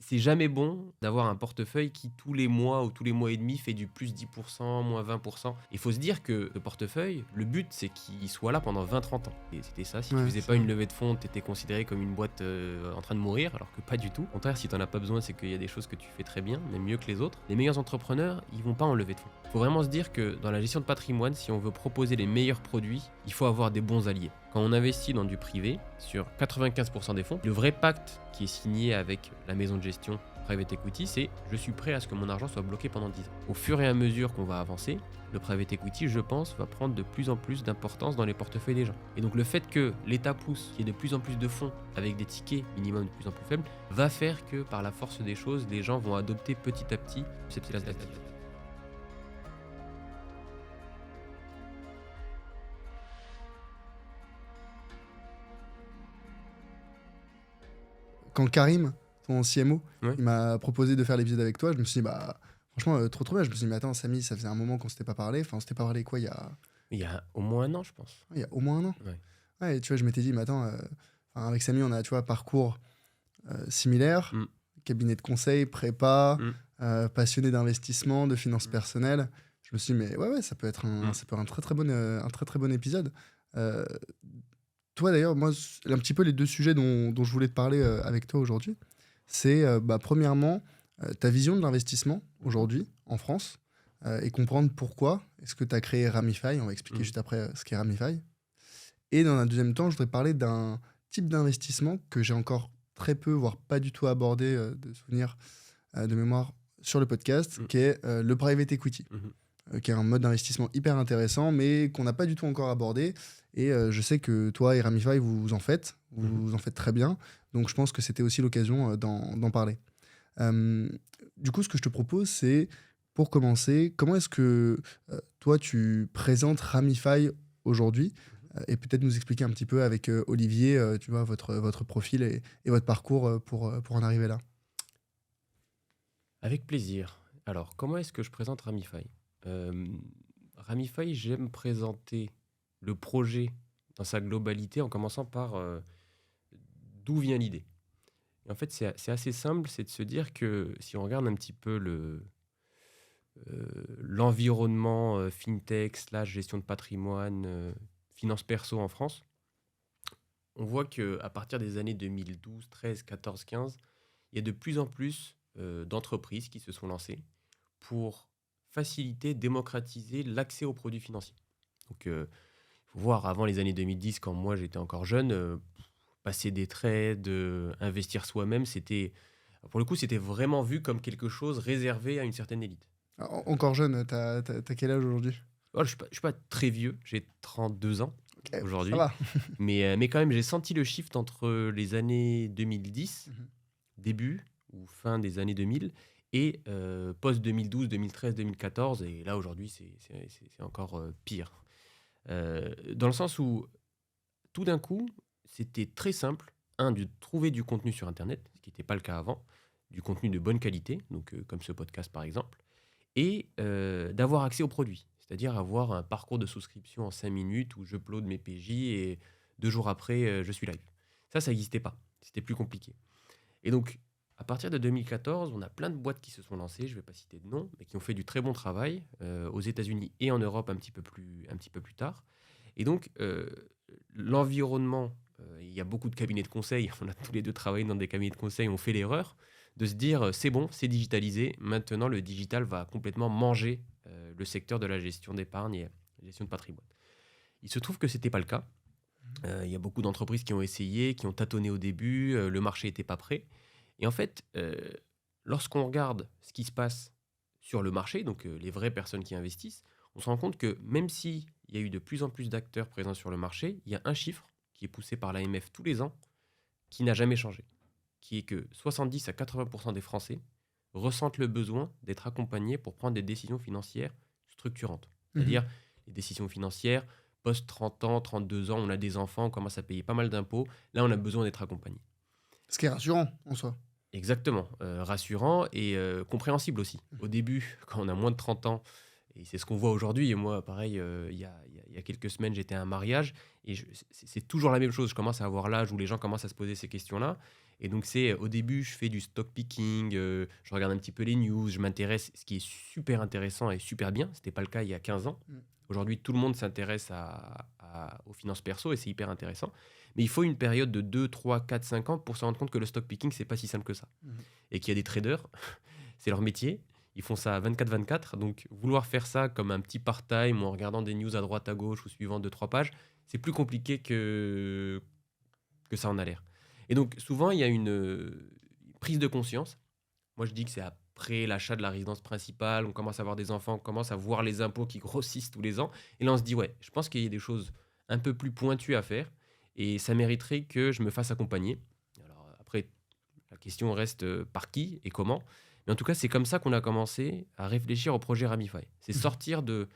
c'est jamais bon d'avoir un portefeuille qui, tous les mois ou tous les mois et demi, fait du plus 10%, moins 20%. Il faut se dire que le portefeuille, le but, c'est qu'il soit là pendant 20-30 ans. Et c'était ça. Si tu Ouais, faisais c'est pas une vrai. levée de fonds, tu étais considéré comme une boîte en train de mourir, alors que pas du tout. Au contraire, si tu n'en as pas besoin, c'est qu'il y a des choses que tu fais très bien, même mieux que les autres. Les meilleurs entrepreneurs, ils vont pas en levée de fonds. Il faut vraiment se dire que dans la gestion de patrimoine, si on veut proposer les meilleurs produits, il faut avoir des bons alliés. Quand on investit dans du privé, sur 95% des fonds, le vrai pacte qui est signé avec la maison de gestion private equity, c'est je suis prêt à ce que mon argent soit bloqué pendant 10 ans. Au fur et à mesure qu'on va avancer, le private equity, je pense, va prendre de plus en plus d'importance dans les portefeuilles des gens. Et donc le fait que l'État pousse, qu'il y ait de plus en plus de fonds avec des tickets minimum de plus en plus faibles, va faire que par la force des choses, les gens vont adopter petit à petit cette classe d'actifs. Quand Karim, ton CMO, Ouais. il m'a proposé de faire l'épisode avec toi, je me suis dit, bah, franchement, trop bien. Je me suis dit, mais attends, Samy, ça faisait un moment qu'on s'était pas parlé. Enfin, on s'était pas parlé quoi, Il y a au moins un an, je pense. il y a au moins un an. Ouais. Ouais, et tu vois, je m'étais dit, mais attends, enfin, avec Samy, on a, tu vois, parcours similaire, Mm. cabinet de conseil, prépa, Mm. passionné d'investissement, de finances Mm. personnelles. Je me suis dit, mais ouais, ça peut être Mm. ça peut être un très très bon épisode. Euh, Toi, d'ailleurs, moi, un petit peu les deux sujets dont je voulais te parler avec toi aujourd'hui, c'est bah, premièrement ta vision de l'investissement aujourd'hui en France et comprendre pourquoi est-ce que tu as créé Ramify. On va expliquer Mm. juste après ce qu'est Ramify. Et dans un deuxième temps, je voudrais parler d'un type d'investissement que j'ai encore très peu, voire pas du tout abordé de souvenirs de mémoire sur le podcast, Mm. qui est le private equity, Mhm. qui est un mode d'investissement hyper intéressant, mais qu'on n'a pas du tout encore abordé. Et je sais que toi et Ramify, vous en faites, vous en faites très bien. Donc je pense que c'était aussi l'occasion d'en parler. Euh, du coup, ce que je te propose, c'est, pour commencer, comment est-ce que toi, tu présentes Ramify aujourd'hui et peut-être nous expliquer un petit peu avec Olivier, tu vois, votre profil et votre parcours pour en arriver là. Avec plaisir. Alors, comment est-ce que je présente Ramify? Euh, Ramify, j'aime présenter le projet dans sa globalité en commençant par d'où vient l'idée. Et en fait, c'est assez simple, c'est de se dire que si on regarde un petit peu l'environnement fintech, slash gestion de patrimoine, finance perso en France, on voit qu'à partir des années 2012, 13, 14, 15, il y a de plus en plus d'entreprises qui se sont lancées pour faciliter, démocratiser l'accès aux produits financiers. Donc, il faut voir, avant les années 2010, quand moi j'étais encore jeune, passer des trades, investir soi-même, pour le coup, c'était vraiment vu comme quelque chose réservé à une certaine élite. Encore jeune, t'as quel âge aujourd'hui? Oh, je suis pas très vieux, j'ai 32 ans Ok, ça aujourd'hui, va. mais quand même, j'ai senti le shift entre les années 2010, Mhm. début ou fin des années 2000, et post 2012, 2013, 2014, et là aujourd'hui, c'est encore pire. Dans le sens où, tout d'un coup, c'était très simple, de trouver du contenu sur Internet, ce qui n'était pas le cas avant, du contenu de bonne qualité, donc comme ce podcast par exemple, et d'avoir accès aux produits, c'est-à-dire avoir un parcours de souscription en 5 minutes où je upload mes PJ et 2 jours après, je suis live. Ça n'existait pas, c'était plus compliqué. Et donc, à partir de 2014, on a plein de boîtes qui se sont lancées, je ne vais pas citer de nom, mais qui ont fait du très bon travail aux États-Unis et en Europe un petit peu plus tard. Et donc, l'environnement, il y a beaucoup de cabinets de conseil, on a tous les deux travaillé dans des cabinets de conseil, on fait l'erreur de se dire c'est bon, c'est digitalisé, maintenant le digital va complètement manger le secteur de la gestion d'épargne et la gestion de patrimoine. Il se trouve que ce n'était pas le cas. Il y a beaucoup d'entreprises qui ont essayé, qui ont tâtonné au début, le marché n'était pas prêt. Et en fait, lorsqu'on regarde ce qui se passe sur le marché, donc les vraies personnes qui investissent, on se rend compte que même s'il y a eu de plus en plus d'acteurs présents sur le marché, il y a un chiffre qui est poussé par l'AMF tous les ans qui n'a jamais changé, qui est que 70 à 80% des Français ressentent le besoin d'être accompagnés pour prendre des décisions financières structurantes. Mhm. C'est-à-dire les décisions financières, post 30 ans, 32 ans, on a des enfants, on commence à payer pas mal d'impôts, là on a besoin d'être accompagné. Ce qui est rassurant en soi. Exactement, rassurant et compréhensible aussi. Au début, quand on a moins de 30 ans, et c'est ce qu'on voit aujourd'hui, et moi, pareil, il y a quelques semaines, j'étais à un mariage, et c'est toujours la même chose. Je commence à avoir l'âge où les gens commencent à se poser ces questions-là. Et donc, au début, je fais du stock picking, je regarde un petit peu les news, je m'intéresse, ce qui est super intéressant et super bien. Ce n'était pas le cas il y a 15 ans. Mm. Aujourd'hui, tout le monde s'intéresse aux finances perso et c'est hyper intéressant. Mais il faut une période de 2, 3, 4, 5 ans pour se rendre compte que le stock picking, c'est pas si simple que ça. Et qu'il y a des traders, c'est leur métier. Ils font ça 24/24. Donc, vouloir faire ça comme un petit part-time ou en regardant des news à droite, à gauche ou suivant 2, 3 pages, c'est plus compliqué que ça en a l'air. Et donc, souvent, il y a une prise de conscience. Moi, je dis que c'est après l'achat de la résidence principale, on commence à avoir des enfants, on commence à voir les impôts qui grossissent tous les ans. Et là, on se dit, ouais, je pense qu'il y a des choses un peu plus pointues à faire. Et ça mériterait que je me fasse accompagner. Alors, après, la question reste par qui et comment. Mais en tout cas, c'est comme ça qu'on a commencé à réfléchir au projet Ramify. C'est sortir de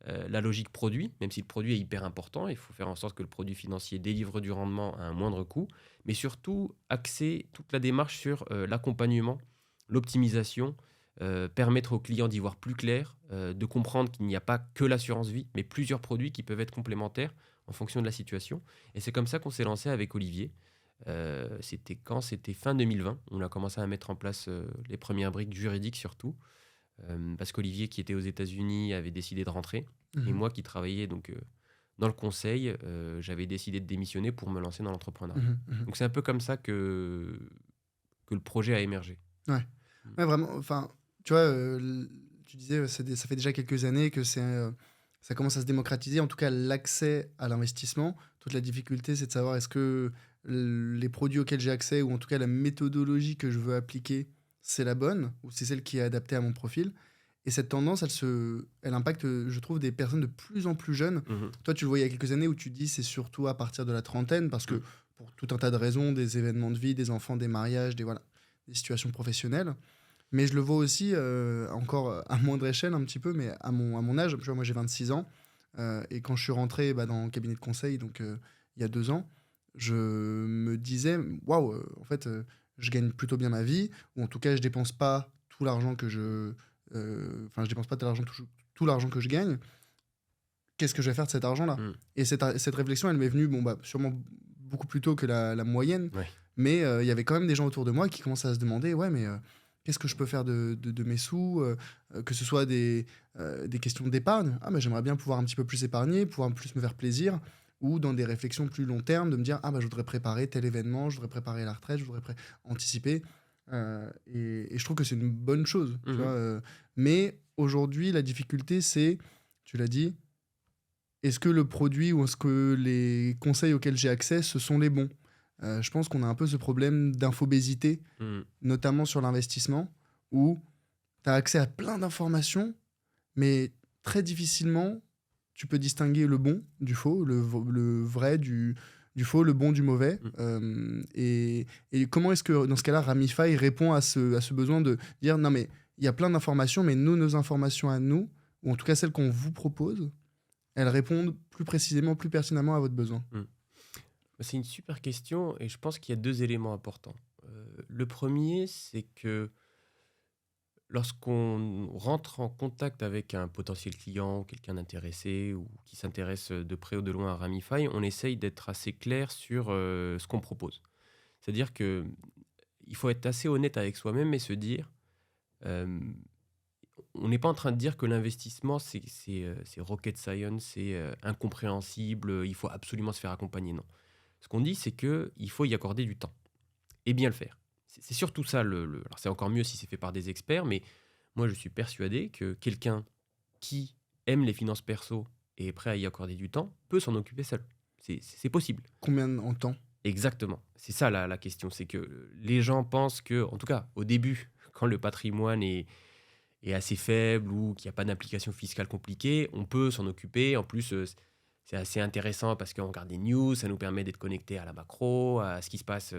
la logique produit, même si le produit est hyper important. Il faut faire en sorte que le produit financier délivre du rendement à un moindre coût. Mais surtout, axer toute la démarche sur l'accompagnement, l'optimisation, permettre aux clients d'y voir plus clair, de comprendre qu'il n'y a pas que l'assurance vie, mais plusieurs produits qui peuvent être complémentaires en fonction de la situation. Et c'est comme ça qu'on s'est lancé avec Olivier. C'était quand? C'était fin 2020. On a commencé à mettre en place les premières briques juridiques surtout. Parce qu'Olivier, qui était aux États-Unis, avait décidé de rentrer. Et moi, qui travaillais donc, dans le conseil, j'avais décidé de démissionner pour me lancer dans l'entrepreneuriat. Donc c'est un peu comme ça que le projet a émergé. Ouais, ouais, vraiment. Enfin, tu vois, tu disais, ça fait déjà quelques années que ça commence à se démocratiser. En tout cas, l'accès à l'investissement. Toute la difficulté, c'est de savoir est-ce que les produits auxquels j'ai accès, ou en tout cas la méthodologie que je veux appliquer, c'est la bonne, ou c'est celle qui est adaptée à mon profil. Et cette tendance, elle impacte, je trouve, des personnes de plus en plus jeunes. Toi, tu le vois il y a quelques années où tu dis c'est surtout à partir de la trentaine, parce que pour tout un tas de raisons, des événements de vie, des enfants, des mariages, des situations professionnelles. Mais je le vois aussi, encore à moindre échelle un petit peu, mais à mon âge. Tu vois, moi j'ai 26 ans. Et quand je suis rentré dans le cabinet de conseil, donc il y a 2 ans, je me disais, waouh, en fait, je gagne plutôt bien ma vie, ou en tout cas, je dépense pas tout l'argent que je dépense pas tout l'argent que je gagne. Qu'est-ce que je vais faire de cet argent-là? Et cette réflexion, elle m'est venue, sûrement beaucoup plus tôt que la moyenne, Ouais. mais il y avait quand même des gens autour de moi qui commençaient à se demander, ouais, mais qu'est-ce que je peux faire de mes sous, que ce soit des questions d'épargne. Ah, mais j'aimerais bien pouvoir un petit peu plus épargner, pouvoir plus me faire plaisir, ou dans des réflexions plus long terme, de me dire, ah, bah, je voudrais préparer tel événement, je voudrais préparer la retraite, je voudrais anticiper. Et je trouve que c'est une bonne chose. Tu vois, mais aujourd'hui, la difficulté, c'est, tu l'as dit, est-ce que le produit ou est-ce que les conseils auxquels j'ai accès, ce sont les bons? Je pense qu'on a un peu ce problème d'infobésité, notamment sur l'investissement, où tu as accès à plein d'informations, mais très difficilement, tu peux distinguer le bon du faux, le vrai du faux, le bon du mauvais. Et comment est-ce que, dans ce cas-là, Ramify répond à ce besoin de dire, non, mais il y a plein d'informations, mais nos informations à nous, ou en tout cas celles qu'on vous propose, elles répondent plus précisément, plus pertinemment à votre besoin. C'est une super question et je pense qu'il y a 2 éléments importants. Le premier, c'est que lorsqu'on rentre en contact avec un potentiel client, quelqu'un d'intéressé ou qui s'intéresse de près ou de loin à Ramify, on essaye d'être assez clair sur ce qu'on propose. C'est-à-dire que il faut être assez honnête avec soi-même et se dire, on n'est pas en train de dire que l'investissement, c'est rocket science, c'est incompréhensible, il faut absolument se faire accompagner. Non. Ce qu'on dit, c'est qu'il faut y accorder du temps et bien le faire. C'est surtout ça. Alors, c'est encore mieux si c'est fait par des experts, mais moi, je suis persuadé que quelqu'un qui aime les finances perso et est prêt à y accorder du temps peut s'en occuper seul. C'est possible. Combien en temps? Exactement. C'est ça la question. C'est que les gens pensent que, en tout cas, au début, quand le patrimoine est assez faible ou qu'il n'y a pas d'implication fiscale compliquée, on peut s'en occuper. En plus, c'est assez intéressant parce qu'on regarde des news, ça nous permet d'être connectés à la macro, à ce qui se passe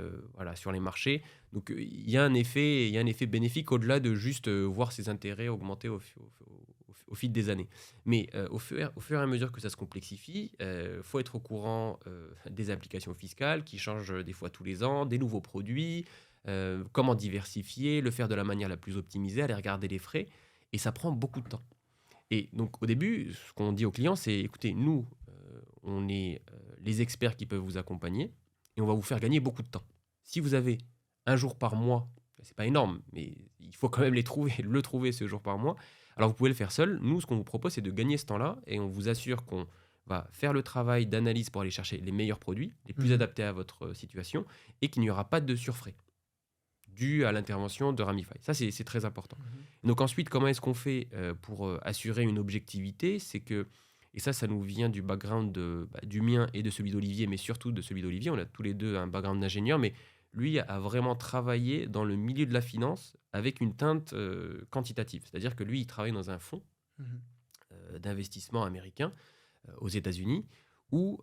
sur les marchés. Donc il y a un effet bénéfique au-delà de juste voir ses intérêts augmenter au fil des années. Mais au fur et à mesure que ça se complexifie, faut être au courant des applications fiscales qui changent des fois tous les ans, des nouveaux produits, comment diversifier, le faire de la manière la plus optimisée, aller regarder les frais. Et ça prend beaucoup de temps. Et donc, au début, ce qu'on dit aux clients, c'est, écoutez, nous, on est les experts qui peuvent vous accompagner et on va vous faire gagner beaucoup de temps. Si vous avez un jour par mois, c'est pas énorme, mais il faut quand même les trouver, le trouver ce jour par mois. Alors vous pouvez le faire seul. Nous, ce qu'on vous propose, c'est de gagner ce temps-là et on vous assure qu'on va faire le travail d'analyse pour aller chercher les meilleurs produits, les plus Mhm. adaptés à votre situation et qu'il n'y aura pas de surfrais dû à l'intervention de Ramify. Ça, c'est très important. Mhm. Donc ensuite, comment est-ce qu'on fait pour assurer une objectivité? C'est que, et ça nous vient du background du mien et de celui d'Olivier, mais surtout de celui d'Olivier. On a tous les deux un background d'ingénieur, mais lui a vraiment travaillé dans le milieu de la finance avec une teinte quantitative. C'est-à-dire que lui, il travaille dans un fonds Mhm. d'investissement américain aux États-Unis, où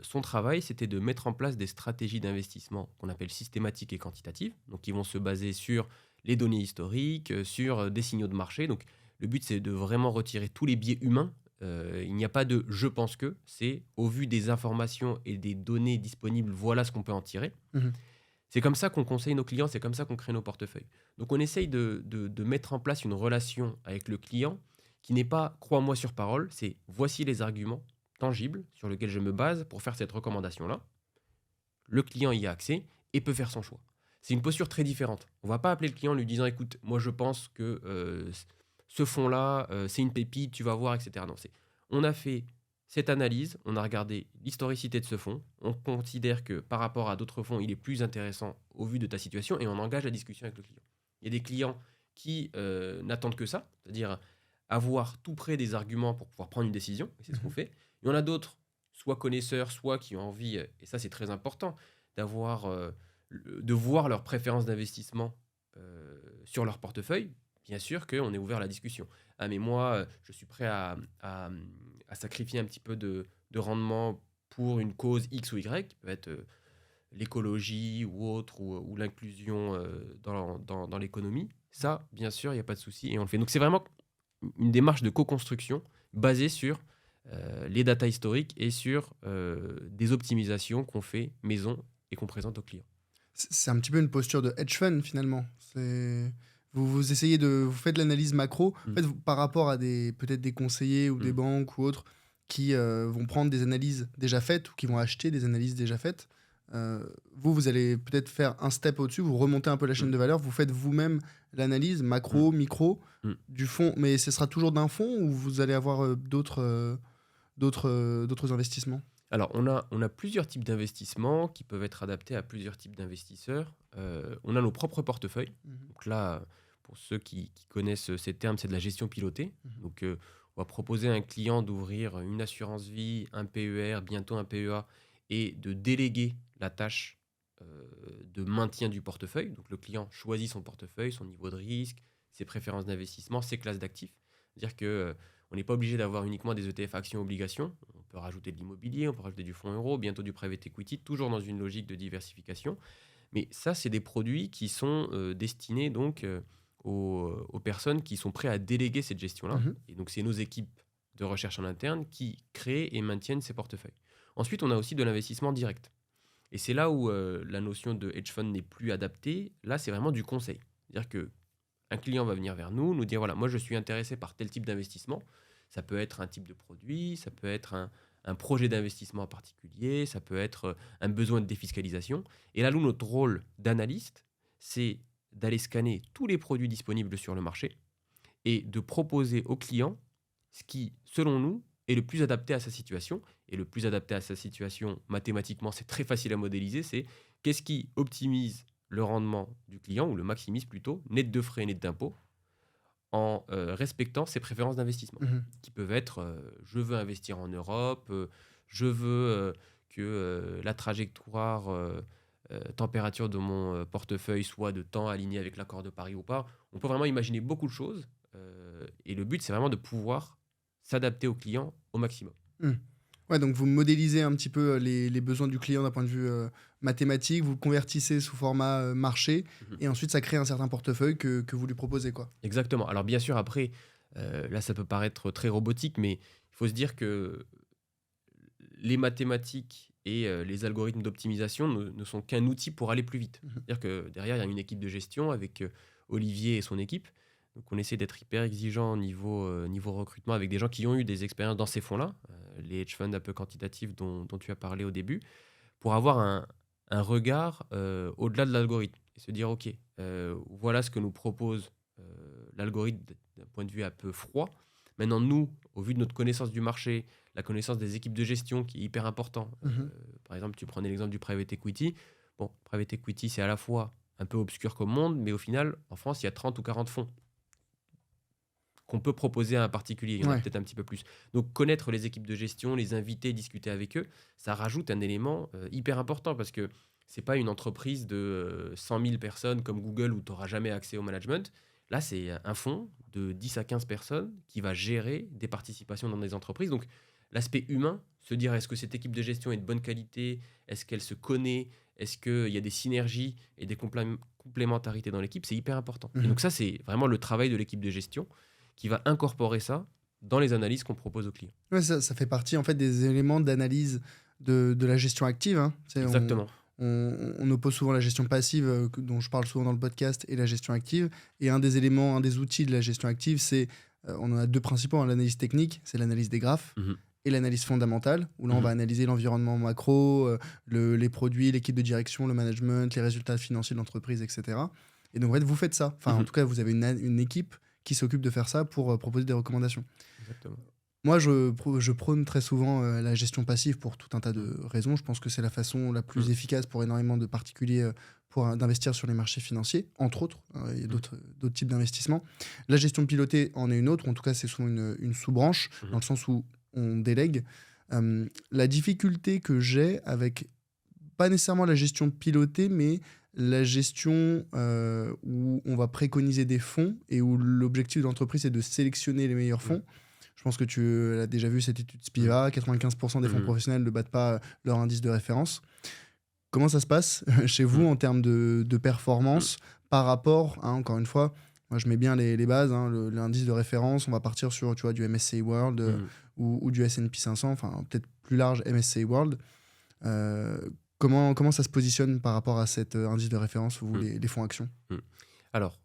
son travail, c'était de mettre en place des stratégies d'investissement qu'on appelle systématiques et quantitatives, donc qui vont se baser sur les données historiques, sur des signaux de marché. Donc le but, c'est de vraiment retirer tous les biais humains. Il n'y a pas de je pense que, c'est au vu des informations et des données disponibles, voilà ce qu'on peut en tirer. Mhm. C'est comme ça qu'on conseille nos clients, c'est comme ça qu'on crée nos portefeuilles. Donc on essaye de mettre en place une relation avec le client qui n'est pas crois-moi sur parole, c'est voici les arguments tangibles sur lesquels je me base pour faire cette recommandation-là. Le client y a accès et peut faire son choix. C'est une posture très différente. On ne va pas appeler le client en lui disant écoute, moi je pense que ce fonds-là, c'est une pépite, tu vas voir, etc. Non, on a fait cette analyse, on a regardé l'historicité de ce fonds, on considère que par rapport à d'autres fonds, il est plus intéressant au vu de ta situation et on engage la discussion avec le client. Il y a des clients qui n'attendent que ça, c'est-à-dire avoir tout près des arguments pour pouvoir prendre une décision, et c'est ce qu'on Mhm. fait. Il y en a d'autres, soit connaisseurs, soit qui ont envie, et ça c'est très important, d'avoir, de voir leurs préférences d'investissement sur leur portefeuille. Bien sûr qu'on est ouvert à la discussion. Ah mais moi, je suis prêt à sacrifier un petit peu de rendement pour une cause X ou Y, qui peut être l'écologie ou autre, ou l'inclusion dans l'économie. Ça, bien sûr, il n'y a pas de souci et on le fait. Donc c'est vraiment une démarche de co-construction basée sur les data historiques et sur des optimisations qu'on fait maison et qu'on présente aux clients. C'est un petit peu une posture de hedge fund finalement. Vous essayez vous faites de l'analyse macro. En Mm. fait, par rapport à peut-être des conseillers ou des Mm. banques ou autres qui vont prendre des analyses déjà faites ou qui vont acheter des analyses déjà faites. Vous allez peut-être faire un step au-dessus, vous remontez un peu la chaîne Mm. de valeur, vous faites vous-même l'analyse Mm. macro, micro Mm. du fonds, mais ce sera toujours d'un fonds ou vous allez avoir d'autres investissements? Alors, on a plusieurs types d'investissements qui peuvent être adaptés à plusieurs types d'investisseurs. On a nos propres portefeuilles. Mhm. Donc là, pour ceux qui connaissent ces termes, c'est de la gestion pilotée. Mhm. Donc, on va proposer à un client d'ouvrir une assurance vie, un PER, bientôt un PEA, et de déléguer la tâche de maintien du portefeuille. Donc, le client choisit son portefeuille, son niveau de risque, ses préférences d'investissement, ses classes d'actifs. C'est-à-dire que on n'est pas obligé d'avoir uniquement des ETF actions obligations. On peut rajouter de l'immobilier, on peut rajouter du fonds euro, bientôt du private equity, toujours dans une logique de diversification. Mais ça, c'est des produits qui sont destinés donc aux personnes qui sont prêtes à déléguer cette gestion-là. Mhm. Et donc, c'est nos équipes de recherche en interne qui créent et maintiennent ces portefeuilles. Ensuite, on a aussi de l'investissement direct. Et c'est là où la notion de hedge fund n'est plus adaptée. Là, c'est vraiment du conseil. C'est-à-dire que un client va venir vers nous, nous dire voilà, moi je suis intéressé par tel type d'investissement. Ça peut être un type de produit, ça peut être un projet d'investissement en particulier, ça peut être un besoin de défiscalisation. Et là, nous, notre rôle d'analyste, c'est d'aller scanner tous les produits disponibles sur le marché et de proposer au client ce qui, selon nous, est le plus adapté à sa situation. Et le plus adapté à sa situation, mathématiquement, c'est très facile à modéliser, c'est qu'est-ce qui optimise le rendement du client, ou le maximise plutôt, net de frais, net d'impôts, en respectant ses préférences d'investissement, Mhm. qui peuvent être je veux investir en Europe, je veux que la trajectoire température de mon portefeuille soit de temps aligné avec l'accord de Paris ou pas. On peut vraiment imaginer beaucoup de choses et le but, c'est vraiment de pouvoir s'adapter au client au maximum. Mhm. Ouais, donc vous modélisez un petit peu les besoins du client d'un point de vue mathématique, vous le convertissez sous format marché, Mhm. et ensuite ça crée un certain portefeuille que vous lui proposez, quoi. Exactement. Alors bien sûr, après, là, ça peut paraître très robotique, mais il faut se dire que les mathématiques et les algorithmes d'optimisation ne sont qu'un outil pour aller plus vite. Mhm. C'est-à-dire que derrière, il y a une équipe de gestion avec Olivier et son équipe. Donc on essaie d'être hyper exigeant au niveau recrutement avec des gens qui ont eu des expériences dans ces fonds-là, les hedge funds un peu quantitatifs dont tu as parlé au début, pour avoir un regard au-delà de l'algorithme. et se dire, OK, voilà ce que nous propose l'algorithme d'un point de vue un peu froid. Maintenant, nous, au vu de notre connaissance du marché, la connaissance des équipes de gestion qui est hyper important. Mhm. Par exemple, tu prenais l'exemple du private equity. Bon, private equity, c'est à la fois un peu obscur comme monde, mais au final, en France, il y a 30 ou 40 fonds qu'on peut proposer à un particulier. Il y en a Ouais. peut-être un petit peu plus. Donc, connaître les équipes de gestion, les inviter, discuter avec eux, ça rajoute un élément hyper important parce que c'est pas une entreprise de 100 000 personnes comme Google où tu n'auras jamais accès au management. Là, c'est un fonds de 10 à 15 personnes qui va gérer des participations dans des entreprises. Donc, l'aspect humain, se dire est-ce que cette équipe de gestion est de bonne qualité, est-ce qu'elle se connaît, est-ce qu'il y a des synergies et des complémentarités dans l'équipe, c'est hyper important. Et Mhm. donc ça, c'est vraiment le travail de l'équipe de gestion qui va incorporer ça dans les analyses qu'on propose aux clients. Ouais, ça fait partie en fait des éléments d'analyse de la gestion active, hein. Exactement. On oppose souvent la gestion passive, dont je parle souvent dans le podcast, et la gestion active. Et un des éléments, un des outils de la gestion active, c'est, on en a deux principaux, hein, l'analyse technique, c'est l'analyse des graphes, Mhm. et l'analyse fondamentale, où là on Mhm. va analyser l'environnement macro, les produits, l'équipe de direction, le management, les résultats financiers de l'entreprise, etc. Et donc en fait, vous faites ça. Enfin, en Mhm. tout cas, vous avez une équipe qui s'occupe de faire ça pour proposer des recommandations. Exactement. Moi, je prône très souvent la gestion passive pour tout un tas de raisons. Je pense que c'est la façon la plus Mhm. efficace pour énormément de particuliers d'investir sur les marchés financiers, entre autres. Il y a Mhm. d'autres types d'investissements. La gestion pilotée en est une autre. En tout cas, c'est souvent une sous-branche, dans Mhm. le sens où on délègue. La difficulté que j'ai avec, pas nécessairement la gestion pilotée, mais la gestion où on va préconiser des fonds et où l'objectif de l'entreprise est de sélectionner les meilleurs Mhm. fonds. Je pense que tu as déjà vu cette étude Mhm. Spiva, 95% des fonds Mhm. professionnels ne battent pas leur indice de référence. Comment ça se passe chez vous Mhm. en termes de performance par rapport, hein, encore une fois, moi je mets bien les bases, hein, l'indice de référence, on va partir sur, tu vois, du MSCI World Mhm. ou du S&P 500, enfin peut-être plus large MSCI World. Euh, comment ça se positionne par rapport à cet indice de référence, vous, Mhm. les fonds actions? Mhm. Alors,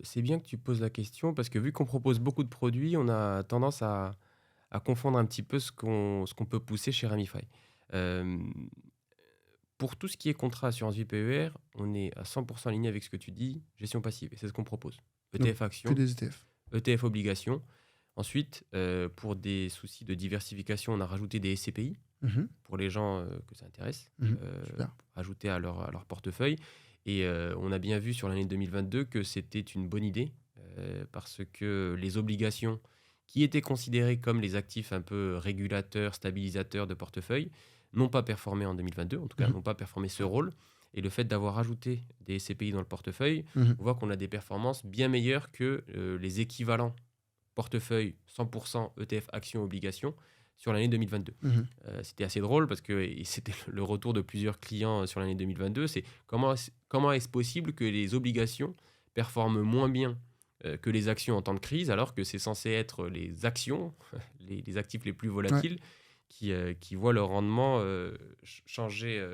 c'est bien que tu poses la question parce que vu qu'on propose beaucoup de produits, on a tendance à confondre un petit peu ce qu'on peut pousser chez Ramify. Euh, pour tout ce qui est contrat assurance vie PER, on est à 100% aligné avec ce que tu dis, gestion passive, et c'est ce qu'on propose. Donc ETF que action, des ETF. ETF obligation. Ensuite, pour des soucis de diversification, on a rajouté des SCPI Mhm, pour les gens que ça intéresse, mhm, super. ajouter à leur portefeuille. Et on a bien vu sur l'année 2022 que c'était une bonne idée parce que les obligations qui étaient considérées comme les actifs un peu régulateurs, stabilisateurs de portefeuille, n'ont pas performé en 2022, en tout cas Mhm, n'ont pas performé ce rôle. Et le fait d'avoir ajouté des SCPI dans le portefeuille, mhm, on voit qu'on a des performances bien meilleures que les équivalents portefeuille 100% ETF actions obligations sur l'année 2022. mhm. C'était assez drôle parce que et c'était le retour de plusieurs clients sur l'année 2022, c'est comment est-ce possible que les obligations performent moins bien que les actions en temps de crise alors que c'est censé être les actions, les actifs les plus Ouais. volatiles qui voient leur rendement changer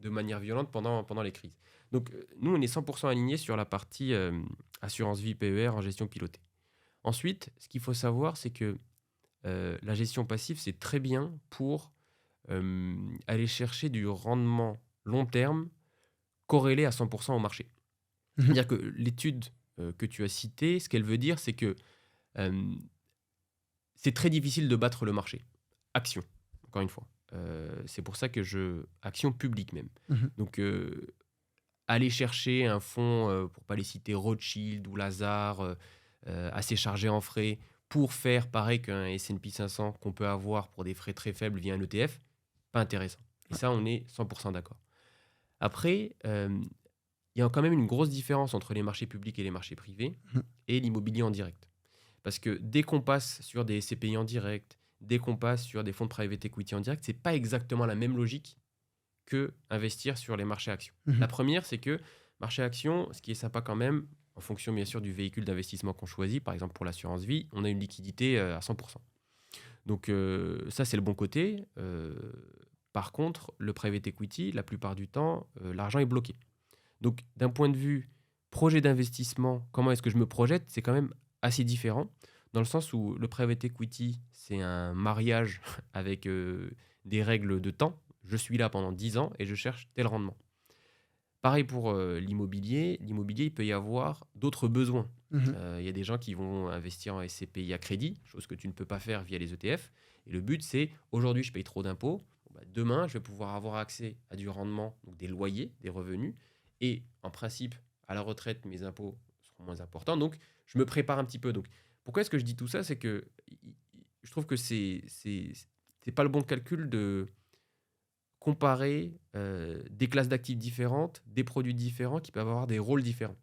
de manière violente pendant les crises. Donc nous, on est 100% alignés sur la partie assurance vie PER en gestion pilotée. Ensuite, ce qu'il faut savoir, c'est que la gestion passive, c'est très bien pour aller chercher du rendement long terme corrélé à 100% au marché. Mhm, C'est-à-dire que l'étude que tu as citée, ce qu'elle veut dire, c'est que euh, c'est très difficile de battre le marché. Action, encore une fois. C'est pour ça que action publique même. mhm. Donc, aller chercher un fonds, pour pas les citer, Rothschild ou Lazare, assez chargé en frais, pour faire pareil qu'un S&P 500 qu'on peut avoir pour des frais très faibles via un ETF, pas intéressant. Et ça, on est 100% d'accord. Après, il y a quand même une grosse différence entre les marchés publics et les marchés privés Mhm. et l'immobilier en direct. Parce que dès qu'on passe sur des CPI en direct, dès qu'on passe sur des fonds de private equity en direct, c'est pas exactement la même logique que investir sur les marchés actions. Mhm. La première, c'est que marché actions, ce qui est sympa quand même, en fonction bien sûr du véhicule d'investissement qu'on choisit, par exemple pour l'assurance vie, on a une liquidité à 100%. Donc ça, c'est le bon côté. Par contre, le private equity, la plupart du temps, l'argent est bloqué. Donc d'un point de vue projet d'investissement, comment est-ce que je me projette, c'est quand même assez différent, dans le sens où le private equity, c'est un mariage avec des règles de temps. Je suis là pendant 10 ans et je cherche tel rendement. Pareil pour l'immobilier. L'immobilier, il peut y avoir d'autres besoins. Mhm. Il y a des gens qui vont investir en SCPI à crédit, chose que tu ne peux pas faire via les ETF. Et le but, c'est aujourd'hui, je paye trop d'impôts. Bon, bah, demain, je vais pouvoir avoir accès à du rendement, donc des loyers, des revenus. Et en principe, à la retraite, mes impôts seront moins importants. Donc, je me prépare un petit peu. Donc, pourquoi est-ce que je dis tout ça? C'est que je trouve que c'est pas le bon calcul de comparer des classes d'actifs différentes, des produits différents qui peuvent avoir des rôles différents.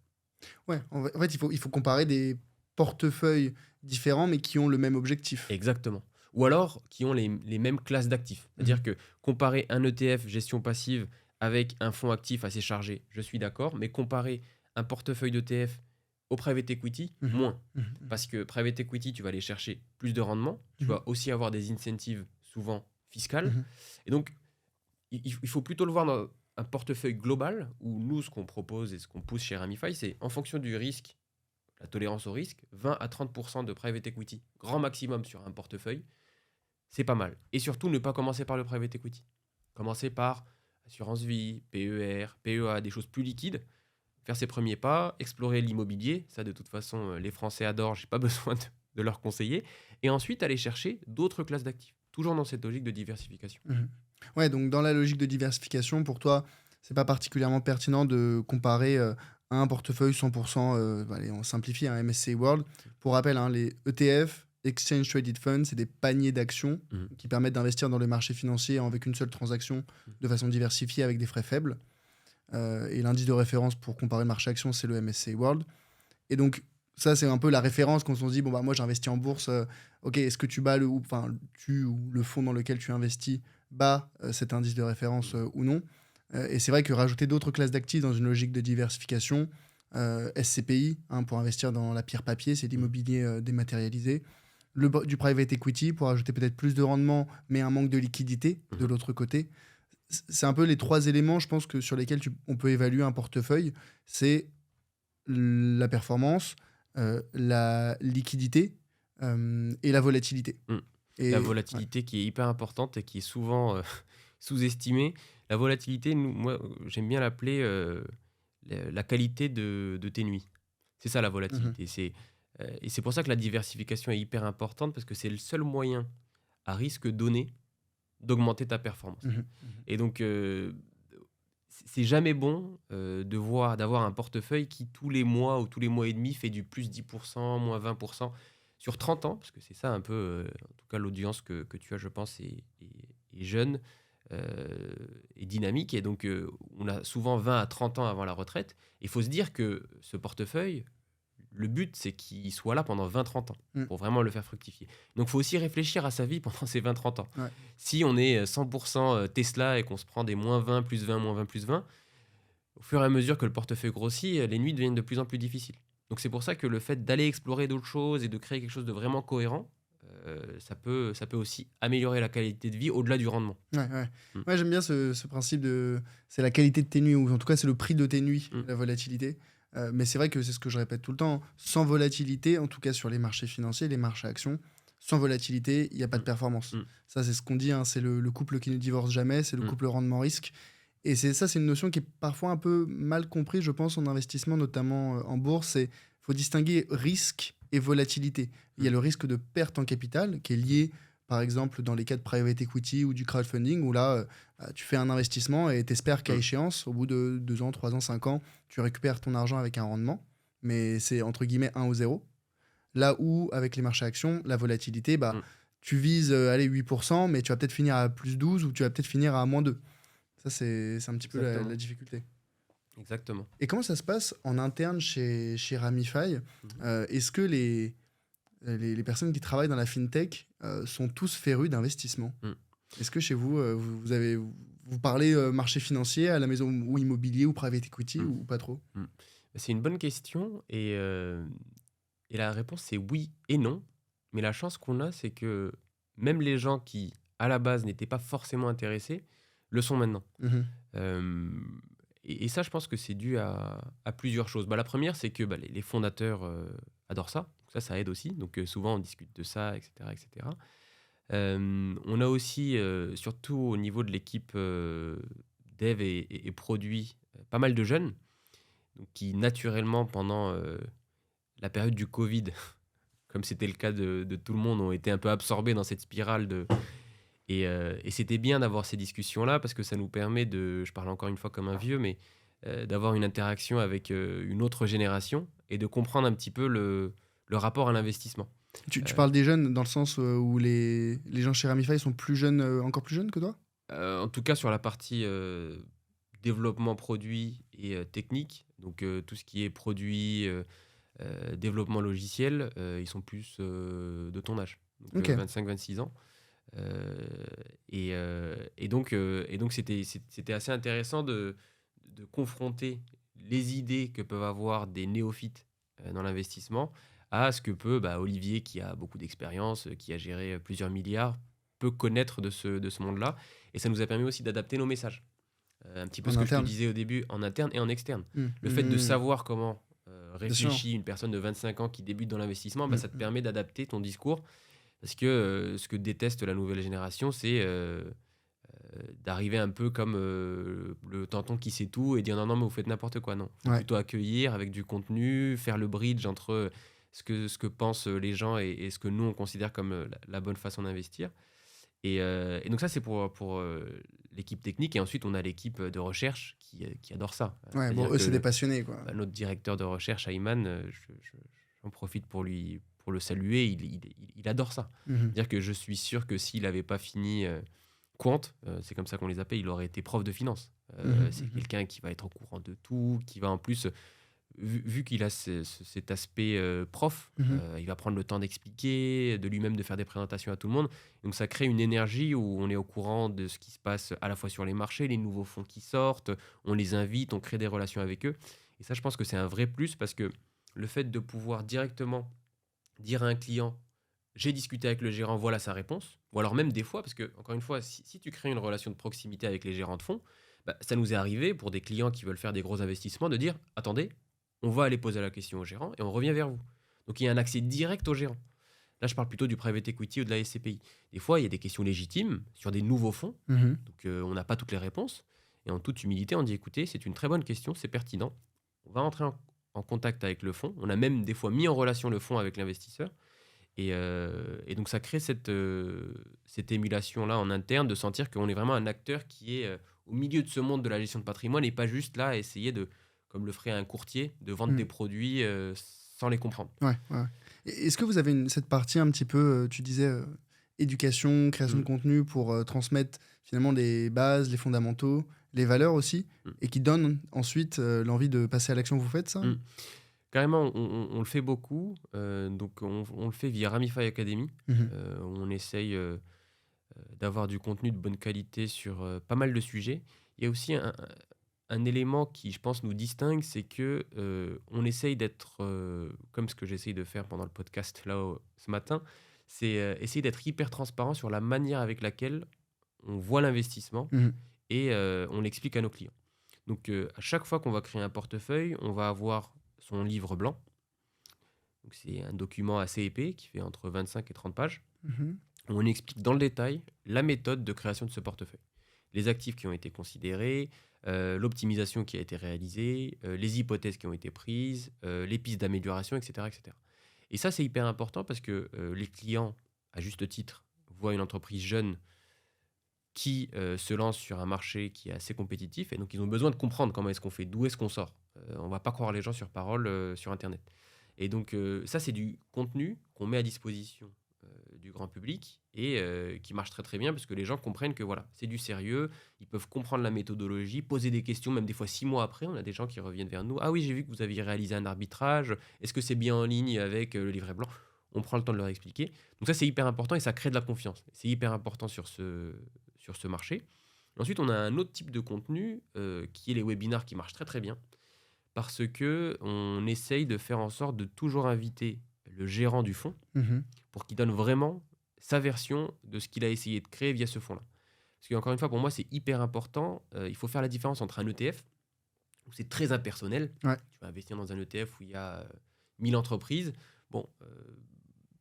Ouais, en fait, il faut comparer des portefeuilles différents, mais qui ont le même objectif. Exactement. Ou alors qui ont les mêmes classes d'actifs. C'est-à-dire Mhm. que comparer un ETF gestion passive avec un fonds actif assez chargé, je suis d'accord, mais comparer un portefeuille d'ETF au private equity, Mhm. moins. Mhm. Parce que private equity, tu vas aller chercher plus de rendement, tu Mhm. vas aussi avoir des incentives souvent fiscales. Mhm. Et donc, il faut plutôt le voir dans un portefeuille global où nous, ce qu'on propose et ce qu'on pousse chez Ramify, c'est en fonction du risque, la tolérance au risque, 20 à 30% de private equity, grand maximum sur un portefeuille, c'est pas mal. Et surtout, ne pas commencer par le private equity. Commencer par assurance vie, PER, PEA, des choses plus liquides, faire ses premiers pas, explorer l'immobilier, ça de toute façon, les Français adorent, j'ai pas besoin de leur conseiller, et ensuite aller chercher d'autres classes d'actifs, toujours dans cette logique de diversification. Mhm. Ouais, donc dans la logique de diversification, pour toi, c'est pas particulièrement pertinent de comparer un portefeuille 100%, allez, on simplifie, un MSCI World. Pour rappel, hein, les ETF, Exchange Traded Funds, c'est des paniers d'actions Mhm. qui permettent d'investir dans les marchés financiers avec une seule transaction de façon diversifiée avec des frais faibles. Et l'indice de référence pour comparer le marché action, c'est le MSCI World. Et donc, ça, c'est un peu la référence quand on se dit, bon, bah, moi, j'investis en bourse. Ok, est-ce que tu bats ou le fonds dans lequel tu investis bat cet indice de référence ou non. Et c'est vrai que rajouter d'autres classes d'actifs dans une logique de diversification, SCPI, hein, pour investir dans la pierre papier, c'est l'immobilier dématérialisé. Du private equity pour ajouter peut-être plus de rendement, mais un manque de liquidité de Mhm. l'autre côté. C'est un peu les trois éléments, je pense, sur lesquels on peut évaluer un portefeuille. C'est la performance, la liquidité et la volatilité. Mm. La Et ouais. volatilité qui est hyper importante et qui est souvent sous-estimée. La volatilité, moi, j'aime bien l'appeler la qualité de tes nuits. C'est ça la Mhm, volatilité. Et c'est pour ça que la diversification est hyper importante parce que c'est le seul moyen à risque donné d'augmenter ta performance. mhm, mhm. Et donc, c'est jamais bon d'avoir un portefeuille qui, tous les mois ou tous les mois et demi, fait du plus 10%, moins 20%. Sur 30 ans, parce que c'est ça un peu, en tout cas, l'audience que tu as, je pense, est jeune et dynamique. Et donc, on a souvent 20 à 30 ans avant la retraite. Il faut se dire que ce portefeuille, le but, c'est qu'il soit là pendant 20-30 ans Mm. pour vraiment le faire fructifier. Donc, il faut aussi réfléchir à sa vie pendant ces 20-30 ans. Ouais. Si on est 100% Tesla et qu'on se prend des moins 20, plus 20, moins 20, plus 20, au fur et à mesure que le portefeuille grossit, les nuits deviennent de plus en plus difficiles. Donc, c'est pour ça que le fait d'aller explorer d'autres choses et de créer quelque chose de vraiment cohérent, ça peut aussi améliorer la qualité de vie au-delà du rendement. Ouais, ouais. Mm. Ouais, j'aime bien ce principe de. C'est la qualité de tes nuits, ou en tout cas, c'est le prix de tes nuits, Mm. la volatilité. Mais c'est vrai que c'est ce que je répète tout le temps. Sans volatilité, en tout cas sur les marchés financiers, les marchés actions, sans volatilité, il n'y a pas de Mm. performance. Mm. Ça, c'est ce qu'on dit, hein, c'est le couple qui ne divorce jamais, c'est le Mm. couple rendement-risque. Et c'est une notion qui est parfois un peu mal comprise, je pense, en investissement, notamment en bourse. Il faut distinguer risque et volatilité. Il y a Mm. le risque de perte en capital qui est lié, par exemple, dans les cas de private equity ou du crowdfunding, où là, tu fais un investissement et tu espères qu'à Mm. échéance, au bout de 2 ans, 3 ans, 5 ans, tu récupères ton argent avec un rendement. Mais c'est entre guillemets 1 ou 0. Là où, avec les marchés actions, la volatilité, bah, Mm. tu vises allez, 8%, mais tu vas peut-être finir à plus 12 ou tu vas peut-être finir à moins 2. Ça, c'est un petit peu la Exactement. difficulté. Exactement. Et comment ça se passe en interne chez Ramify? Mhm. Est-ce que les personnes qui travaillent dans la fintech sont tous férus d'investissement? Mm. Est-ce que chez vous, vous parlez marché financier à la maison, ou immobilier ou private equity, Mm. ou pas trop? Mm. C'est une bonne question et la réponse c'est oui et non. Mais la chance qu'on a, c'est que même les gens qui, à la base, n'étaient pas forcément intéressés, le sont maintenant. Mhm. Euh, et ça, je pense que c'est dû à plusieurs choses. Bah, la première, c'est que les fondateurs adorent ça. Donc ça aide aussi. Donc souvent, on discute de ça, etc. etc. On a aussi, surtout au niveau de l'équipe dev et produit, pas mal de jeunes donc, qui, naturellement, pendant la période du Covid, comme c'était le cas de tout le monde, ont été un peu absorbés dans cette spirale et c'était bien d'avoir ces discussions-là parce que ça nous permet je parle encore une fois comme un vieux, mais d'avoir une interaction avec une autre génération et de comprendre un petit peu le rapport à l'investissement. Tu parles des jeunes dans le sens où les gens chez Ramify sont plus jeunes, encore plus jeunes que toi? En tout cas, sur la partie développement produit et technique, donc tout ce qui est produit, développement logiciel, ils sont plus de ton âge, donc Ok. 25-26 ans. Et donc c'était assez intéressant de confronter les idées que peuvent avoir des néophytes dans l'investissement à ce que peut Olivier, qui a beaucoup d'expérience, qui a géré plusieurs milliards, peut connaître de ce monde-là. Et ça nous a permis aussi d'adapter nos messages. Un petit peu En ce que je te interne. disais au début, en interne et en externe. Mm. Le fait de Mm. savoir comment Bien sûr. réfléchit une personne de 25 ans qui débute dans l'investissement, Mm. ça te permet d'adapter ton discours. Parce que ce que déteste la nouvelle génération, c'est d'arriver un peu comme le tonton qui sait tout et dire non, non, mais vous faites n'importe quoi. Non, il faut Ouais. plutôt accueillir avec du contenu, faire le bridge entre ce que pensent les gens et ce que nous, on considère comme la bonne façon d'investir. Et donc ça, c'est pour l'équipe technique. Et ensuite, on a l'équipe de recherche qui adore ça. Ouais, bon, C'est-à-dire eux, c'est des que passionnés, quoi. notre directeur de recherche, Ayman, j'en profite pour le saluer, il adore ça. Mhm. C'est-à-dire que je suis sûr que s'il n'avait pas fini Quant, c'est comme ça qu'on les appelle, il aurait été prof de finance. C'est quelqu'un qui va être au courant de tout, qui va en plus, vu qu'il a cet aspect prof, il va prendre le temps d'expliquer, de lui-même de faire des présentations à tout le monde. Donc ça crée une énergie où on est au courant de ce qui se passe à la fois sur les marchés, les nouveaux fonds qui sortent, on les invite, on crée des relations avec eux. Et ça, je pense que c'est un vrai plus parce que le fait de pouvoir directement dire à un client, j'ai discuté avec le gérant, voilà sa réponse. Ou alors même des fois, parce que, encore une fois, si tu crées une relation de proximité avec les gérants de fonds, ça nous est arrivé pour des clients qui veulent faire des gros investissements de dire, attendez, on va aller poser la question au gérant et on revient vers vous. Donc il y a un accès direct au gérant. Là, je parle plutôt du private equity ou de la SCPI. Des fois, il y a des questions légitimes sur des nouveaux fonds. Mhm. Donc on n'a pas toutes les réponses. Et en toute humilité, on dit, écoutez, c'est une très bonne question, c'est pertinent. On va entrer en contact avec le fonds. On a même des fois mis en relation le fonds avec l'investisseur. Et donc ça crée cette émulation-là en interne, de sentir qu'on est vraiment un acteur qui est au milieu de ce monde de la gestion de patrimoine et pas juste là à essayer de, comme le ferait un courtier, de vendre des produits sans les comprendre. Ouais, ouais. Est-ce que vous avez cette partie un petit peu, tu disais, éducation, création de contenu pour transmettre finalement les bases, les fondamentaux, les valeurs aussi, et qui donne ensuite l'envie de passer à l'action? Vous faites ça? Carrément, on le fait beaucoup. Donc, on le fait via Ramify Academy. On essaye d'avoir du contenu de bonne qualité sur pas mal de sujets. Il y a aussi un élément qui, je pense, nous distingue, c'est que on essaye d'être, comme ce que j'essaye de faire pendant le podcast là ce matin, c'est essayer d'être hyper transparent sur la manière avec laquelle on voit l'investissement et on l'explique à nos clients. Donc, à chaque fois qu'on va créer un portefeuille, on va avoir son livre blanc. Donc, c'est un document assez épais qui fait entre 25 et 30 pages. Où on explique dans le détail la méthode de création de ce portefeuille. Les actifs qui ont été considérés, l'optimisation qui a été réalisée, les hypothèses qui ont été prises, les pistes d'amélioration, etc., etc. Et ça, c'est hyper important parce que les clients, à juste titre, voient une entreprise jeune qui se lance sur un marché qui est assez compétitif, et donc ils ont besoin de comprendre comment est-ce qu'on fait, d'où est-ce qu'on sort. On ne va pas croire les gens sur parole sur Internet. Et donc ça, c'est du contenu qu'on met à disposition du grand public et qui marche très très bien parce que les gens comprennent que voilà, c'est du sérieux, ils peuvent comprendre la méthodologie, poser des questions, même des fois 6 mois après, on a des gens qui reviennent vers nous. Ah oui, j'ai vu que vous aviez réalisé un arbitrage, est-ce que c'est bien en ligne avec le livret blanc? On prend le temps de leur expliquer. Donc ça, c'est hyper important et ça crée de la confiance. C'est hyper important sur ce marché. Ensuite, on a un autre type de contenu qui est les webinars qui marchent très très bien parce qu'on essaye de faire en sorte de toujours inviter le gérant du fonds pour qu'il donne vraiment sa version de ce qu'il a essayé de créer via ce fonds-là. Parce qu'encore une fois, pour moi, c'est hyper important. Il faut faire la différence entre un ETF, où c'est très impersonnel. Ouais. Tu vas investir dans un ETF où il y a 1000 entreprises. Bon,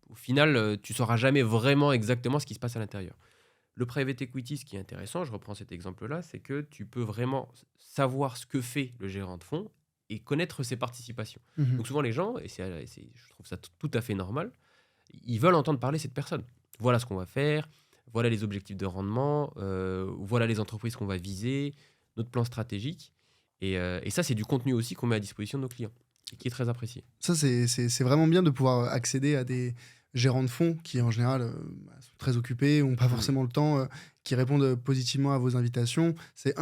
au final, tu ne sauras jamais vraiment exactement ce qui se passe à l'intérieur. Le private equity, ce qui est intéressant, je reprends cet exemple-là, c'est que tu peux vraiment savoir ce que fait le gérant de fonds et connaître ses participations. Mhm. Donc souvent les gens, je trouve ça tout à fait normal, ils veulent entendre parler cette personne. Voilà ce qu'on va faire, voilà les objectifs de rendement, voilà les entreprises qu'on va viser, notre plan stratégique. Et ça, c'est du contenu aussi qu'on met à disposition de nos clients et qui est très apprécié. Ça, c'est vraiment bien de pouvoir accéder à des gérants de fonds qui, en général, sont très occupés, n'ont pas Mm. forcément le temps, qui répondent positivement à vos invitations. C'est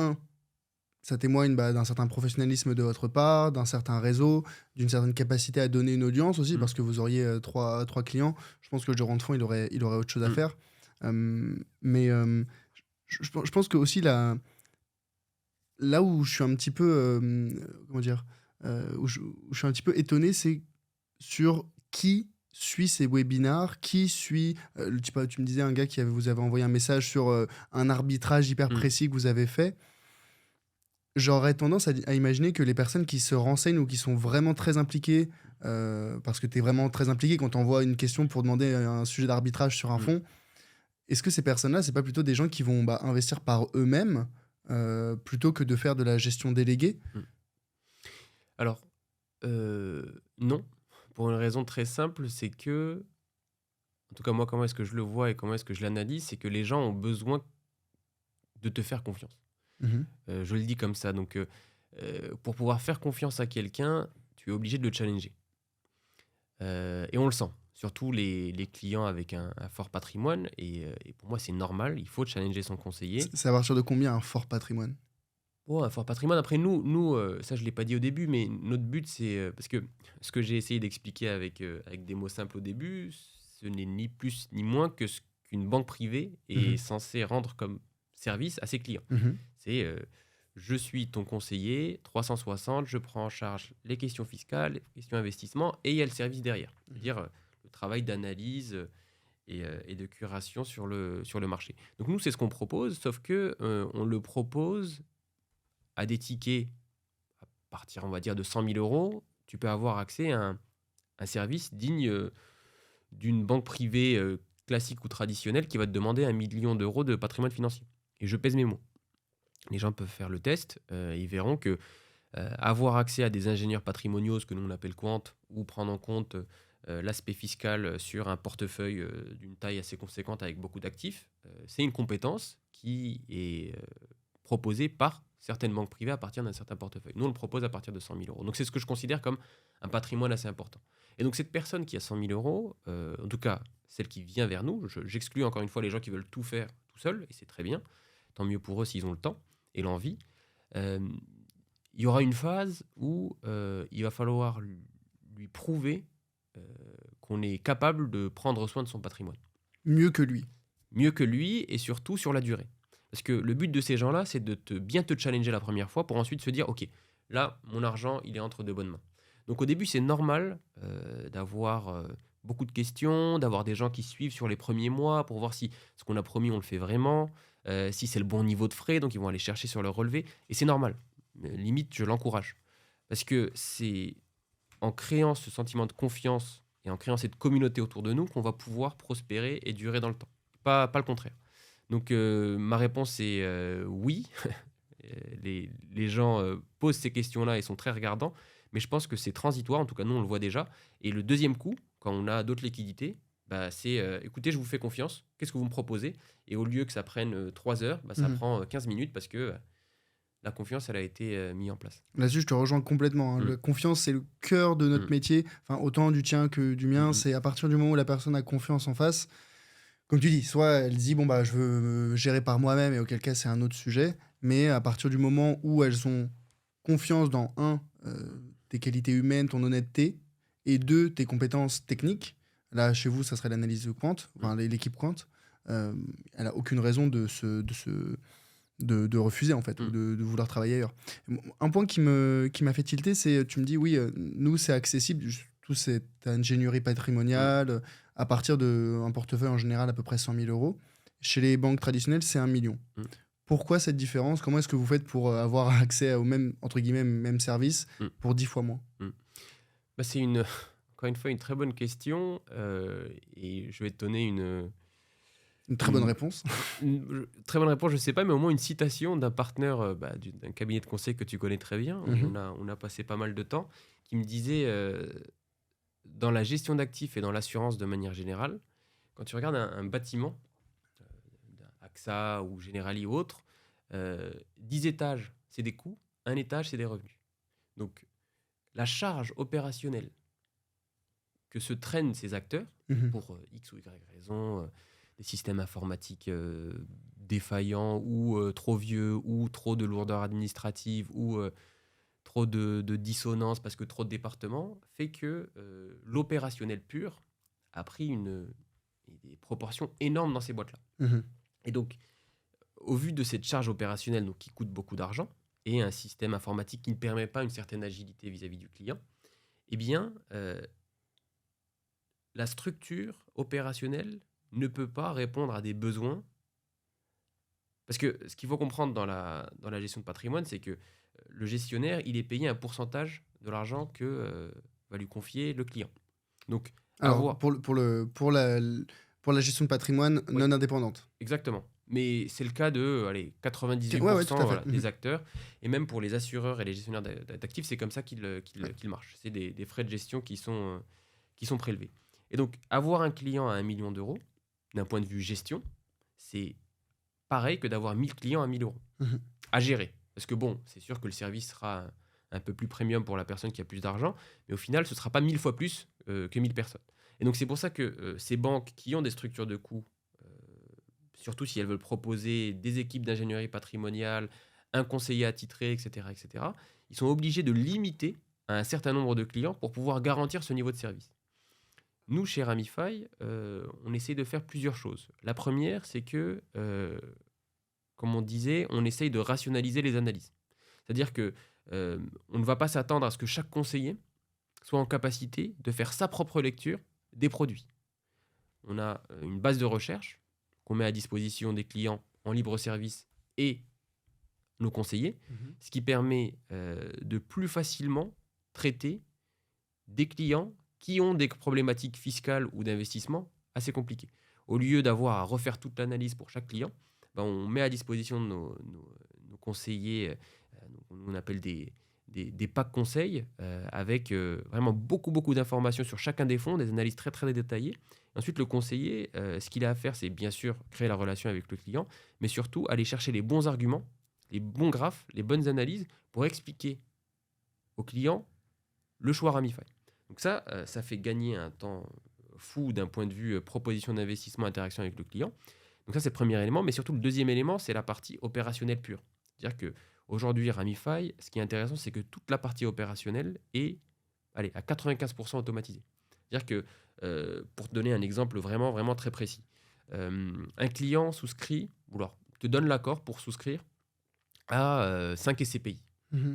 ça témoigne d'un certain professionnalisme de votre part, d'un certain réseau, d'une certaine capacité à donner une audience aussi, Mm. parce que vous auriez trois clients. Je pense que le gérant de fonds, il aurait autre chose à Mm. faire. Mais je pense que aussi là où je suis un petit peu, comment dire, où je suis un petit peu étonné, c'est sur qui suit ces webinars, qui suit, tu me disais un gars vous avait envoyé un message sur un arbitrage hyper Mm. précis que vous avez fait. J'aurais tendance à imaginer que les personnes qui se renseignent ou qui sont vraiment très impliquées, parce que tu es vraiment très impliqué quand tu envoies une question pour demander un sujet d'arbitrage sur un Mm. fonds, est-ce que ces personnes-là, c'est pas plutôt des gens qui vont investir par eux-mêmes plutôt que de faire de la gestion déléguée? Mm. Alors, non, pour une raison très simple, c'est que, en tout cas moi, comment est-ce que je le vois et comment est-ce que je l'analyse, c'est que les gens ont besoin de te faire confiance. Mhm. Je le dis comme ça. Donc, pour pouvoir faire confiance à quelqu'un, tu es obligé de le challenger. Et on le sent. Surtout les clients avec un fort patrimoine. Et pour moi, c'est normal. Il faut challenger son conseiller. C'est à partir de combien un fort patrimoine? Oh, un fort patrimoine. Après, nous ça, je ne l'ai pas dit au début, mais notre but, c'est. Parce que ce que j'ai essayé d'expliquer avec des mots simples au début, ce n'est ni plus ni moins que ce qu'une banque privée est Mhm. censée rendre comme service à ses clients. Mhm. C'est je suis ton conseiller 360, je prends en charge les questions fiscales, les questions investissement, et il y a le service derrière. C'est-à-dire le travail d'analyse et de curation sur le marché. Donc nous, c'est ce qu'on propose, sauf que on le propose à des tickets à partir, on va dire, de 100 000 euros. Tu peux avoir accès à un service digne d'une banque privée classique ou traditionnelle qui va te demander 1 million d'euros de patrimoine financier. Et je pèse mes mots. Les gens peuvent faire le test, ils verront que avoir accès à des ingénieurs patrimoniaux, ce que nous on appelle quant, ou prendre en compte l'aspect fiscal sur un portefeuille d'une taille assez conséquente avec beaucoup d'actifs, c'est une compétence qui est proposée par certaines banques privées à partir d'un certain portefeuille. Nous, on le propose à partir de 100 000 euros. Donc, c'est ce que je considère comme un patrimoine assez important. Et donc, cette personne qui a 100 000 euros, en tout cas, celle qui vient vers nous, j'exclus encore une fois les gens qui veulent tout faire tout seuls, et c'est très bien, tant mieux pour eux s'ils ont le temps et l'envie. Euh, il y aura une phase où il va falloir lui prouver euh, qu'on est capable de prendre soin de son patrimoine. Mieux que lui. Mieux que lui et surtout sur la durée. Parce que le but de ces gens-là, c'est de bien te challenger la première fois pour ensuite se dire, OK, là, mon argent, il est entre de bonnes mains. Donc au début, c'est normal d'avoir beaucoup de questions, d'avoir des gens qui suivent sur les premiers mois pour voir si ce qu'on a promis, on le fait vraiment, si c'est le bon niveau de frais, donc ils vont aller chercher sur leur relevé. Et c'est normal. Limite, je l'encourage. Parce que c'est en créant ce sentiment de confiance et en créant cette communauté autour de nous qu'on va pouvoir prospérer et durer dans le temps. Pas le contraire. Donc ma réponse est oui. Les gens posent ces questions-là et sont très regardants, mais je pense que c'est transitoire, en tout cas nous on le voit déjà. Et le deuxième coup, quand on a d'autres liquidités, bah, c'est écoutez, je vous fais confiance, qu'est-ce que vous me proposez? Et au lieu que ça prenne 3 heures, bah, ça Mhm. prend 15 minutes parce que la confiance, elle a été mise en place. Là-dessus, je te rejoins complètement, hein. Mm. La confiance, c'est le cœur de notre Mm. métier. Enfin, autant du tien que du mien. Mm. C'est à partir du moment où la personne a confiance en face, comme tu dis, soit elle dit, bon, bah, je veux me gérer par moi-même, et auquel cas, c'est un autre sujet. Mais à partir du moment où elles ont confiance dans, tes qualités humaines, ton honnêteté, et deux, tes compétences techniques, là, chez vous, ça serait l'analyse quant, enfin, l'équipe quant, elle a aucune raison de refuser en fait, ou Mm. de vouloir travailler ailleurs. Un point qui m'a fait tilter, c'est, tu me dis, oui, nous, c'est accessible, tout cette ingénierie patrimoniale, à partir d'un portefeuille en général à peu près 100 000 euros. Chez les banques traditionnelles, c'est 1 million. Mm. Pourquoi cette différence? Comment est-ce que vous faites pour avoir accès au même, entre guillemets, même service Mm. pour 10 fois moins? Bah, c'est encore une fois une très bonne question et je vais te donner Une très bonne réponse. Très bonne réponse, je ne sais pas, mais au moins une citation d'un partenaire d'un cabinet de conseil que tu connais très bien, où on a passé pas mal de temps, qui me disait, dans la gestion d'actifs et dans l'assurance de manière générale, quand tu regardes un bâtiment, AXA ou Generali ou autre, 10 étages, c'est des coûts, un étage, c'est des revenus. Donc, la charge opérationnelle que se traînent ces acteurs, pour X ou Y raison, des systèmes informatiques défaillants ou trop vieux, ou trop de lourdeur administrative, ou trop de dissonance parce que trop de départements, fait que l'opérationnel pur a pris des proportions énormes dans ces boîtes-là. Et donc, au vu de cette charge opérationnelle donc, qui coûte beaucoup d'argent, et un système informatique qui ne permet pas une certaine agilité vis-à-vis du client, eh bien, la structure opérationnelle ne peut pas répondre à des besoins. Parce que ce qu'il faut comprendre dans la gestion de patrimoine, c'est que le gestionnaire, il est payé un pourcentage de l'argent que va lui confier le client. Donc, alors, pour la gestion de patrimoine non indépendante. Exactement. Mais c'est le cas de 98% des acteurs. Et même pour les assureurs et les gestionnaires d'actifs, c'est comme ça qu'ils marchent. C'est des frais de gestion qui sont prélevés. Et donc, avoir un client à 1 million d'euros, d'un point de vue gestion, c'est pareil que d'avoir 1000 clients à 1000 euros à gérer. Parce que bon, c'est sûr que le service sera un peu plus premium pour la personne qui a plus d'argent, mais au final, ce ne sera pas 1000 fois plus que 1000 personnes. Et donc, c'est pour ça que ces banques qui ont des structures de coûts, surtout si elles veulent proposer des équipes d'ingénierie patrimoniale, un conseiller attitré, etc., ils sont obligés de limiter à un certain nombre de clients pour pouvoir garantir ce niveau de service. Nous, chez Ramify, on essaye de faire plusieurs choses. La première, c'est que, comme on disait, on essaye de rationaliser les analyses. C'est-à-dire que on ne va pas s'attendre à ce que chaque conseiller soit en capacité de faire sa propre lecture des produits. On a une base de recherche qu'on met à disposition des clients en libre service et nos conseillers, ce qui permet de plus facilement traiter des clients qui ont des problématiques fiscales ou d'investissement assez compliquées. Au lieu d'avoir à refaire toute l'analyse pour chaque client, on met à disposition de nos conseillers, on appelle des packs conseils, avec vraiment beaucoup d'informations sur chacun des fonds, des analyses très très détaillées. Ensuite, le conseiller, ce qu'il a à faire, c'est bien sûr créer la relation avec le client, mais surtout aller chercher les bons arguments, les bons graphes, les bonnes analyses pour expliquer au client le choix Ramify. Donc ça fait gagner un temps fou d'un point de vue proposition d'investissement, interaction avec le client. Donc ça, c'est le premier élément. Mais surtout, le deuxième élément, c'est la partie opérationnelle pure. C'est-à-dire qu'aujourd'hui, Ramify, ce qui est intéressant, c'est que toute la partie opérationnelle est à 95% automatisée. C'est-à-dire que, pour te donner un exemple vraiment très précis, un client souscrit, ou alors te donne l'accord pour souscrire à 5 SCPI.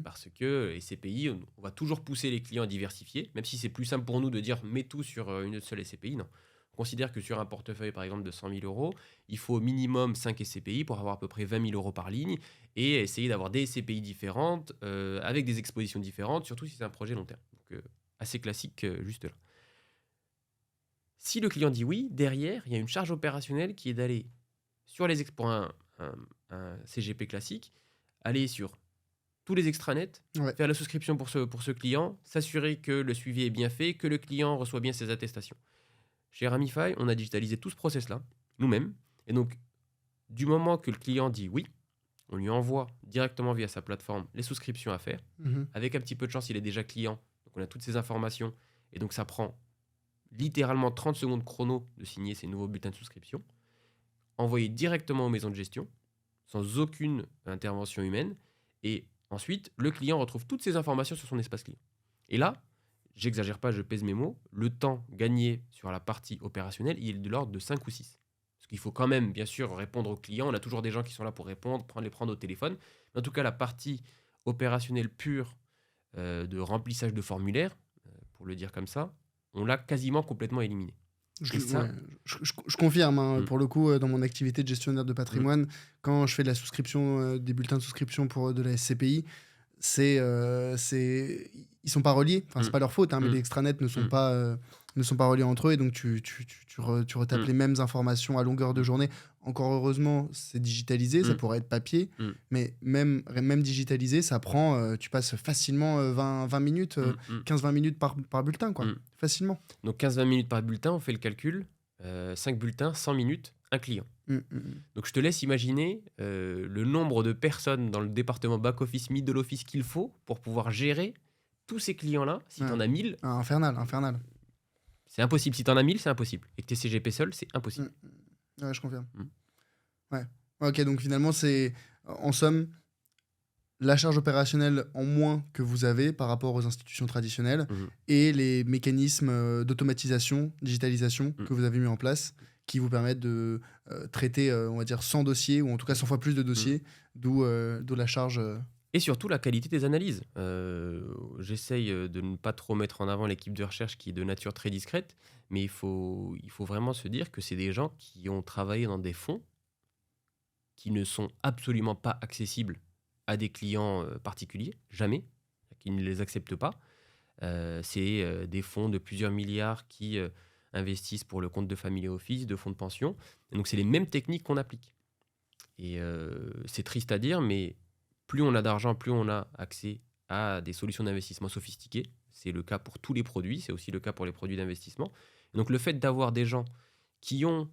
Parce que les SCPI, on va toujours pousser les clients à diversifier, même si c'est plus simple pour nous de dire mets tout sur une seule SCPI. Non. On considère que sur un portefeuille, par exemple, de 100 000 euros, il faut au minimum 5 SCPI pour avoir à peu près 20 000 euros par ligne et essayer d'avoir des SCPI différentes, avec des expositions différentes, surtout si c'est un projet long terme. Donc, assez classique, juste là. Si le client dit oui, derrière, il y a une charge opérationnelle qui est d'aller sur les pour un CGP classique, aller sur tous les extranets, faire la souscription pour ce client, s'assurer que le suivi est bien fait, que le client reçoit bien ses attestations. Chez Ramify, on a digitalisé tout ce process-là, nous-mêmes. Et donc, du moment que le client dit oui, on lui envoie directement via sa plateforme les souscriptions à faire. Avec un petit peu de chance, il est déjà client. Donc, on a toutes ces informations. Et donc, ça prend littéralement 30 secondes chrono de signer ces nouveaux bulletins de souscription. Envoyé directement aux maisons de gestion, sans aucune intervention humaine. Et ensuite, le client retrouve toutes ces informations sur son espace client. Et là, j'exagère pas, je pèse mes mots, le temps gagné sur la partie opérationnelle, il est de l'ordre de 5 ou 6. Parce qu'il faut quand même, bien sûr, répondre aux clients. On a toujours des gens qui sont là pour répondre, les prendre au téléphone. Mais en tout cas, la partie opérationnelle pure de remplissage de formulaires, pour le dire comme ça, on l'a quasiment complètement éliminé. Je confirme, pour le coup, dans mon activité de gestionnaire de patrimoine, quand je fais de la souscription, des bulletins de souscription pour de la SCPI, ils sont pas reliés. Enfin, c'est Mm. pas leur faute, hein, mais Mm. les extranets Mm. ne sont pas reliés entre eux. Et donc, tu retapes Mm. les mêmes informations à longueur de Mm. journée. Encore heureusement, c'est digitalisé. Ça Mm. pourrait être papier. Mm. Mais même digitalisé, ça prend. Tu passes facilement 20 minutes, Mm. Mm. 15-20 minutes par bulletin, quoi. Mm. Facilement. Donc 15-20 minutes par bulletin, on fait le calcul. 5 bulletins, 100 minutes, un client. Mm. Donc je te laisse imaginer le nombre de personnes dans le département back-office, middle office qu'il faut pour pouvoir gérer tous ces clients-là. Si tu en Ouais. as 1000, Infernal. c'est impossible. Si tu en as 1000, c'est impossible. Et que tu es CGP seul, c'est impossible. Ouais, je confirme. Mm. Ouais. Ok, donc finalement, c'est en somme la charge opérationnelle en moins que vous avez par rapport aux institutions traditionnelles Mhm. et les mécanismes d'automatisation, digitalisation que vous avez mis en place qui vous permettent de traiter, on va dire, 100 dossiers ou en tout cas 100 fois plus de dossiers, d'où la charge. Et surtout la qualité des analyses. J'essaye de ne pas trop mettre en avant l'équipe de recherche qui est de nature très discrète, mais il faut vraiment se dire que c'est des gens qui ont travaillé dans des fonds qui ne sont absolument pas accessibles à des clients particuliers, jamais, qui ne les acceptent pas. C'est des fonds de plusieurs milliards qui investissent pour le compte de family office, de fonds de pension. Et donc, c'est les mêmes techniques qu'on applique. Et c'est triste à dire, mais plus on a d'argent, plus on a accès à des solutions d'investissement sophistiquées. C'est le cas pour tous les produits, c'est aussi le cas pour les produits d'investissement. Et donc, le fait d'avoir des gens qui ont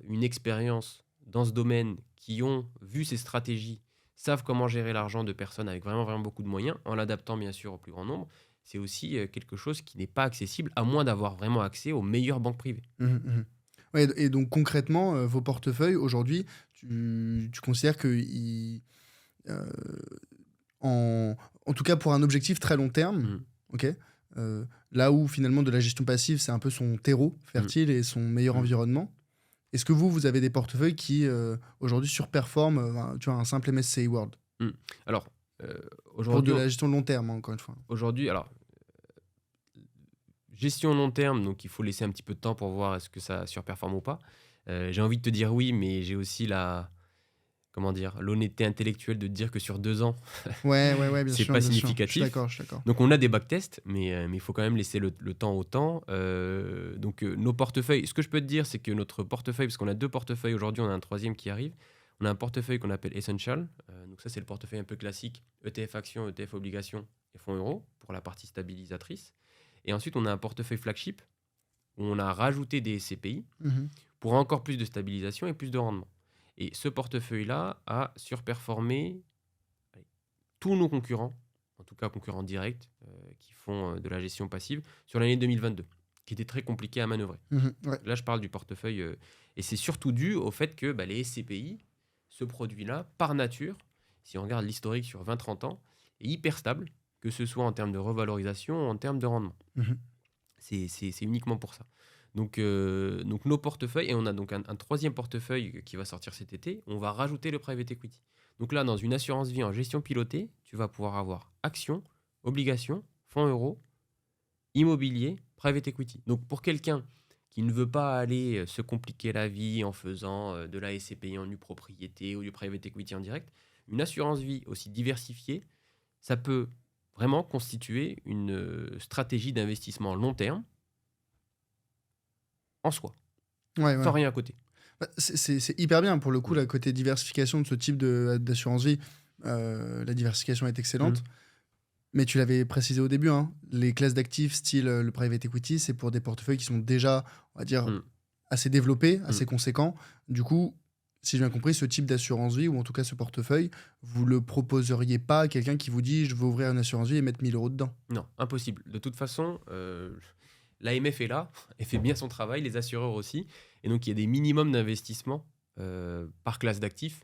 une expérience dans ce domaine, qui ont vu ces stratégies, savent comment gérer l'argent de personnes avec vraiment, vraiment beaucoup de moyens, en l'adaptant bien sûr au plus grand nombre, c'est aussi quelque chose qui n'est pas accessible, à moins d'avoir vraiment accès aux meilleures banques privées. Ouais, et donc concrètement, vos portefeuilles, aujourd'hui, tu considères que en tout cas pour un objectif très long terme, Mm. ok, là où finalement de la gestion passive, c'est un peu son terreau fertile et son meilleur environnement. Est-ce que vous avez des portefeuilles qui aujourd'hui surperforment, tu vois, un simple MSCI World Alors, pour aujourd'hui, de la gestion long terme, hein, encore une fois. alors, gestion long terme, donc il faut laisser un petit peu de temps pour voir est-ce que ça surperforme ou pas. J'ai envie de te dire oui, mais j'ai aussi l'honnêteté intellectuelle de te dire que sur 2 ans, Ouais, bien c'est sûr, pas bien sûr. significatif. Je suis d'accord. Donc on a des backtests, mais il faut quand même laisser le temps au temps. Donc nos portefeuilles, ce que je peux te dire, c'est que notre portefeuille, parce qu'on a 2 portefeuilles aujourd'hui, on a un troisième qui arrive. On a un portefeuille qu'on appelle Essential. Donc ça, c'est le portefeuille un peu classique, ETF actions, ETF obligations et fonds euros pour la partie stabilisatrice. Et ensuite, on a un portefeuille flagship où on a rajouté des SCPI pour encore plus de stabilisation et plus de rendement. Et ce portefeuille-là a surperformé tous nos concurrents, en tout cas concurrents directs, qui font de la gestion passive, sur l'année 2022, qui était très compliquée à manœuvrer. Ouais. Là, je parle du portefeuille, et c'est surtout dû au fait que les SCPI, ce produit-là, par nature, si on regarde l'historique sur 20-30 ans, est hyper stable, que ce soit en termes de revalorisation ou en termes de rendement. C'est uniquement pour ça. Donc nos portefeuilles, et on a donc un troisième portefeuille qui va sortir cet été, on va rajouter le private equity. Donc là, dans une assurance vie en gestion pilotée, tu vas pouvoir avoir actions, obligations, fonds euros, immobilier, private equity. Donc pour quelqu'un qui ne veut pas aller se compliquer la vie en faisant de la SCPI en nue propriété ou du private equity en direct, une assurance vie aussi diversifiée, ça peut vraiment constituer une stratégie d'investissement long terme en soi, sans rien à côté. C'est hyper bien pour le coup, la côté diversification de ce type d'assurance vie. La diversification est excellente. Mais tu l'avais précisé au début, hein, les classes d'actifs style le private equity, c'est pour des portefeuilles qui sont déjà, on va dire, assez développés, assez conséquents. Du coup, si j'ai bien compris, ce type d'assurance vie, ou en tout cas ce portefeuille, vous le proposeriez pas à quelqu'un qui vous dit je veux ouvrir une assurance vie et mettre 1 000 € dedans. Non, impossible. De toute façon, l'AMF est là, elle fait bien son travail, les assureurs aussi. Et donc, il y a des minimums d'investissement par classe d'actifs,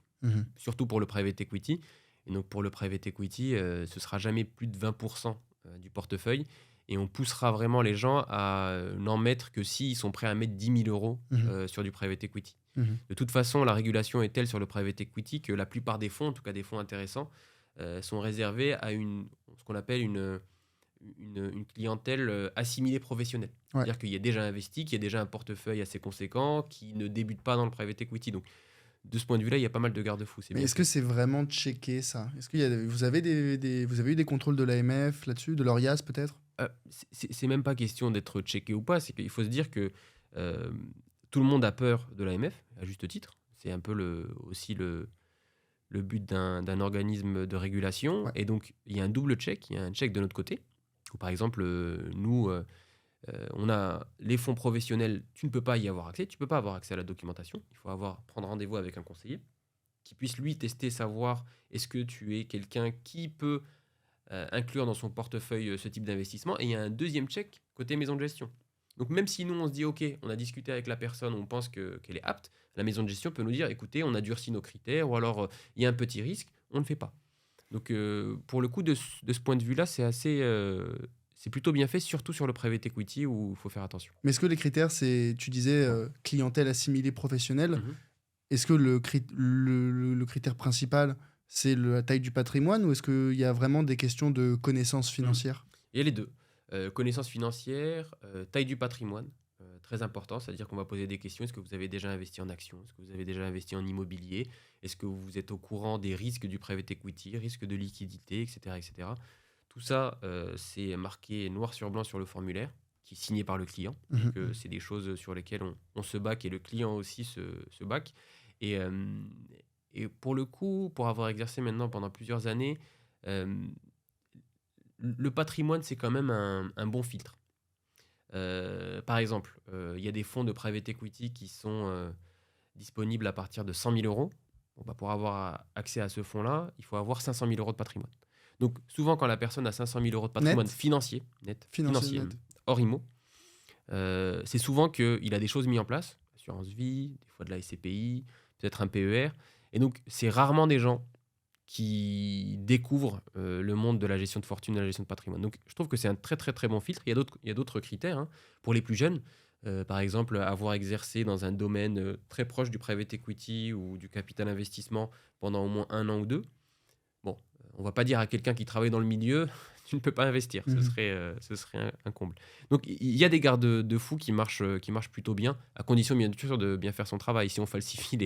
surtout pour le private equity. Et donc, pour le private equity, ce sera jamais plus de 20% du portefeuille. Et on poussera vraiment les gens à n'en mettre que s'ils sont prêts à mettre 10 000 € sur du private equity. De toute façon, la régulation est telle sur le private equity que la plupart des fonds, en tout cas des fonds intéressants, sont réservés à ce qu'on appelle une clientèle assimilée professionnelle. C'est-à-dire qu'il y a déjà investi, qu'il y a déjà un portefeuille assez conséquent, qui ne débute pas dans le private equity. Donc, de ce point de vue-là, il y a pas mal de garde-fous. C'est Mais bien est-ce que fait. c'est vraiment checké ça? Est-ce qu'il y a, vous avez vous avez eu des contrôles de l'AMF là-dessus, de l'ORIAS peut-être? C'est même pas question d'être checké ou pas. C'est qu'il faut se dire que euh, tout le monde a peur de l'AMF, à juste titre. C'est un peu aussi le but d'un organisme de régulation. Ouais. Et donc, il y a un double check. Il y a un check de notre côté. Où, par exemple, nous, on a les fonds professionnels, tu ne peux pas y avoir accès. Tu ne peux pas avoir accès à la documentation. Il faut prendre rendez-vous avec un conseiller qui puisse, lui, tester, savoir est-ce que tu es quelqu'un qui peut inclure dans son portefeuille ce type d'investissement. Et il y a un deuxième check côté maison de gestion. Donc même si nous, on se dit, OK, on a discuté avec la personne, on pense qu'elle est apte, la maison de gestion peut nous dire, écoutez, on a durci nos critères, ou alors il y a un petit risque, on ne fait pas. Donc pour le coup, de ce point de vue-là, c'est plutôt bien fait, surtout sur le private equity où il faut faire attention. Mais est-ce que les critères, c'est, tu disais, clientèle assimilée professionnelle, Mhm. est-ce que le critère principal, c'est la taille du patrimoine ou est-ce qu'il y a vraiment des questions de connaissances financières? Et les deux. Connaissances financières, taille du patrimoine, très important, c'est-à-dire qu'on va poser des questions. Est-ce que vous avez déjà investi en actions? Est-ce que vous avez déjà investi en immobilier? Est-ce que vous êtes au courant des risques du private equity, risques de liquidité, etc. etc. Tout ça, c'est marqué noir sur blanc sur le formulaire, qui est signé par le client. Mhm. Donc, c'est des choses sur lesquelles on se back et le client aussi se back. Et, et pour le coup, pour avoir exercé maintenant pendant plusieurs années, euh, le patrimoine, c'est quand même un bon filtre. Par exemple, il y a des fonds de private equity qui sont disponibles à partir de 100 000 euros. Bon, bah, pour avoir accès à ce fonds-là, il faut avoir 500 000 euros de patrimoine. Donc, souvent, quand la personne a 500 000 euros de patrimoine Net? financier, net, Financier financier, net. hors IMO, c'est souvent qu'il a des choses mises en place, assurance vie, des fois de la SCPI, peut-être un PER. Et donc, c'est rarement des gens qui découvrent le monde de la gestion de fortune et de la gestion de patrimoine. Donc, je trouve que c'est un très, très, très bon filtre. Il y a d'autres critères, hein. Pour les plus jeunes, par exemple, avoir exercé dans un domaine très proche du private equity ou du capital investissement pendant au moins 1 an ou 2. Bon, on va pas dire à quelqu'un qui travaille dans le milieu, tu ne peux pas investir. Mhm. Ce serait un comble. Donc, il y a des garde-fous qui marchent plutôt bien, à condition, bien sûr, de bien faire son travail. Si on falsifie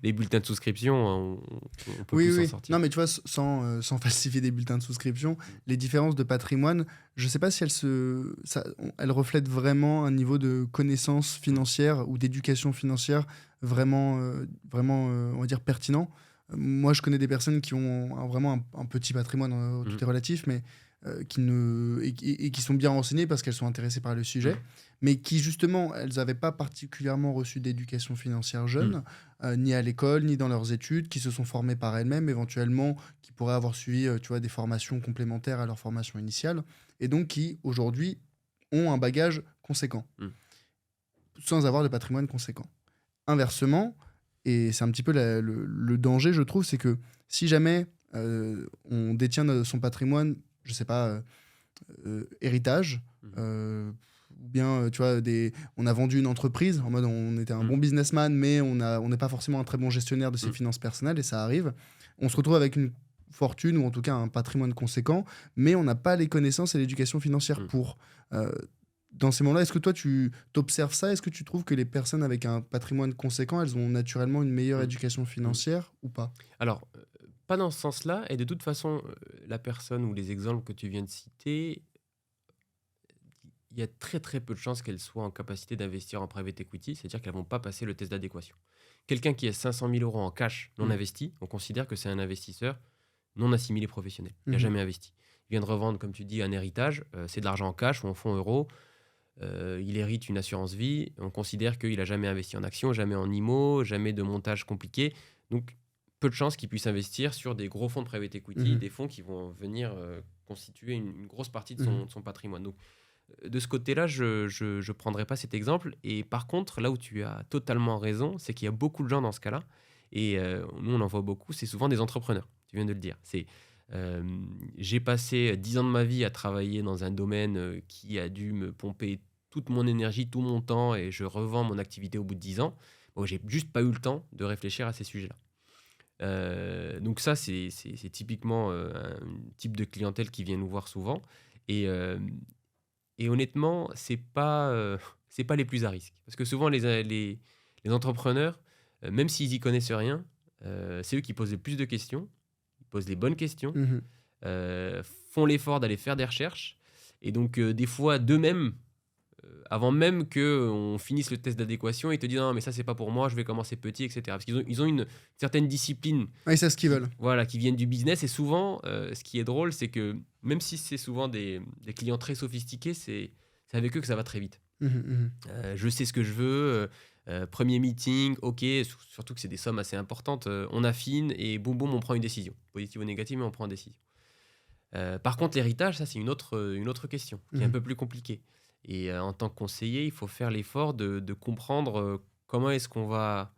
les bulletins de souscription, on peut Oui, plus s'en oui. sortir. Non, mais tu vois, sans falsifier des bulletins de souscription, les différences de patrimoine, je sais pas si elles reflètent vraiment un niveau de connaissance financière ou d'éducation financière vraiment, on va dire, pertinent. Moi, je connais des personnes qui ont vraiment un petit patrimoine, tout Mhm. est relatif, mais qui ne, et qui sont bien renseignées parce qu'elles sont intéressées par le sujet, Mhm. mais qui, justement, elles n'avaient pas particulièrement reçu d'éducation financière jeune, ni à l'école, ni dans leurs études, qui se sont formées par elles-mêmes, éventuellement, qui pourraient avoir suivi, tu vois, des formations complémentaires à leur formation initiale, et donc qui, aujourd'hui, ont un bagage conséquent, Mhm. sans avoir de patrimoine conséquent. Inversement, et c'est un petit peu le danger, je trouve, c'est que si jamais on détient son patrimoine, je sais pas, héritage, Mhm. ou bien, tu vois, on a vendu une entreprise, en mode on était un bon businessman, mais on n'est pas forcément un très bon gestionnaire de ses finances personnelles, et ça arrive. On se retrouve avec une fortune, ou en tout cas un patrimoine conséquent, mais on n'a pas les connaissances et l'éducation financière Mhm. pour. Dans ces moments-là, est-ce que toi, tu t'observes ça? Est-ce que tu trouves que les personnes avec un patrimoine conséquent, elles ont naturellement une meilleure Mhm. éducation financière ou pas? Alors, pas dans ce sens-là, et de toute façon, la personne ou les exemples que tu viens de citer, il y a très très peu de chances qu'elles soient en capacité d'investir en private equity, c'est-à-dire qu'elles ne vont pas passer le test d'adéquation. Quelqu'un qui a 500 000 euros en cash non Mhm. investi, on considère que c'est un investisseur non assimilé professionnel. Il n'a Mhm. jamais investi. Il vient de revendre, comme tu dis, un héritage, c'est de l'argent en cash ou en fonds euros. Il hérite une assurance vie. On considère qu'il n'a jamais investi en actions, jamais en IMO, jamais de montage compliqué. Donc, peu de chances qu'il puisse investir sur des gros fonds de private equity, Mhm. des fonds qui vont venir constituer une grosse partie de Mhm. son patrimoine. Donc, de ce côté-là, je ne prendrai pas cet exemple. Et par contre, là où tu as totalement raison, c'est qu'il y a beaucoup de gens dans ce cas-là. Et nous, on en voit beaucoup. C'est souvent des entrepreneurs. Tu viens de le dire. Euh, j'ai passé 10 ans de ma vie à travailler dans un domaine qui a dû me pomper toute mon énergie, tout mon temps, et je revends mon activité au bout de 10 ans. Bon, j'ai juste pas eu le temps de réfléchir à ces sujets-là. Donc ça, c'est typiquement un type de clientèle qui vient nous voir souvent. Et, et honnêtement, c'est pas les plus à risque. Parce que souvent, les entrepreneurs même s'ils y connaissent rien, c'est eux qui posent le plus de questions, ils posent les bonnes questions, Mhm. font l'effort d'aller faire des recherches. Et donc, des fois, d'eux-mêmes, avant même qu'on finisse le test d'adéquation, ils te disent non, mais ça, c'est pas pour moi, je vais commencer petit, etc. Parce qu'ils ont une certaine discipline Ouais, ils savent ce qu'ils veulent. voilà, qui viennent du business. Et souvent, ce qui est drôle, c'est que même si c'est souvent des clients très sophistiqués, c'est avec eux que ça va très vite. Mhm, mhm. Je sais ce que je veux. Premier meeting, ok, surtout que c'est des sommes assez importantes. On affine et boum boum, on prend une décision. Positive ou négative, mais on prend une décision. Par contre, l'héritage, ça, c'est une autre question qui est un Mhm. peu plus compliquée. Et en tant que conseiller, il faut faire l'effort de comprendre comment est-ce qu'on va,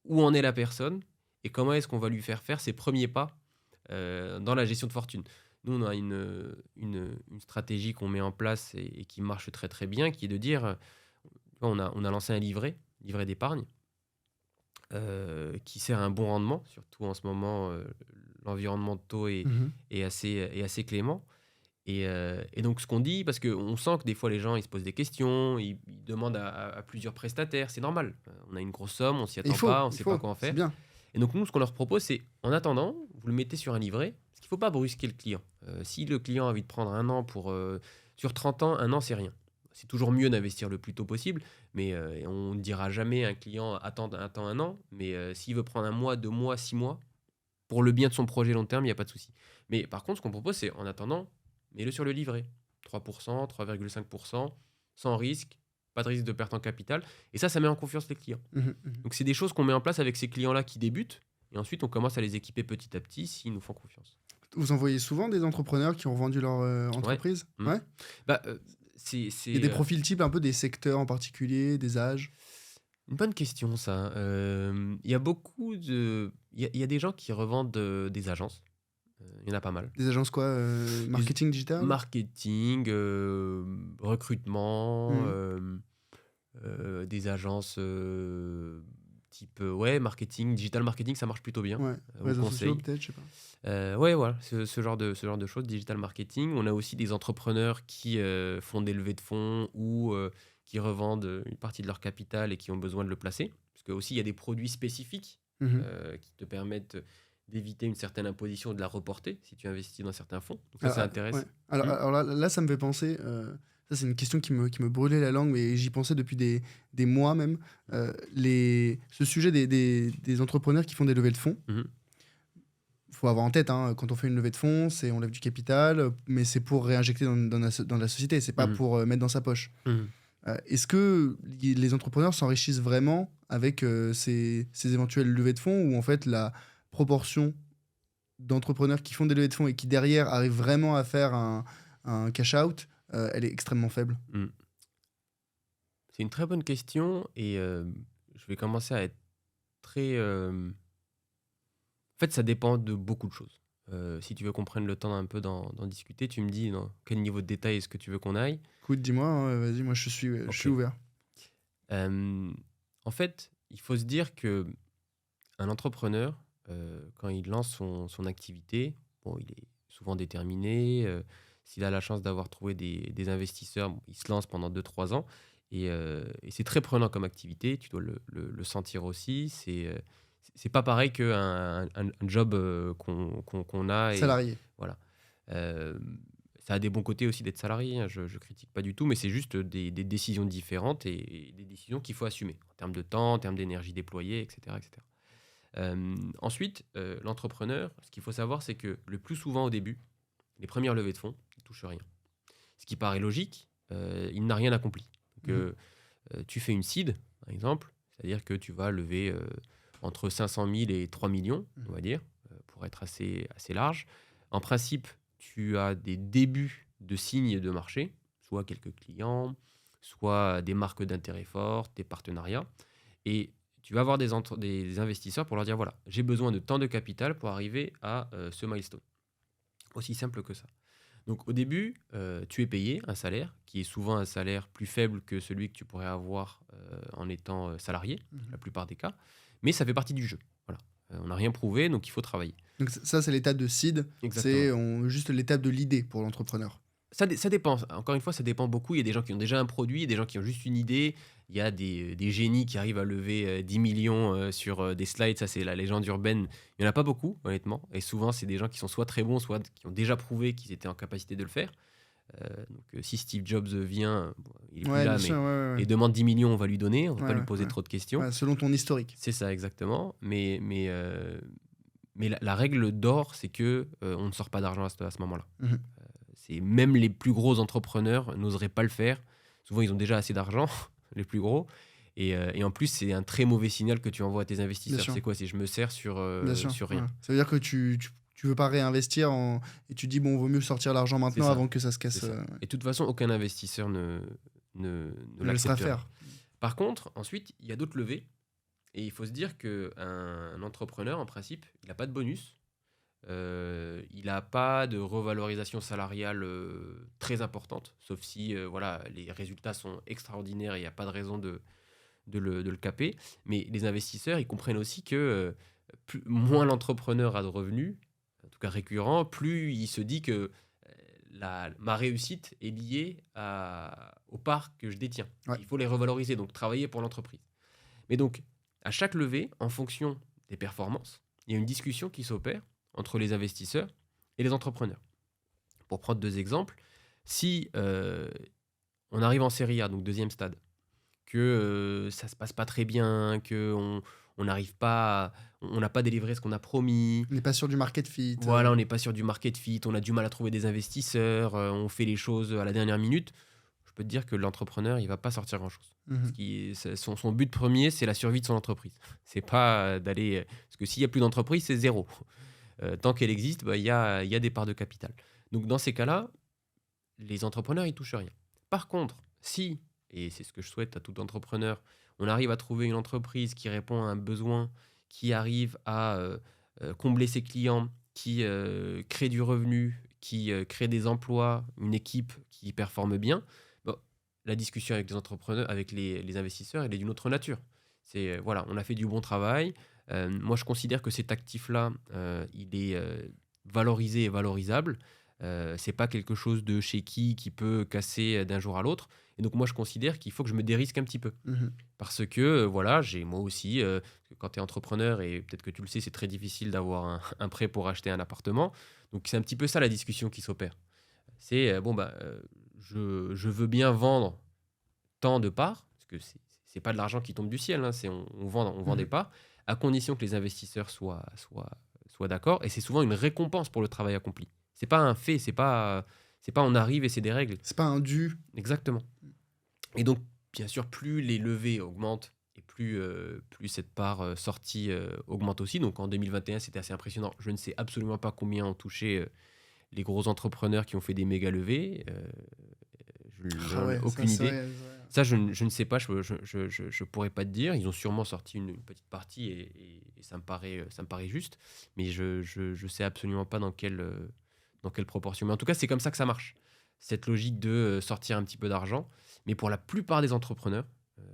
où en est la personne et comment est-ce qu'on va lui faire ses premiers pas dans la gestion de fortune. Nous, on a une stratégie qu'on met en place et qui marche très très bien, qui est de dire, on a lancé un livret d'épargne, qui sert à un bon rendement, surtout en ce moment, l'environnement de taux Mhm. est assez clément. Et donc, ce qu'on dit, parce qu'on sent que des fois, les gens, ils se posent des questions, ils demandent à plusieurs prestataires, c'est normal. On a une grosse somme, on s'y Et attend pas, on ne il sait pas faut, quoi en c'est faire. bien. Et donc, nous, ce qu'on leur propose, c'est, en attendant, vous le mettez sur un livret, parce qu'il ne faut pas brusquer le client. Si le client a envie de prendre un an sur 30 ans, un an, c'est rien. C'est toujours mieux d'investir le plus tôt possible, mais on ne dira jamais à un client attends un an, mais s'il veut prendre un mois, 2 mois, 6 mois, pour le bien de son projet long terme, il n'y a pas de souci. Mais par contre, ce qu'on propose, c'est en attendant, mets-le sur le livret. 3%, 3,5%, sans risque, pas de risque de perte en capital. Et ça met en confiance les clients. Mhm, mhm. Donc, c'est des choses qu'on met en place avec ces clients-là qui débutent. Et ensuite, on commence à les équiper petit à petit s'ils nous font confiance. Vous envoyez souvent des entrepreneurs qui ont vendu leur Ouais. entreprise? Mm. Ouais. Bah, Il y a des profils types, un peu des secteurs en particulier, des âges. une bonne question, ça. Il y a beaucoup de... Il y a des gens qui revendent des agences. Il y en a pas mal. Des agences quoi? Marketing digital? Marketing, recrutement, Mhm. des agences type ouais, marketing, digital marketing, ça marche plutôt bien. Ouais. On Réseaux sociaux conseille. peut-être, je sais pas. Ouais, voilà, ce genre de choses, digital marketing. On a aussi des entrepreneurs qui font des levées de fonds ou qui revendent une partie de leur capital et qui ont besoin de le placer. Parce que aussi, il y a des produits spécifiques Mhm. qui te permettent d'éviter une certaine imposition et de la reporter si tu investis dans certains fonds. Donc ça, ça Ouais. intéresse. Alors, Hmm. alors là, ça me fait penser. Ça, c'est une question qui me brûlait la langue, mais j'y pensais depuis des mois même. Ce sujet des entrepreneurs qui font des levées de fonds. Mhm. Il faut avoir en tête, hein, quand on fait une levée de fonds, on lève du capital, mais c'est pour réinjecter dans la société, c'est pas Mhm. pour mettre dans sa poche. Mhm. Est-ce que les entrepreneurs s'enrichissent vraiment avec ces éventuelles levées de fonds, ou en fait la proportion d'entrepreneurs qui font des levées de fonds et qui derrière arrivent vraiment à faire un cash-out, elle est extrêmement faible? Mhm. C'est une très bonne question et je vais commencer à être très... En fait, ça dépend de beaucoup de choses. Si tu veux qu'on prenne le temps un peu d'en discuter, tu me dis dans quel niveau de détail est-ce que tu veux qu'on aille. Écoute, dis-moi, hein, vas-y, moi je suis Ok. ouvert. En fait, il faut se dire que un entrepreneur, quand il lance son activité, bon, il est souvent déterminé. S'il a la chance d'avoir trouvé des investisseurs, bon, il se lance pendant 2 3 ans. Et c'est très prenant comme activité, tu dois le sentir aussi. C'est pas pareil qu'un un job qu'on a. Et Salarié. voilà. Euh, Ça a des bons côtés aussi d'être salarié, hein, je ne critique pas du tout, mais c'est juste des décisions différentes et des décisions qu'il faut assumer en termes de temps, en termes d'énergie déployée, etc. etc. Ensuite, l'entrepreneur, ce qu'il faut savoir, c'est que le plus souvent au début, les premières levées de fonds, il ne touche rien. Ce qui paraît logique, il n'a rien accompli. Donc, Mhm. tu fais une seed, par exemple, c'est-à-dire que tu vas lever entre 500 000 et 3 millions, on va dire, pour être assez large. En principe, tu as des débuts de signes de marché, soit quelques clients, soit des marques d'intérêt fortes, des partenariats. Et tu vas avoir des investisseurs pour leur dire, voilà, j'ai besoin de tant de capital pour arriver à ce milestone. Aussi simple que ça. Donc au début, tu es payé un salaire qui est souvent un salaire plus faible que celui que tu pourrais avoir en étant salarié, la Mhm. plupart des cas, mais ça fait partie du jeu. Voilà. On n'a rien prouvé, donc il faut travailler. Donc ça, c'est l'étape de seed, Exactement. juste l'étape de l'idée pour l'entrepreneur. Ça dépend. Encore une fois, ça dépend beaucoup. Il y a des gens qui ont déjà un produit, il y a des gens qui ont juste une idée. Il y a des génies qui arrivent à lever 10 millions sur des slides. Ça, c'est la légende urbaine. Il n'y en a pas beaucoup, honnêtement. Et souvent, c'est des gens qui sont soit très bons, soit qui ont déjà prouvé qu'ils étaient en capacité de le faire. Si Steve Jobs vient, bon, il est plus Ouais, là, bien sûr, mais ouais, et demande 10 millions, on va lui donner. On ne va ouais, pas lui ouais, poser ouais. trop de questions. Ouais, selon ton historique. C'est ça, exactement. Mais la règle d'or, c'est que on ne sort pas d'argent à ce moment-là. Mhm. C'est même les plus gros entrepreneurs n'oseraient pas le faire. Souvent, ils ont déjà assez d'argent, les plus gros. Et en plus, c'est un très mauvais signal que tu envoies à tes Bien investisseurs. sûr, C'est quoi? C'est je me sers bien sûr. sur Ouais. rien. Ça veut dire que tu veux pas réinvestir et tu dis, bon, vaut mieux sortir l'argent C'est maintenant ça. avant que ça se C'est casse. ça. Et de toute façon, aucun investisseur ne Le laissera l'acceptera. faire. Par contre, ensuite, il y a d'autres levées. Et il faut se dire qu'un entrepreneur, en principe, il n'a pas de bonus. Il n'a pas de revalorisation salariale très importante, sauf si voilà, les résultats sont extraordinaires et il n'y a pas de raison de le caper. Mais les investisseurs, ils comprennent aussi que moins l'entrepreneur a de revenus, en tout cas récurrents, plus il se dit que ma réussite est liée aux parts que je détiens. Ouais. Il faut les revaloriser, donc travailler pour l'entreprise. Mais donc, à chaque levée, en fonction des performances, il y a une discussion qui s'opère entre les investisseurs et les entrepreneurs. Pour prendre 2 exemples, si on arrive en série A, donc deuxième stade, que ça se passe pas très bien, que on n'arrive pas, on n'a pas délivré ce qu'on a promis, On n'est pas sûr du market fit. voilà, on n'est pas sûr du market fit, on a du mal à trouver des investisseurs, on fait les choses à la dernière minute. Je peux te dire que l'entrepreneur, il va pas sortir grand-chose. Mhm. Son but premier, c'est la survie de son entreprise. C'est pas d'aller... Parce que s'il n'y a plus d'entreprise, c'est zéro. Tant qu'elle existe, bah, il y a des parts de capital. Donc dans ces cas-là, les entrepreneurs, ils touchent rien. Par contre, si, et c'est ce que je souhaite à tout entrepreneur, on arrive à trouver une entreprise qui répond à un besoin, qui arrive à combler ses clients, qui crée du revenu, qui crée des emplois, une équipe qui performe bien, bon, la discussion avec les entrepreneurs, avec les investisseurs, elle est d'une autre nature. C'est voilà, on a fait du bon travail. Moi, je considère que cet actif-là, il est valorisé et valorisable. C'est pas quelque chose de shaky qui peut casser d'un jour à l'autre. Et donc, moi, je considère qu'il faut que je me dérisque un petit peu. Mhm. Parce que, voilà, j'ai moi aussi, quand tu es entrepreneur, et peut-être que tu le sais, c'est très difficile d'avoir un prêt pour acheter un appartement. Donc, c'est un petit peu ça la discussion qui s'opère. C'est, je veux bien vendre tant de parts, parce que c'est pas de l'argent qui tombe du ciel, hein, on vend des Mhm. parts, à condition que les investisseurs soient d'accord. Et c'est souvent une récompense pour le travail accompli. C'est pas un fait, c'est pas on arrive et c'est des règles. C'est pas un dû. Exactement. Et donc, bien sûr, plus les levées augmentent et plus cette part sortie augmente aussi. Donc en 2021, c'était assez impressionnant. Je ne sais absolument pas combien ont touché les gros entrepreneurs qui ont fait des méga levées. Je Ah n'en ai ouais, ça, aucune c'est idée. vrai. Ça, je ne sais pas, je pourrais pas te dire. Ils ont sûrement sorti une petite partie et ça me paraît juste, mais je sais absolument pas dans quelle proportion. Mais en tout cas, c'est comme ça que ça marche. Cette logique de sortir un petit peu d'argent. Mais pour la plupart des entrepreneurs,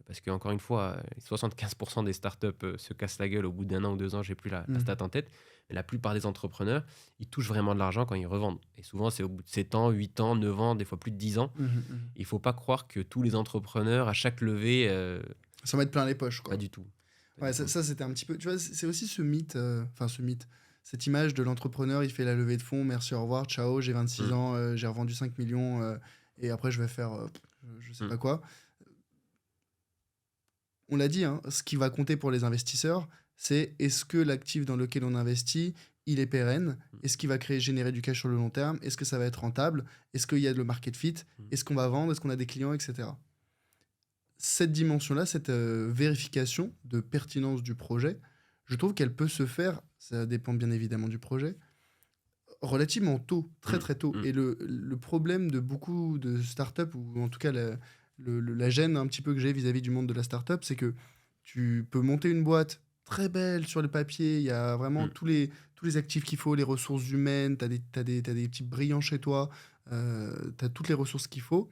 parce qu'encore une fois, 75% des startups se cassent la gueule au bout d'1 an ou 2 ans, j'ai plus la Mhm. stat en tête, mais la plupart des entrepreneurs, ils touchent vraiment de l'argent quand ils revendent. Et souvent, c'est au bout de 7 ans, 8 ans, 9 ans, des fois plus de 10 ans. Mhm, mhm. Il ne faut pas croire que tous les entrepreneurs, à chaque levée, Ça va être plein les poches, quoi. pas du tout. Pas Ouais, du ça, tout. ça, c'était un petit peu. Tu vois, c'est aussi ce mythe, cette image de l'entrepreneur, il fait la levée de fonds, merci, au revoir, ciao, j'ai 26 Mm. ans, j'ai revendu 5 millions, et après je vais faire je sais Mm. pas quoi. On l'a dit, hein, ce qui va compter pour les investisseurs, c'est est-ce que l'actif dans lequel on investit, il est pérenne? Est-ce qu'il va générer du cash sur le long terme? Est-ce que ça va être rentable? Est-ce qu'il y a le market fit? Mm. Est-ce qu'on va vendre? Est-ce qu'on a des clients, etc. Cette dimension-là, cette vérification de pertinence du projet, je trouve qu'elle peut se faire, ça dépend bien évidemment du projet, relativement tôt, très Mm. très tôt. Mm. Et le problème de beaucoup de startups, ou en tout cas la gêne un petit peu que j'ai vis-à-vis du monde de la startup, c'est que tu peux monter une boîte très belle sur le papier, il y a vraiment Mm. tous les actifs qu'il faut, les ressources humaines, tu as des types brillants chez toi, tu as toutes les ressources qu'il faut,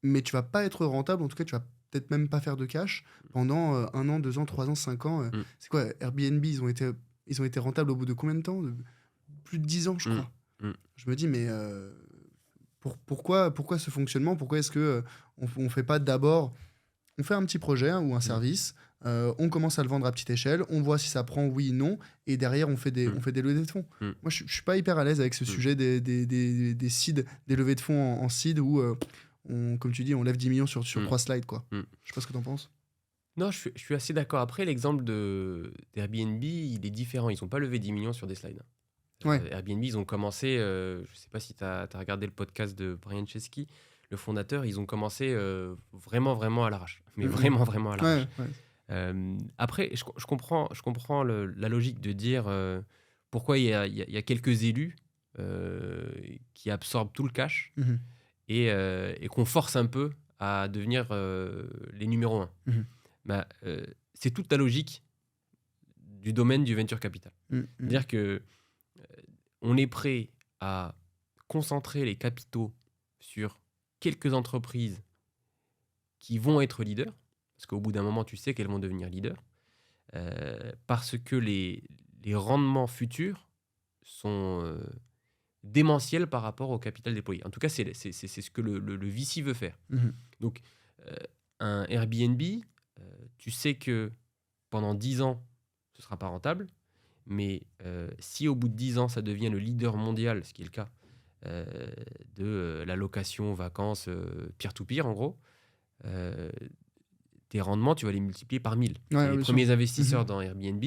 mais tu vas pas être rentable, en tout cas tu vas peut-être même pas faire de cash pendant 1 an, 2 ans, 3 ans, 5 ans. Mm. C'est quoi, Airbnb, ils ont été rentables au bout de combien de temps? Plus de 10 ans, je Mm. crois. Mm. Je me dis, mais Pourquoi ce fonctionnement? Pourquoi est-ce que on fait pas d'abord, on fait un petit projet ou un service, on commence à le vendre à petite échelle, on voit si ça prend, oui, non, et derrière on fait des levées de fonds. Moi, je suis pas hyper à l'aise avec ce sujet des seeds, des levées de fonds en seed où, comme tu dis, on lève 10 millions sur 3 slides, quoi. Je sais pas ce que tu en penses. Non, je suis assez d'accord. Après, l'exemple d'Airbnb, il est différent. Ils n'ont pas levé 10 millions sur des slides. Ouais. Airbnb, ils ont commencé, je ne sais pas si tu as regardé le podcast de Brian Chesky, le fondateur, ils ont commencé vraiment, vraiment à l'arrache. Mais vraiment, vraiment à l'arrache. Après, je comprends la logique de dire pourquoi il y a quelques élus qui absorbent tout le cash et qu'on force un peu à devenir les numéros 1. Bah, c'est toute la logique du domaine du venture capital. C'est-à-dire que on est prêt à concentrer les capitaux sur quelques entreprises qui vont être leaders, parce qu'au bout d'un moment, tu sais qu'elles vont devenir leaders, parce que les rendements futurs sont démentiels par rapport au capital déployé. En tout cas, c'est ce que le VC veut faire. Donc, un Airbnb, tu sais que pendant 10 ans, ce ne sera pas rentable, mais si au bout de 10 ans, ça devient le leader mondial, ce qui est le cas de la location, vacances, peer-to-peer en gros, tes rendements, tu vas les multiplier par 1000. Les premiers investisseurs dans Airbnb,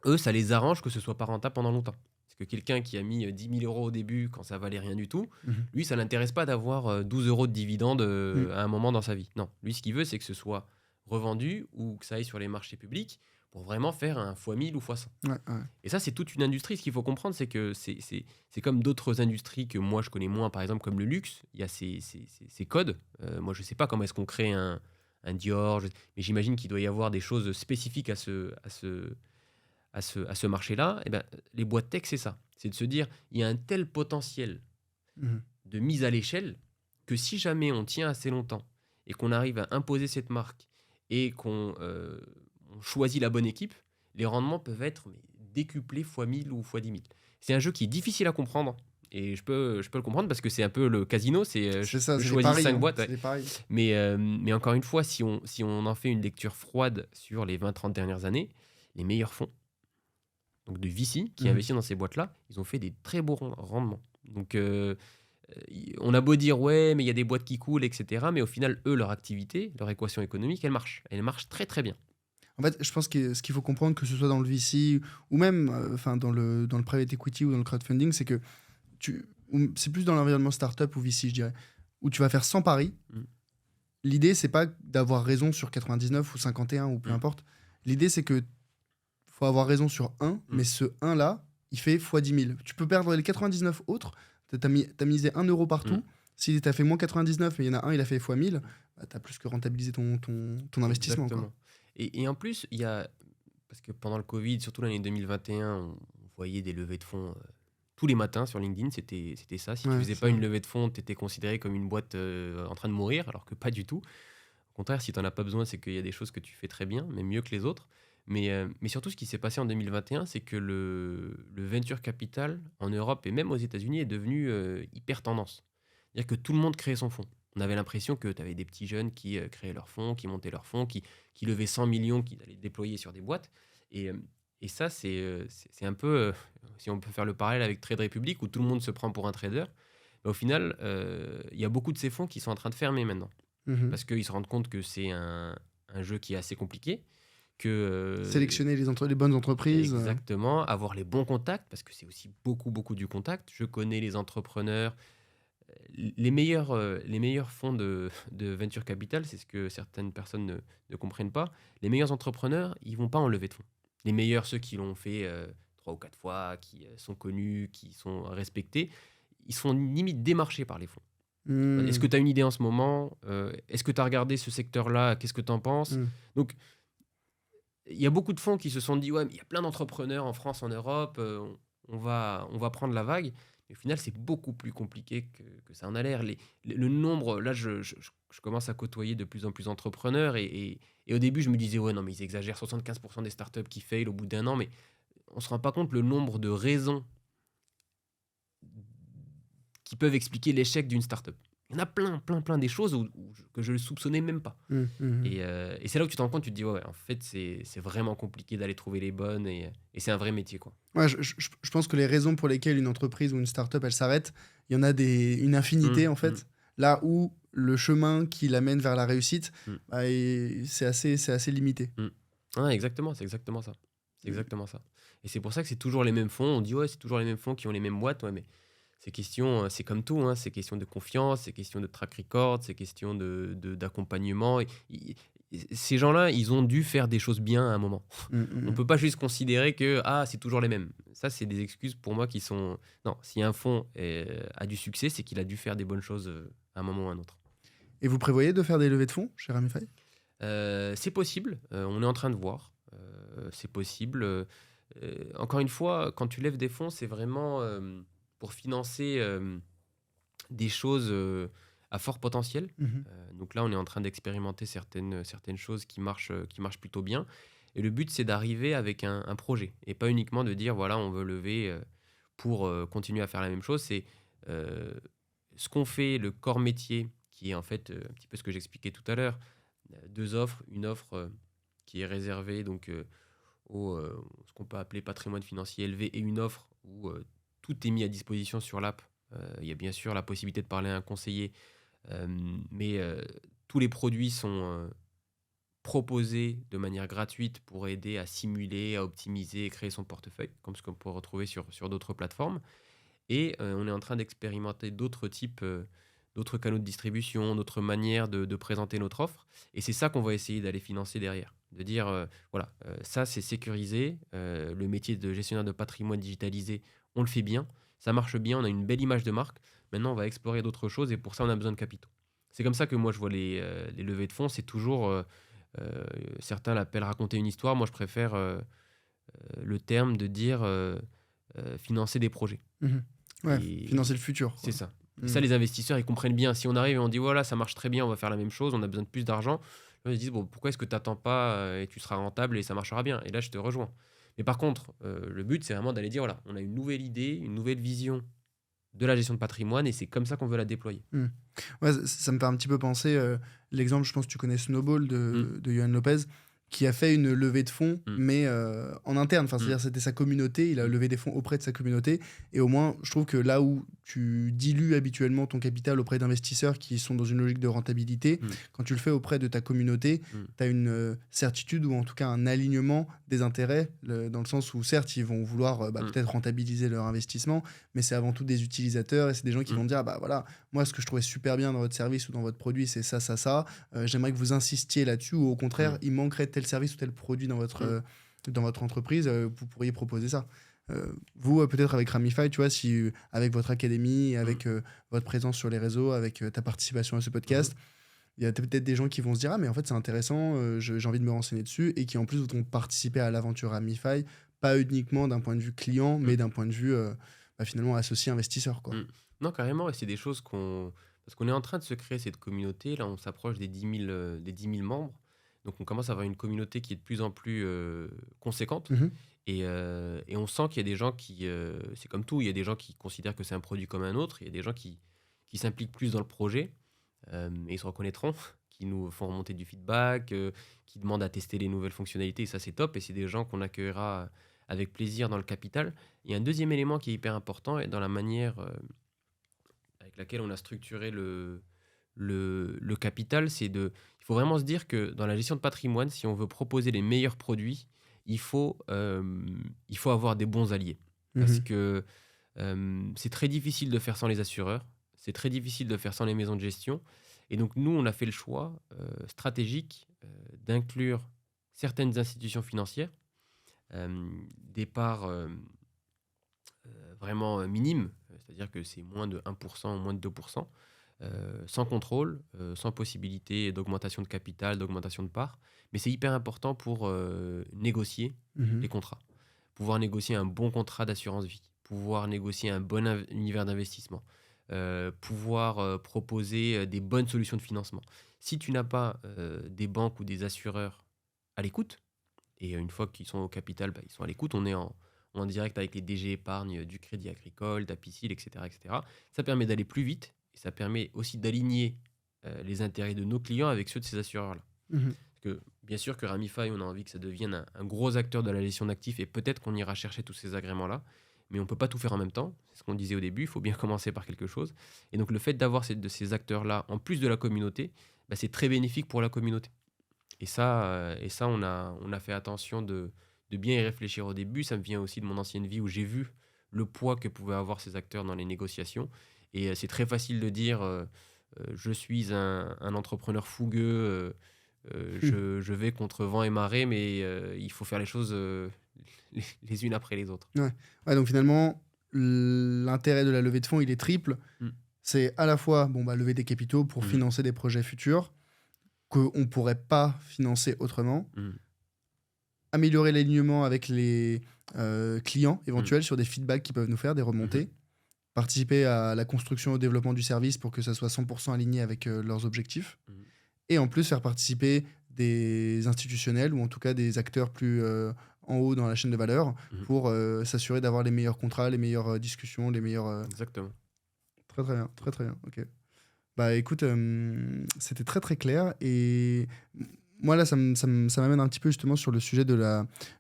eux, ça les arrange que ce ne soit pas rentable pendant longtemps. Parce que quelqu'un qui a mis 10 000 euros au début quand ça valait rien du tout, lui, ça ne l'intéresse pas d'avoir 12 euros de dividendes à un moment dans sa vie. Non, lui, ce qu'il veut, c'est que ce soit revendu ou que ça aille sur les marchés publics pour vraiment faire un x1000 ou x100. Et ça, c'est toute une industrie. Ce qu'il faut comprendre, c'est que c'est comme d'autres industries que moi, je connais moins, par exemple, comme le luxe. Il y a ces codes. Moi, je ne sais pas comment est-ce qu'on crée un Dior, mais j'imagine qu'il doit y avoir des choses spécifiques à ce marché-là. Et ben, les boîtes tech, c'est ça. C'est de se dire, il y a un tel potentiel de mise à l'échelle que si jamais on tient assez longtemps et qu'on arrive à imposer cette marque et qu'on choisit la bonne équipe, les rendements peuvent être décuplés x 1000 ou x 10 000. C'est un jeu qui est difficile à comprendre. Et je peux le comprendre parce que c'est un peu le casino. C'est ça, je choisis 5 boîtes. Mais encore une fois, si on en fait une lecture froide sur les 20-30 dernières années, les meilleurs fonds, donc de VC, qui investissent dans ces boîtes-là, ils ont fait des très beaux rendements. Donc, on a beau dire, ouais, mais il y a des boîtes qui coulent, etc. Mais au final, eux, leur activité, leur équation économique, elle marche. Elle marche très, très bien. En fait, je pense que ce qu'il faut comprendre, que ce soit dans le VC ou même dans le private equity ou dans le crowdfunding, c'est que c'est plus dans l'environnement startup ou VC, je dirais, où tu vas faire 100 paris. L'idée, c'est pas d'avoir raison sur 99 ou 51 ou peu importe. L'idée, c'est que faut avoir raison sur 1, mais ce 1-là, il fait x 10 000. Tu peux perdre les 99 autres. Tu as misé 1 euro partout. Si tu as fait moins 99, mais il y en a un, il a fait x 1000, bah, tu as plus que rentabilisé ton investissement. Quoi. Et en plus, il y a... Parce que pendant le Covid, surtout l'année 2021, on voyait des levées de fonds tous les matins sur LinkedIn. C'était ça. Si tu ne faisais pas une levée de fonds, tu étais considéré comme une boîte en train de mourir, alors que pas du tout. Au contraire, si tu n'en as pas besoin, c'est qu'il y a des choses que tu fais très bien, mais mieux que les autres. Mais surtout, ce qui s'est passé en 2021, c'est que le venture capital en Europe et même aux États-Unis est devenu hyper tendance. C'est-à-dire que tout le monde créait son fonds. On avait l'impression que tu avais des petits jeunes qui créaient leur fonds, qui montaient leur fonds, qui levaient 100 millions, qui allaient déployer sur des boîtes. Et ça, c'est un peu, si on peut faire le parallèle avec Trade Republic, où tout le monde se prend pour un trader. Mais au final, il y a beaucoup de ces fonds qui sont en train de fermer maintenant. Parce qu'ils se rendent compte que c'est un jeu qui est assez compliqué. Sélectionner les bonnes entreprises. Exactement, avoir les bons contacts, parce que c'est aussi beaucoup, beaucoup du contact. Je connais les entrepreneurs. Les meilleurs fonds de venture capital, c'est ce que certaines personnes ne comprennent pas. Les meilleurs entrepreneurs, ils ne vont pas en levée de fonds. Les meilleurs, ceux qui l'ont fait 3 ou 4 fois, qui sont connus, qui sont respectés, ils sont limite démarchés par les fonds. Est-ce que tu as une idée en ce moment ? Est-ce que tu as regardé ce secteur-là ? Qu'est-ce que tu en penses ? Donc, il y a beaucoup de fonds qui se sont dit, ouais, mais il y a plein d'entrepreneurs en France, en Europe, on va prendre la vague. Mais au final, c'est beaucoup plus compliqué que ça en a l'air. Le nombre, là, je commence à côtoyer de plus en plus d'entrepreneurs et au début, je me disais, ouais, non, mais ils exagèrent, 75% des startups qui fail au bout d'un an, mais on ne se rend pas compte le nombre de raisons qui peuvent expliquer l'échec d'une startup. Il y en a plein des choses que je ne soupçonnais même pas. Et c'est là où tu te rends compte, tu te dis, ouais, en fait, c'est vraiment compliqué d'aller trouver les bonnes et c'est un vrai métier, quoi. Ouais, je pense que les raisons pour lesquelles une entreprise ou une startup elle s'arrête, il y en a une infinité en fait. Là où le chemin qui l'amène vers la réussite, bah, c'est assez limité. Ouais, exactement, c'est exactement ça. C'est exactement ça. Et c'est pour ça que c'est toujours les mêmes fonds. On dit, ouais, c'est toujours les mêmes fonds qui ont les mêmes boîtes. Ouais, mais c'est question, c'est comme tout, hein, c'est question de confiance, c'est question de track record, c'est question d'accompagnement. Ces gens-là, ils ont dû faire des choses bien à un moment. On ne peut pas juste considérer que c'est toujours les mêmes. Ça, c'est des excuses pour moi qui sont... Non, si un fonds a du succès, c'est qu'il a dû faire des bonnes choses à un moment ou à un autre. Et vous prévoyez de faire des levées de fonds chez Ramify ? C'est possible, on est en train de voir. C'est possible. Encore une fois, quand tu lèves des fonds, c'est vraiment pour financer des choses à fort potentiel. Donc là, on est en train d'expérimenter certaines choses qui marchent plutôt bien. Et le but, c'est d'arriver avec un projet et pas uniquement de dire, voilà, on veut lever pour continuer à faire la même chose. C'est ce qu'on fait, le corps métier, qui est en fait un petit peu ce que j'expliquais tout à l'heure. 2 offres, une offre qui est réservée donc au ce qu'on peut appeler patrimoine financier élevé et une offre où tout est mis à disposition sur l'app. Il y a bien sûr la possibilité de parler à un conseiller, mais tous les produits sont proposés de manière gratuite pour aider à simuler, à optimiser et créer son portefeuille, comme ce qu'on peut retrouver sur d'autres plateformes. Et on est en train d'expérimenter d'autres types, d'autres canaux de distribution, d'autres manières de présenter notre offre. Et c'est ça qu'on va essayer d'aller financer derrière. De dire, voilà, ça c'est sécurisé, le métier de gestionnaire de patrimoine digitalisé, on le fait bien, ça marche bien, on a une belle image de marque. Maintenant, on va explorer d'autres choses et pour ça, on a besoin de capitaux. C'est comme ça que moi, je vois les levées de fonds. C'est toujours, certains l'appellent raconter une histoire. Moi, je préfère le terme de dire financer des projets. Ouais, Et financer le futur, quoi. c'est ça. Et ça, les investisseurs, ils comprennent bien. Si on arrive et on dit, voilà, ça marche très bien, on va faire la même chose, on a besoin de plus d'argent, ils se disent, bon, pourquoi est-ce que tu n'attends pas et tu seras rentable et ça marchera bien. Et là, je te rejoins. Mais par contre, le but, c'est vraiment d'aller dire, voilà, on a une nouvelle idée, une nouvelle vision de la gestion de patrimoine et c'est comme ça qu'on veut la déployer. Ouais, ça me fait un petit peu penser, l'exemple, je pense que tu connais Snowball de Johan Lopez, qui a fait une levée de fonds, mais en interne. Enfin, c'est-à-dire, c'était sa communauté, il a levé des fonds auprès de sa communauté. Et au moins, je trouve que là où tu dilues habituellement ton capital auprès d'investisseurs qui sont dans une logique de rentabilité, quand tu le fais auprès de ta communauté, tu as une certitude ou en tout cas un alignement des intérêts, dans le sens où certes, ils vont vouloir peut-être rentabiliser leur investissement, mais c'est avant tout des utilisateurs et c'est des gens qui vont dire, bah voilà, moi, ce que je trouvais super bien dans votre service ou dans votre produit, c'est ça, ça, ça. J'aimerais que vous insistiez là-dessus ou au contraire, il manquerait tel service ou tel produit dans votre entreprise, vous pourriez proposer ça. Vous, peut-être avec Ramify, tu vois, si avec votre académie, avec votre présence sur les réseaux, avec ta participation à ce podcast, il y a peut-être des gens qui vont se dire, ah mais en fait c'est intéressant, j'ai envie de me renseigner dessus, et qui en plus vont participer à l'aventure Ramify, pas uniquement d'un point de vue client, mais d'un point de vue finalement associé investisseur, quoi. Non, carrément, et c'est des choses parce qu'on est en train de se créer cette communauté, là on s'approche des 10 000 membres, donc on commence à avoir une communauté qui est de plus en plus conséquente. Et on sent qu'il y a des gens qui... c'est comme tout, il y a des gens qui considèrent que c'est un produit comme un autre, il y a des gens qui s'impliquent plus dans le projet, et ils se reconnaîtront, qui nous font remonter du feedback, qui demandent à tester les nouvelles fonctionnalités, et ça c'est top, et c'est des gens qu'on accueillera avec plaisir dans le capital. Il y a un deuxième élément qui est hyper important, et dans la manière avec laquelle on a structuré le capital, il faut vraiment se dire que dans la gestion de patrimoine, si on veut proposer les meilleurs produits, il faut avoir des bons alliés. Parce que c'est très difficile de faire sans les assureurs, c'est très difficile de faire sans les maisons de gestion. Et donc, nous, on a fait le choix stratégique d'inclure certaines institutions financières, des parts vraiment minimes, c'est-à-dire que c'est moins de 1% ou moins de 2%, sans contrôle, sans possibilité d'augmentation de capital, d'augmentation de parts. Mais c'est hyper important pour négocier les contrats. Pouvoir négocier un bon contrat d'assurance vie, pouvoir négocier un bon univers d'investissement, pouvoir proposer des bonnes solutions de financement. Si tu n'as pas des banques ou des assureurs à l'écoute, et une fois qu'ils sont au capital, ils sont à l'écoute, on est ou en direct avec les DG épargne du Crédit Agricole, d'Apicil, etc., etc. Ça permet d'aller plus vite et ça permet aussi d'aligner les intérêts de nos clients avec ceux de ces assureurs-là. Mhm. Parce que bien sûr que Ramify, on a envie que ça devienne un gros acteur de la gestion d'actifs et peut-être qu'on ira chercher tous ces agréments-là, mais on ne peut pas tout faire en même temps. C'est ce qu'on disait au début, il faut bien commencer par quelque chose. Et donc le fait d'avoir de ces acteurs-là, en plus de la communauté, bah, c'est très bénéfique pour la communauté. Et ça on a fait attention de bien y réfléchir au début. Ça me vient aussi de mon ancienne vie où j'ai vu le poids que pouvaient avoir ces acteurs dans les négociations. Et c'est très facile de dire je suis un entrepreneur fougueux, je vais contre vent et marée, mais il faut faire les choses les unes après les autres. Ouais. Ouais, donc finalement, l'intérêt de la levée de fonds, il est triple. Mm. C'est à la fois lever des capitaux pour Mhm. financer des projets futurs qu'on ne pourrait pas financer autrement, Mhm. améliorer l'alignement avec les clients éventuels sur des feedbacks qu'ils peuvent nous faire, des remontées, participer à la construction et au développement du service pour que ça soit 100% aligné avec leurs objectifs, Mhm. et en plus faire participer des institutionnels ou en tout cas des acteurs plus en haut dans la chaîne de valeur pour s'assurer d'avoir les meilleurs contrats, les meilleures discussions, les meilleurs... Exactement. Très très bien, très très bien, ok. Bah écoute, c'était très très clair et moi là ça m'amène un petit peu justement sur le sujet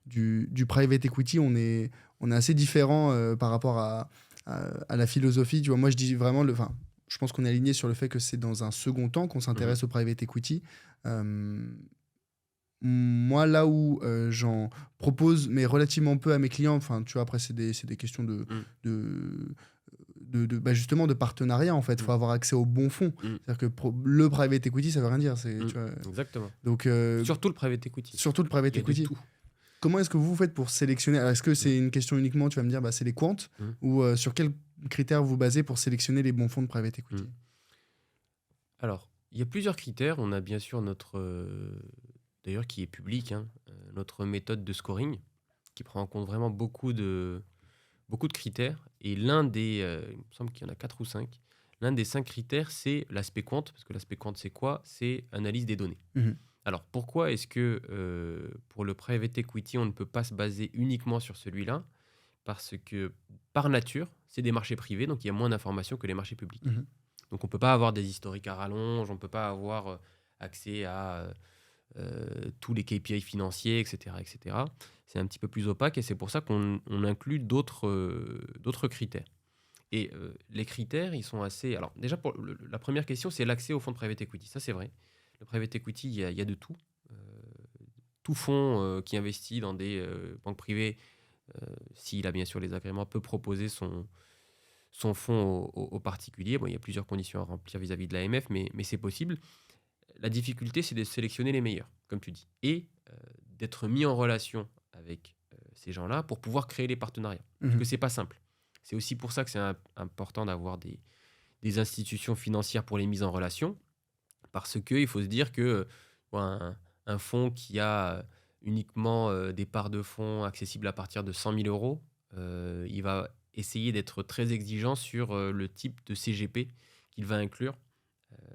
du private equity. On est assez différents par rapport à la philosophie. Tu vois, moi je dis vraiment, je pense qu'on est aligné sur le fait que c'est dans un second temps qu'on s'intéresse au private equity. Moi, là où j'en propose, mais relativement peu à mes clients, enfin, tu vois, après, c'est des questions justement de partenariat, en fait. Il faut avoir accès aux bons fonds. C'est-à-dire que le private equity, ça veut rien dire. Tu vois, Exactement. donc, Surtout le private equity. surtout le private Il y a de equity. tout. Comment est-ce que vous faites pour sélectionner? Alors, est-ce que c'est une question uniquement, tu vas me dire, c'est les quants, ou sur quels critères vous basez pour sélectionner les bons fonds de private equity? Alors, il y a plusieurs critères. On a bien sûr notre, d'ailleurs qui est public, notre méthode de scoring, qui prend en compte vraiment beaucoup de critères. Et l'un des, il me semble qu'il y en a 4 ou 5, l'un des 5 critères, c'est l'aspect quant. Parce que l'aspect quant, c'est quoi? C'est analyse des données. Alors, pourquoi est-ce que pour le private equity, on ne peut pas se baser uniquement sur celui-là? Parce que, par nature, c'est des marchés privés, donc il y a moins d'informations que les marchés publics. Donc, on ne peut pas avoir des historiques à rallonge, on ne peut pas avoir accès à tous les KPI financiers, etc., etc. C'est un petit peu plus opaque et c'est pour ça qu'on inclut d'autres critères. Et les critères, ils sont assez... Alors, déjà, la première question, c'est l'accès au fonds de private equity. Ça, c'est vrai. Le private equity, il y a de tout. Tout fonds qui investit dans des banques privées, s'il a bien sûr les agréments, peut proposer son fonds aux particuliers. Bon, il y a plusieurs conditions à remplir vis-à-vis de l'AMF, mais c'est possible. La difficulté, c'est de sélectionner les meilleurs, comme tu dis, et d'être mis en relation avec ces gens-là pour pouvoir créer les partenariats. Parce que c'est pas simple. C'est aussi pour ça que c'est important d'avoir des institutions financières pour les mises en relation, parce qu'il faut se dire que un fonds qui a uniquement des parts de fonds accessibles à partir de 100 000 euros, il va essayer d'être très exigeant sur le type de CGP qu'il va inclure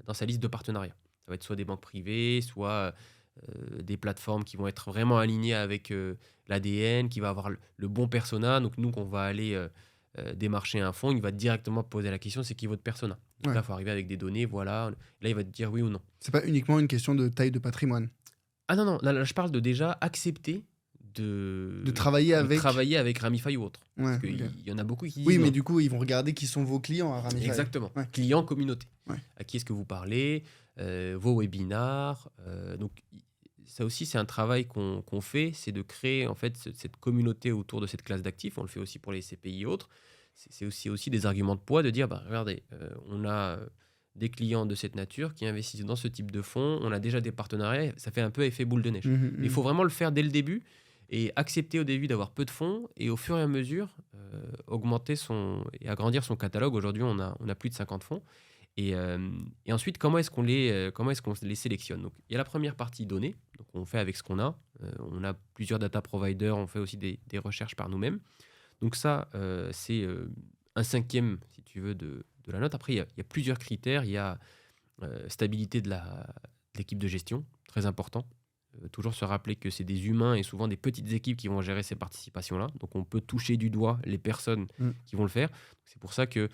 dans sa liste de partenariats. Ça va être soit des banques privées, soit des plateformes qui vont être vraiment alignées avec l'ADN, qui va avoir le bon persona. Donc nous, qu'on va aller démarcher un fonds, il va directement poser la question, c'est qui votre persona? Donc là, il faut arriver avec des données, voilà. Là, il va te dire oui ou non. C'est pas uniquement une question de taille de patrimoine. Ah non, là je parle de déjà accepter de travailler avec Ramify ou autre. Ouais, Parce qu'il y en a beaucoup qui disent oui, mais non. du coup, ils vont regarder qui sont vos clients à Ramify. Exactement. Ouais. Clients, communauté. Ouais. À qui est-ce que vous parlez, vos webinars. Donc ça aussi, c'est un travail qu'on fait, c'est de créer en fait cette communauté autour de cette classe d'actifs. On le fait aussi pour les CPI et autres. C'est aussi des arguments de poids de dire, regardez, on a des clients de cette nature qui investissent dans ce type de fonds, on a déjà des partenariats, ça fait un peu effet boule de neige. Il faut vraiment le faire dès le début et accepter au début d'avoir peu de fonds et au fur et à mesure augmenter et agrandir son catalogue. Aujourd'hui, on a plus de 50 fonds. Et ensuite, comment est-ce qu'on les sélectionne? Donc, il y a la première partie données, donc on fait avec ce qu'on a. On a plusieurs data providers, on fait aussi des recherches par nous-mêmes. Donc ça, c'est un cinquième, si tu veux, de la note. Après, il y a plusieurs critères. Il y a stabilité de l'équipe de gestion, très important. toujours se rappeler que c'est des humains et souvent des petites équipes qui vont gérer ces participations-là. Donc, on peut toucher du doigt les personnes qui vont le faire. C'est pour ça que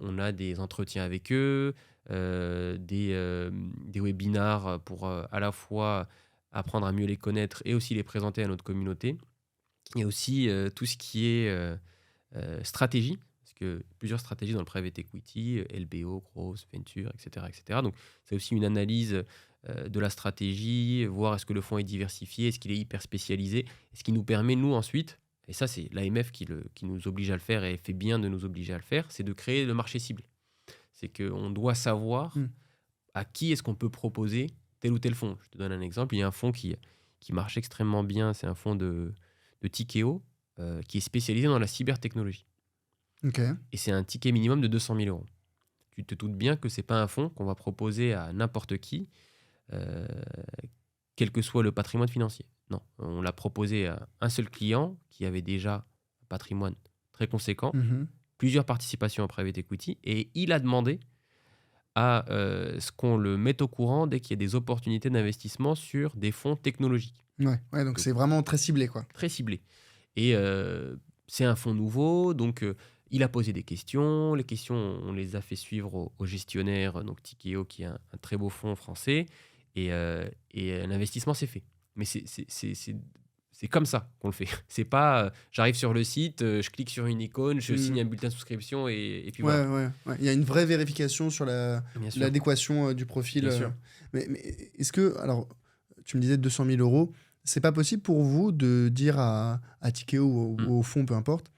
on a des entretiens avec eux, des webinars pour à la fois apprendre à mieux les connaître et aussi les présenter à notre communauté. Et aussi tout ce qui est stratégie, parce que plusieurs stratégies dans le private equity, LBO, growth, venture, etc., etc. Donc, c'est aussi une analyse de la stratégie, voir est-ce que le fonds est diversifié, est-ce qu'il est hyper spécialisé, et ce qui nous permet, nous, ensuite, et ça, c'est l'AMF qui nous oblige à le faire et fait bien de nous obliger à le faire, c'est de créer le marché cible. C'est qu'on doit savoir à qui est-ce qu'on peut proposer tel ou tel fonds. Je te donne un exemple. Il y a un fonds qui marche extrêmement bien. C'est un fonds de Tikeo qui est spécialisé dans la cybertechnologie. Okay. Et c'est un ticket minimum de 200 000 euros. Tu te doutes bien que ce n'est pas un fonds qu'on va proposer à n'importe qui, quel que soit le patrimoine financier. Non, on l'a proposé à un seul client qui avait déjà un patrimoine très conséquent, plusieurs participations en private equity, et il a demandé à ce qu'on le mette au courant dès qu'il y a des opportunités d'investissement sur des fonds technologiques. Ouais, donc c'est vraiment très ciblé, quoi. Très ciblé. Et c'est un fonds nouveau, donc il a posé des questions. Les questions, on les a fait suivre au gestionnaire, donc Tikeo, qui est un très beau fonds français, et l'investissement s'est fait. Mais c'est comme ça qu'on le fait. C'est pas j'arrive sur le site, je clique sur une icône, je signe un bulletin de souscription et puis voilà. Ouais. Il y a une vraie vérification sur l'adéquation du profil. Bien sûr. Mais est-ce que, alors, tu me disais 200 000 euros, c'est pas possible pour vous de dire à Tikeo ou au fond, peu importe,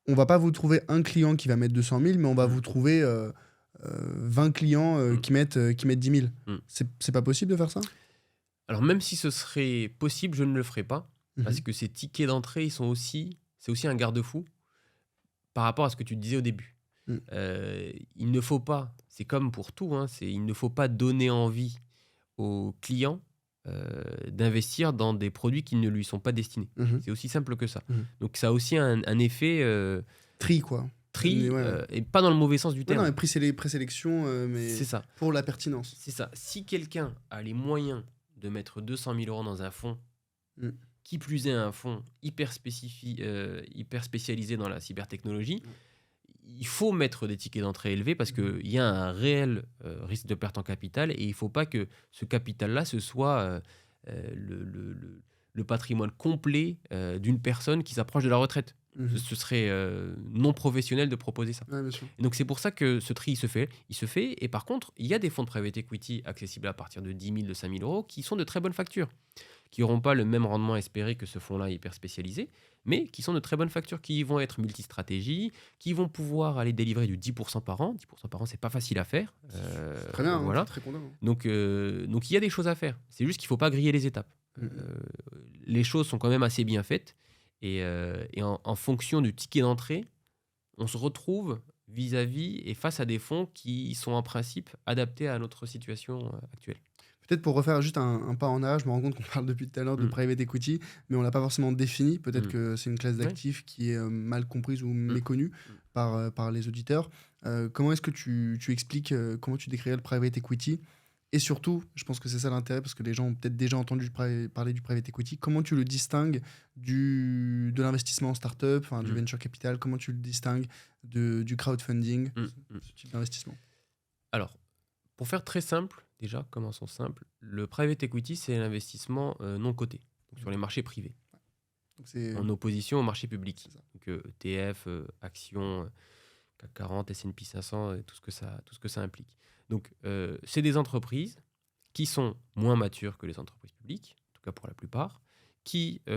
on va pas vous trouver un client qui va mettre 200 000, mais on va vous trouver 20 clients qui mettent 10 000. C'est pas possible de faire ça? Alors, même si ce serait possible, je ne le ferai pas. Parce que ces tickets d'entrée, c'est aussi un garde-fou par rapport à ce que tu disais au début. Il ne faut pas, c'est comme pour tout, il ne faut pas donner envie aux clients d'investir dans des produits qui ne lui sont pas destinés. C'est aussi simple que ça. Donc, ça a aussi un effet... tri, quoi. Et pas dans le mauvais sens du terme. Non, mais présélection, mais c'est ça. Pour la pertinence. C'est ça. Si quelqu'un a les moyens de mettre 200 000 euros dans un fonds, qui plus est un fonds hyper spécialisé dans la cybertechnologie, il faut mettre des tickets d'entrée élevés parce qu'il y a un réel risque de perte en capital et il ne faut pas que ce capital-là, ce soit le patrimoine complet d'une personne qui s'approche de la retraite. Ce serait non professionnel de proposer ça. Ouais, bien sûr. Et donc c'est pour ça que ce tri il se fait. Et par contre, il y a des fonds de private equity accessibles à partir de 10 000, de 5 000 euros qui sont de très bonnes factures, qui n'auront pas le même rendement espéré que ce fonds-là hyper spécialisé, mais qui sont de très bonnes factures, qui vont être multistratégies, qui vont pouvoir aller délivrer du 10% par an. 10% par an, c'est pas facile à faire. Très bien, voilà. Très content. Donc il y a des choses à faire. C'est juste qu'il ne faut pas griller les étapes. Les choses sont quand même assez bien faites. Et en fonction du ticket d'entrée, on se retrouve vis-à-vis et face à des fonds qui sont en principe adaptés à notre situation actuelle. Peut-être pour refaire juste un pas en arrière, je me rends compte qu'on parle depuis tout à l'heure de private equity, mais on ne l'a pas forcément défini. Peut-être que c'est une classe d'actifs qui est mal comprise ou méconnue par les auditeurs. Comment est-ce que tu expliques, comment tu décrirais le private equity? Et surtout, je pense que c'est ça l'intérêt, parce que les gens ont peut-être déjà entendu parler du private equity. Comment tu le distingues de l'investissement en start-up, du venture capital? Comment tu le distingues du crowdfunding, ce type d'investissement? Alors, pour faire très simple, déjà, commençons simple, le private equity, c'est l'investissement non coté, donc sur les marchés privés, en opposition au marché public. Donc ETF, actions, CAC 40, S&P 500, tout ce que ça implique. Donc, c'est des entreprises qui sont moins matures que les entreprises publiques, en tout cas pour la plupart, qui on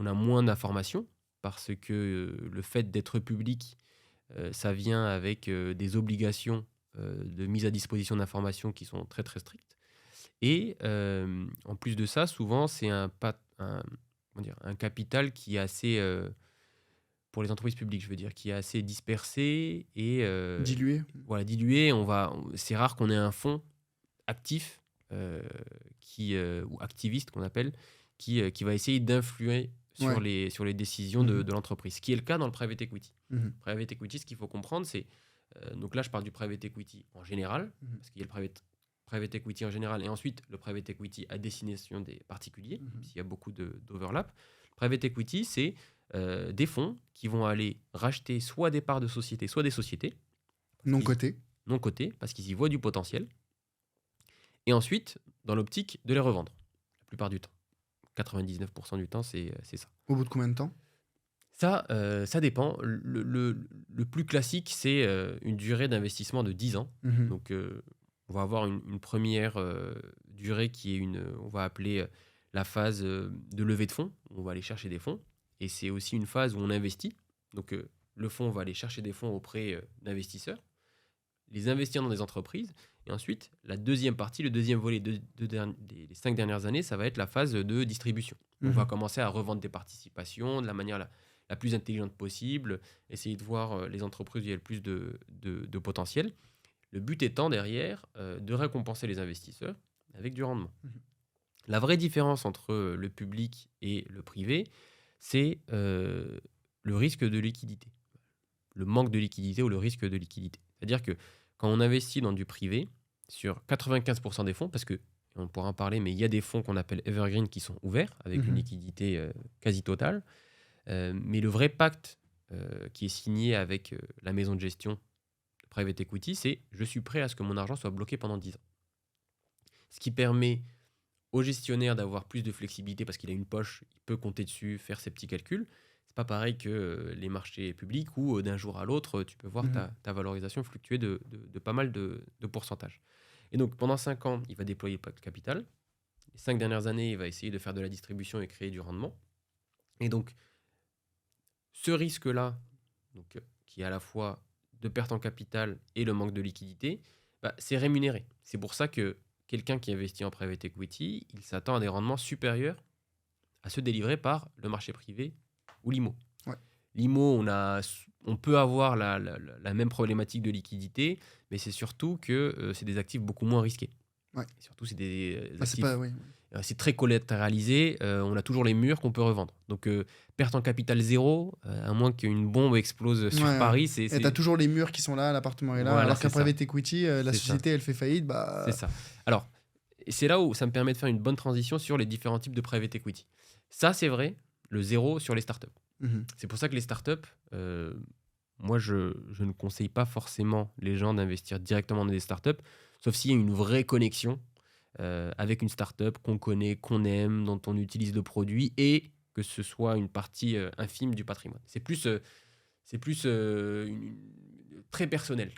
a moins d'informations parce que le fait d'être public, ça vient avec des obligations de mise à disposition d'informations qui sont très très strictes. Et en plus de ça, souvent, c'est un capital qui est assez... pour les entreprises publiques, je veux dire, qui est assez dispersé et... dilué. Voilà, dilué. C'est rare qu'on ait un fonds actif ou activiste, qu'on appelle, qui va essayer d'influer sur les décisions de l'entreprise. Ce qui est le cas dans le private equity. Private equity, ce qu'il faut comprendre, c'est... donc là, je parle du private equity en général, parce qu'il y a le private private equity en général, et ensuite le private equity à destination des particuliers, même s'il y a beaucoup d'overlap. Le private equity, c'est des fonds qui vont aller racheter soit des parts de sociétés, soit des sociétés Non coté. non cotées, parce qu'ils y voient du potentiel, et ensuite, dans l'optique de les revendre, la plupart du temps. 99% du temps, c'est ça. Au bout de combien de temps? Ça dépend. Le plus classique, c'est une durée d'investissement de 10 ans. Mhm. Donc, on va avoir une première durée qui est on va appeler la phase de levée de fonds. On va aller chercher des fonds. Et c'est aussi une phase où on investit. Donc, le fonds va aller chercher des fonds auprès d'investisseurs, les investir dans des entreprises. Et ensuite, la deuxième partie, le deuxième volet des 5 dernières années, ça va être la phase de distribution. On va commencer à revendre des participations de la manière la plus intelligente possible, essayer de voir les entreprises où il y a le plus de potentiel. Le but étant derrière de récompenser les investisseurs avec du rendement. La vraie différence entre le public et le privé, c'est le risque de liquidité. Le manque de liquidité ou le risque de liquidité. C'est-à-dire que quand on investit dans du privé, sur 95% des fonds, parce que on pourra en parler, mais il y a des fonds qu'on appelle evergreen qui sont ouverts avec une liquidité quasi totale. Mais le vrai pacte qui est signé avec la maison de gestion de private equity, c'est je suis prêt à ce que mon argent soit bloqué pendant 10 ans. Ce qui permet au gestionnaire d'avoir plus de flexibilité parce qu'il a une poche, il peut compter dessus, faire ses petits calculs. C'est pas pareil que les marchés publics où d'un jour à l'autre, tu peux voir ta valorisation fluctuer de pas mal de pourcentages. Et donc pendant 5 ans, il va déployer le capital. Les 5 dernières années, il va essayer de faire de la distribution et créer du rendement. Et donc, ce risque-là, donc, qui est à la fois de perte en capital et le manque de liquidité, c'est rémunéré. C'est pour ça que quelqu'un qui investit en private equity, il s'attend à des rendements supérieurs à ceux délivrés par le marché privé ou l'IMO. Ouais. L'IMO, on peut avoir la même problématique de liquidité, mais c'est surtout que c'est des actifs beaucoup moins risqués. Ouais. Et surtout, c'est des actifs... C'est très collatéralisé, on a toujours les murs qu'on peut revendre. Donc, perte en capital zéro, à moins qu'une bombe explose sur Paris. Et tu as toujours les murs qui sont là, l'appartement est là. Voilà, alors qu'un private equity, la société, elle fait faillite. C'est ça. Alors, c'est là où ça me permet de faire une bonne transition sur les différents types de private equity. Ça, c'est vrai, le zéro sur les startups. C'est pour ça que les startups, moi, je ne conseille pas forcément les gens d'investir directement dans des startups, sauf s'il y a une vraie connexion avec une startup qu'on connaît, qu'on aime, dont on utilise le produit et que ce soit une partie infime du patrimoine. C'est plus très personnel.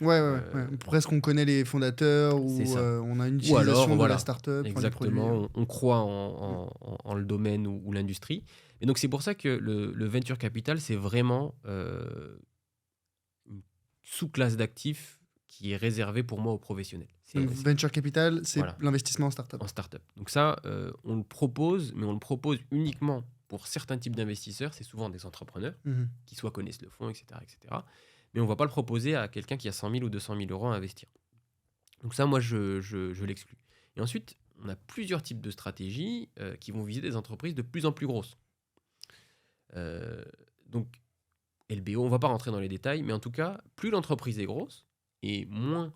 Presque on connaît les fondateurs ou on a une utilisation de la startup. Exactement, on croit en le domaine ou l'industrie. Et donc c'est pour ça que le venture capital, c'est vraiment une sous-classe d'actifs qui est réservé pour moi aux professionnels. Donc, venture capital, c'est l'investissement en startup. En startup. Donc ça, on le propose, mais on le propose uniquement pour certains types d'investisseurs. C'est souvent des entrepreneurs qui soit connaissent le fonds, etc., etc. Mais on ne va pas le proposer à quelqu'un qui a 100 000 ou 200 000 euros à investir. Donc ça, moi, je l'exclus. Et ensuite, on a plusieurs types de stratégies qui vont viser des entreprises de plus en plus grosses. Donc, LBO, on ne va pas rentrer dans les détails, mais en tout cas, plus l'entreprise est grosse, et moins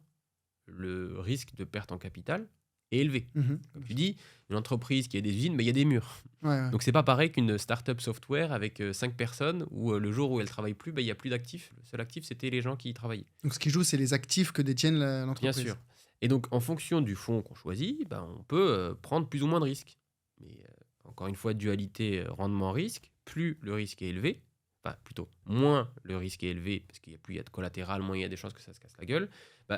le risque de perte en capital est élevé. Comme tu dis, une entreprise qui a des usines, mais il y a des murs. Donc, c'est pas pareil qu'une startup software avec 5 personnes où le jour où elle ne travaille plus, il n'y a plus d'actifs. Le seul actif, c'était les gens qui y travaillaient. Donc, ce qui joue, c'est les actifs que détiennent l'entreprise. Bien sûr. Et donc, en fonction du fonds qu'on choisit, on peut prendre plus ou moins de risques. Mais encore une fois, dualité rendement-risque, plus le risque est élevé, plutôt moins le risque est élevé parce qu'il y a de collatéral, moins il y a des chances que ça se casse la gueule,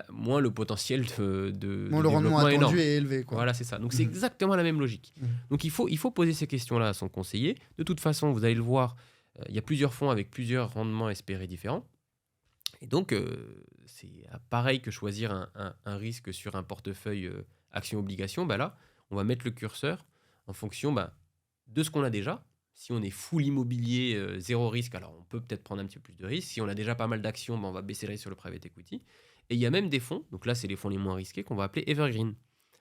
moins le potentiel de le rendement attendu énorme. est élevé. Voilà, c'est ça. Donc c'est exactement la même logique. Donc il faut poser ces questions-là à son conseiller. De toute façon, vous allez le voir, il y a plusieurs fonds avec plusieurs rendements espérés différents. Et donc c'est pareil que choisir un risque sur un portefeuille action-obligation. Là, on va mettre le curseur en fonction de ce qu'on a déjà. Si on est full immobilier, zéro risque, alors on peut peut-être prendre un petit peu plus de risque. Si on a déjà pas mal d'actions, on va baisser le risque sur le private equity. Et il y a même des fonds, donc là c'est les fonds les moins risqués, qu'on va appeler evergreen.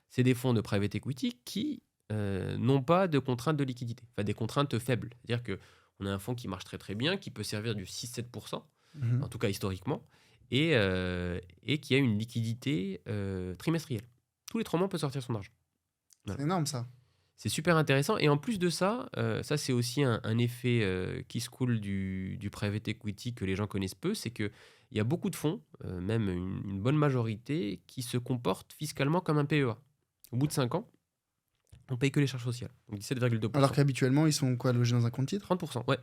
C'est des fonds de private equity qui n'ont pas de contraintes de liquidité, enfin des contraintes faibles. C'est-à-dire qu'on a un fonds qui marche très très bien, qui peut servir du 6-7%, en tout cas historiquement, et qui a une liquidité trimestrielle. Tous les 3 mois, on peut sortir son argent. Voilà. C'est énorme ça. C'est super intéressant. Et en plus de ça, ça c'est aussi un effet qui se coule du private equity que les gens connaissent peu, c'est qu'il y a beaucoup de fonds, même une bonne majorité, qui se comportent fiscalement comme un PEA. Au bout de 5 ans, on paye que les charges sociales, donc 17,2%. Alors qu'habituellement, ils sont quoi, logés dans un compte titre? 30%, ouais.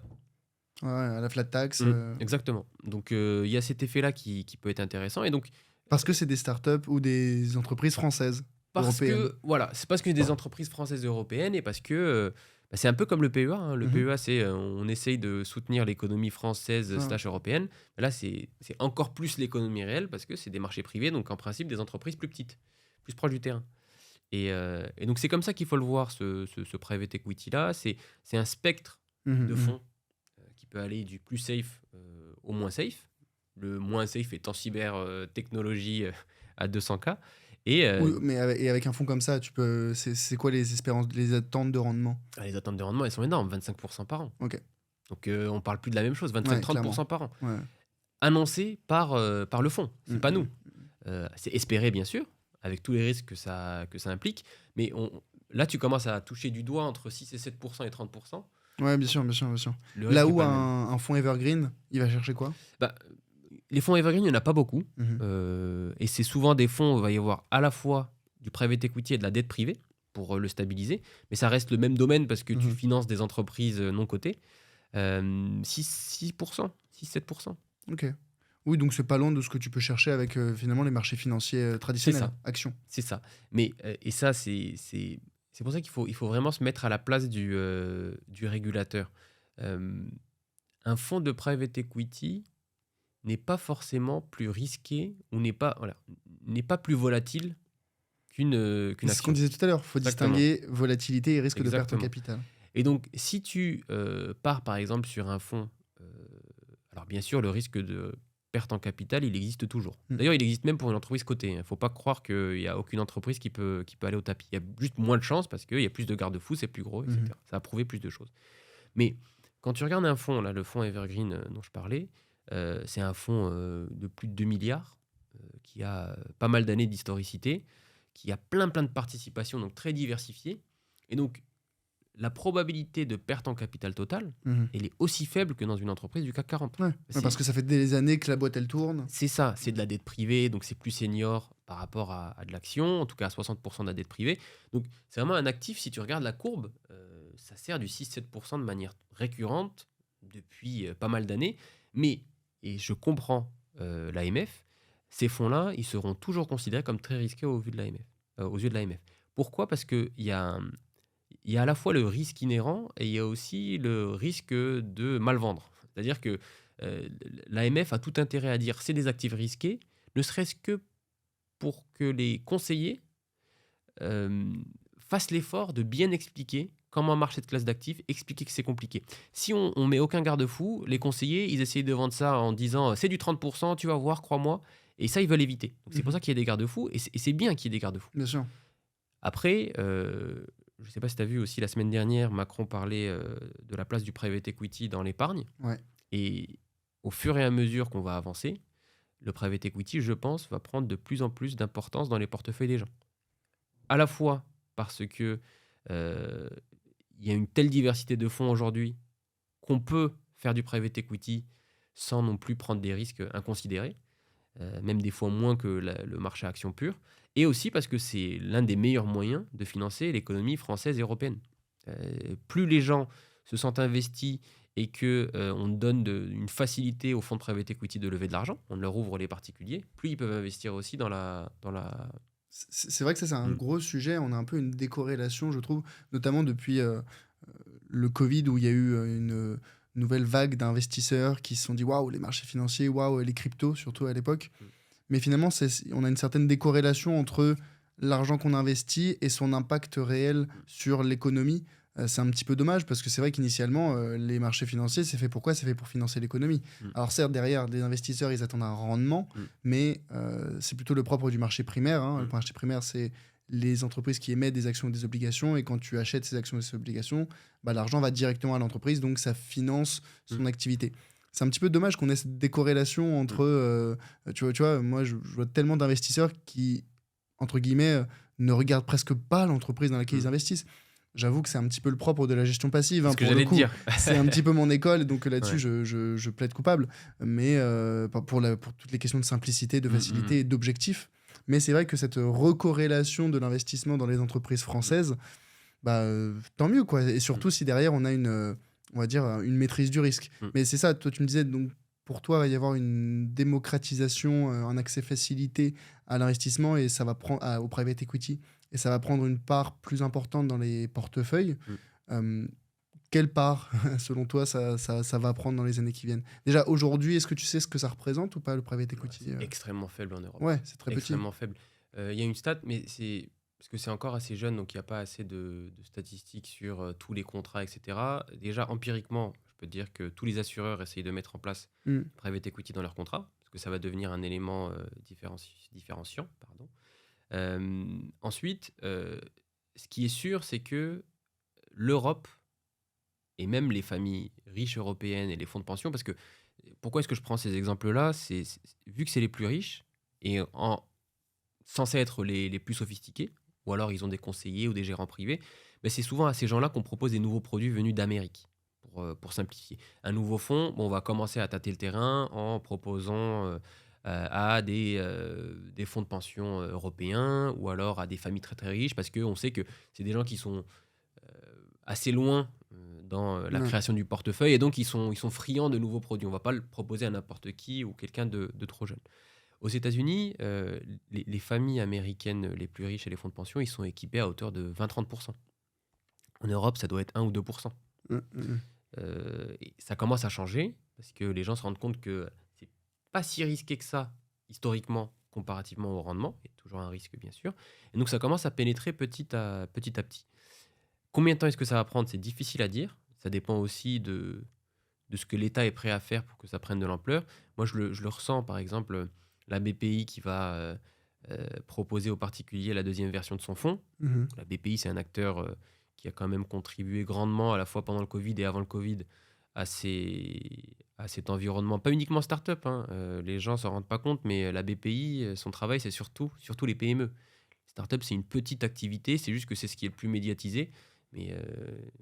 Ouais, à la flat tax. Exactement. Donc il y a cet effet-là qui peut être intéressant. Et donc, Parce que c'est des startups ou des entreprises françaises, parce européennes. que, voilà, c'est parce que des entreprises françaises et européennes et parce que c'est un peu comme le PEA. Hein. Le PEA, c'est on essaye de soutenir l'économie française Ouais. / européenne. Là, c'est encore plus l'économie réelle parce que c'est des marchés privés, donc en principe des entreprises plus petites, plus proches du terrain. Et donc c'est comme ça qu'il faut le voir, ce private equity-là. C'est un spectre de fonds qui peut aller du plus safe au moins safe. Le moins safe étant cyber technologie à 200K. Et Oui, mais avec un fonds comme ça, c'est quoi les attentes de rendement? les attentes de rendement, elles sont énormes, 25% par an. Ok. Donc on parle plus de la même chose, Ouais, 25-30% par an. Ouais. Annoncé par le fonds, c'est pas Mhm. nous. C'est espéré, bien sûr, avec tous les risques que ça implique. Mais là, tu commences à toucher du doigt entre 6 et 7% et 30%. Ouais, bien sûr, bien sûr, bien sûr. Le risque Là est où pas le même. un fonds evergreen, il va chercher quoi? Bah, les fonds evergreen, il n'y en a pas beaucoup. Mhm. Et c'est souvent des fonds où il va y avoir à la fois du private equity et de la dette privée pour le stabiliser. Mais ça reste le même domaine parce que tu finances des entreprises non cotées. 6%, 6-7%. Ok. Oui, donc c'est pas loin de ce que tu peux chercher avec finalement les marchés financiers traditionnels, ça. actions. C'est ça. Mais, et ça, c'est pour ça qu'il faut vraiment se mettre à la place du régulateur. Un fonds de private equity n'est pas forcément plus risqué ou n'est pas plus volatile qu'une C'est ce qu'on action. disait tout à l'heure. Il faut Exactement. distinguer volatilité et risque de perte en Exactement. capital. Et donc, si tu pars par exemple sur un fonds, alors bien sûr, le risque de perte en capital, il existe toujours. D'ailleurs, il existe même pour une entreprise cotée. Il ne faut pas croire qu'il n'y a aucune entreprise qui peut aller au tapis. Il y a juste moins de chances parce qu'il y a plus de garde-fous, c'est plus gros, etc. Ça a prouvé plus de choses. Mais quand tu regardes un fonds, là, le fonds Evergreen dont je parlais, c'est un fonds de plus de 2 milliards qui a pas mal d'années d'historicité, qui a plein de participations, donc très diversifiées. Et donc, la probabilité de perte en capital total, elle est aussi faible que dans une entreprise du CAC 40. Ouais. Parce que ça fait des années que la boîte, elle tourne. C'est ça, c'est de la dette privée, donc c'est plus senior par rapport à de l'action, en tout cas à 60% de la dette privée. Donc c'est vraiment un actif, si tu regardes la courbe, ça sert du 6-7% de manière récurrente depuis pas mal d'années. Mais, et je comprends l'AMF, ces fonds-là, ils seront toujours considérés comme très risqués aux yeux de l'AMF. Pourquoi ? Parce qu'il y a à la fois le risque inhérent et il y a aussi le risque de mal vendre. C'est-à-dire que l'AMF a tout intérêt à dire c'est des actifs risqués, ne serait-ce que pour que les conseillers fassent l'effort de bien expliquer comment marche cette classe d'actifs, expliquer que c'est compliqué. Si on met aucun garde-fou, les conseillers, ils essayent de vendre ça en disant c'est du 30%, tu vas voir, crois-moi. Et ça, ils veulent éviter. Donc, c'est pour ça qu'il y a des garde-fous et c'est bien qu'il y ait des garde-fous. Bien sûr. Après, je ne sais pas si tu as vu aussi la semaine dernière, Macron parlait de la place du private equity dans l'épargne. Ouais. Et au fur et à mesure qu'on va avancer, le private equity, je pense, va prendre de plus en plus d'importance dans les portefeuilles des gens. À la fois parce que y a une telle diversité de fonds aujourd'hui qu'on peut faire du private equity sans non plus prendre des risques inconsidérés, même des fois moins que le marché action pur, et aussi parce que c'est l'un des meilleurs moyens de financer l'économie française et européenne. Plus les gens se sentent investis et qu'on donne une facilité aux fonds de private equity de lever de l'argent, on leur ouvre les particuliers, plus ils peuvent investir aussi dans la... C'est vrai que ça, c'est un gros sujet. On a un peu une décorrélation, je trouve, notamment depuis le Covid, où il y a eu une nouvelle vague d'investisseurs qui se sont dit waouh, les marchés financiers, waouh, les cryptos, surtout à l'époque. Mais finalement, on a une certaine décorrélation entre l'argent qu'on investit et son impact réel sur l'économie. C'est un petit peu dommage parce que c'est vrai qu'initialement, les marchés financiers, c'est fait pour quoi ? C'est fait pour financer l'économie. Alors certes, derrière, les investisseurs, ils attendent un rendement, mais c'est plutôt le propre du marché primaire. Le marché primaire, c'est les entreprises qui émettent des actions et des obligations, et quand tu achètes ces actions et ces obligations, l'argent va directement à l'entreprise, donc ça finance son activité. C'est un petit peu dommage qu'on ait cette décorrélation entre... tu vois, moi, je vois tellement d'investisseurs qui, entre guillemets, ne regardent presque pas l'entreprise dans laquelle ils investissent. J'avoue que c'est un petit peu le propre de la gestion passive. C'est ce que j'allais te dire. C'est un petit peu mon école, donc là-dessus, Ouais. je plaide coupable. Mais pour toutes les questions de simplicité, de facilité et d'objectif. Mais c'est vrai que cette recorrélation de l'investissement dans les entreprises françaises, tant mieux, quoi. Et surtout si derrière, on a on va dire, une maîtrise du risque. Mais c'est ça, toi, tu me disais, donc, pour toi, il va y avoir une démocratisation, un accès facilité à l'investissement et ça va prendre au private equity et ça va prendre une part plus importante dans les portefeuilles. Euh, Quelle part, selon toi, ça va prendre dans les années qui viennent? Déjà, aujourd'hui, est-ce que tu sais ce que ça représente ou pas, le private equity? C'est extrêmement faible en Europe. Ouais, c'est très petit. Extrêmement faible. Il y a une stat, mais c'est parce que c'est encore assez jeune, donc il n'y a pas assez de statistiques sur tous les contrats, etc. Déjà, empiriquement, je peux te dire que tous les assureurs essayent de mettre en place Mm. private equity dans leurs contrats, parce que ça va devenir un élément différenciant. Pardon. Ensuite, ce qui est sûr, c'est que l'Europe et même les familles riches européennes et les fonds de pension, parce que pourquoi est-ce que je prends ces exemples-là? Vu que c'est les plus riches et censés être les plus sophistiqués, ou alors ils ont des conseillers ou des gérants privés, mais c'est souvent à ces gens-là qu'on propose des nouveaux produits venus d'Amérique, pour simplifier. Un nouveau fonds, on va commencer à tâter le terrain en proposant à des fonds de pension européens ou alors à des familles très très riches, parce qu'on sait que c'est des gens qui sont assez loin dans la Ouais. création du portefeuille et donc ils sont friands de nouveaux produits. On ne va pas le proposer à n'importe qui ou quelqu'un de trop jeune. Aux États-Unis, les familles américaines les plus riches et les fonds de pension, ils sont équipés à hauteur de 20-30%. En Europe, ça doit être 1 ou 2%. Et ça commence à changer parce que les gens se rendent compte que c'est pas si risqué que ça, historiquement, comparativement au rendement. Il y a toujours un risque, bien sûr. Et donc, ça commence à pénétrer petit à petit. Combien de temps est-ce que ça va prendre? C'est difficile à dire. Ça dépend aussi de ce que l'État est prêt à faire pour que ça prenne de l'ampleur. Moi, je le ressens, par exemple, la BPI qui va proposer aux particuliers la deuxième version de son fonds. Mhm. La BPI, c'est un acteur qui a quand même contribué grandement, à la fois pendant le Covid et avant le Covid, à cet environnement. Pas uniquement start-up, hein, les gens ne s'en rendent pas compte, mais la BPI, son travail, c'est surtout les PME. Start-up, c'est une petite activité, c'est juste que c'est ce qui est le plus médiatisé. Mais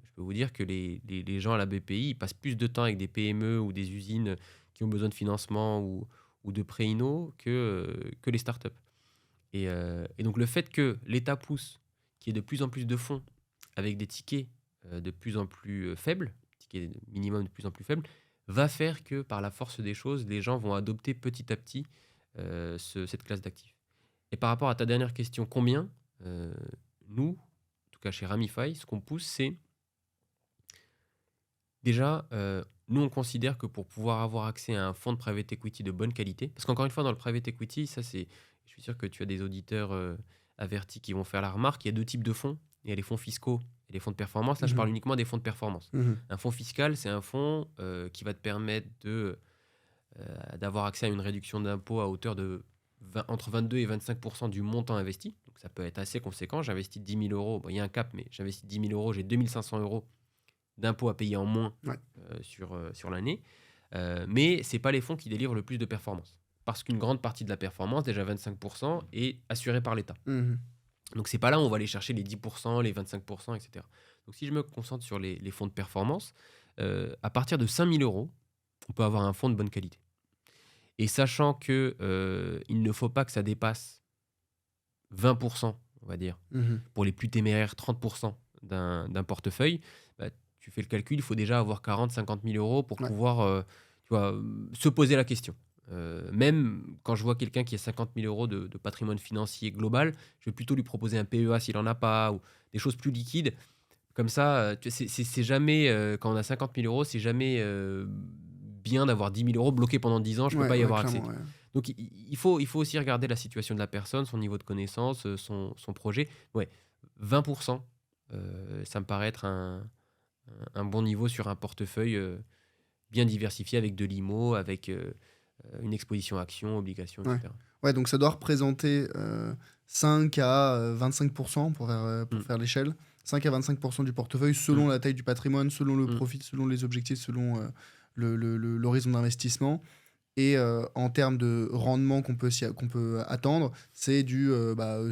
je peux vous dire que les gens à la BPI, ils passent plus de temps avec des PME ou des usines qui ont besoin de financement ou de prêts inno que les startups. Et donc le fait que l'État pousse, qu'il y ait de plus en plus de fonds avec des tickets de plus en plus faibles, tickets minimum de plus en plus faibles, va faire que par la force des choses, les gens vont adopter petit à petit cette classe d'actifs. Et par rapport à ta dernière question, combien nous, en tout cas chez Ramify, ce qu'on pousse, c'est déjà, nous, on considère que pour pouvoir avoir accès à un fonds de private equity de bonne qualité, parce qu'encore une fois, dans le private equity, ça c'est, je suis sûr que tu as des auditeurs avertis qui vont faire la remarque, il y a deux types de fonds. Il y a les fonds fiscaux et les fonds de performance. Là, je parle uniquement des fonds de performance. Un fonds fiscal, c'est un fonds qui va te permettre d'avoir accès à une réduction d'impôt à hauteur de entre 22 et 25% du montant investi. Donc ça peut être assez conséquent. J'investis 10 000 euros. Bon, il y a un cap, mais j'investis 10 000 euros, j'ai 2 500 euros d'impôts à payer en moins sur l'année. Mais ce n'est pas les fonds qui délivrent le plus de performance. Parce qu'une grande partie de la performance, déjà 25%, est assurée par l'État. Donc c'est pas là où on va aller chercher les 10%, les 25%, etc. Donc si je me concentre sur les fonds de performance, à partir de 5 000 euros, on peut avoir un fonds de bonne qualité. Et sachant qu'il ne faut pas que ça dépasse 20%, on va dire, pour les plus téméraires, 30% d'un portefeuille, tu fais le calcul, il faut déjà avoir 40-50 000 euros pour pouvoir se poser la question. Même quand je vois quelqu'un qui a 50 000 euros de patrimoine financier global, je vais plutôt lui proposer un PEA s'il n'en a pas, ou des choses plus liquides. Comme ça, c'est jamais, quand on a 50 000 euros, c'est jamais bien d'avoir 10 000 euros bloqués pendant 10 ans, je ne peux pas y avoir accès. Ouais. Donc il faut aussi regarder la situation de la personne, son niveau de connaissance, son projet. Ouais, 20%, ça me paraît être un bon niveau sur un portefeuille bien diversifié avec de l'IMO, avec une exposition actions, obligations, etc. Ouais, donc ça doit représenter 5 à 25% pour faire l'échelle. 5 à 25% du portefeuille selon la taille du patrimoine, selon le profit, selon les objectifs, selon l'horizon d'investissement. Et en termes de rendement qu'on peut attendre, c'est du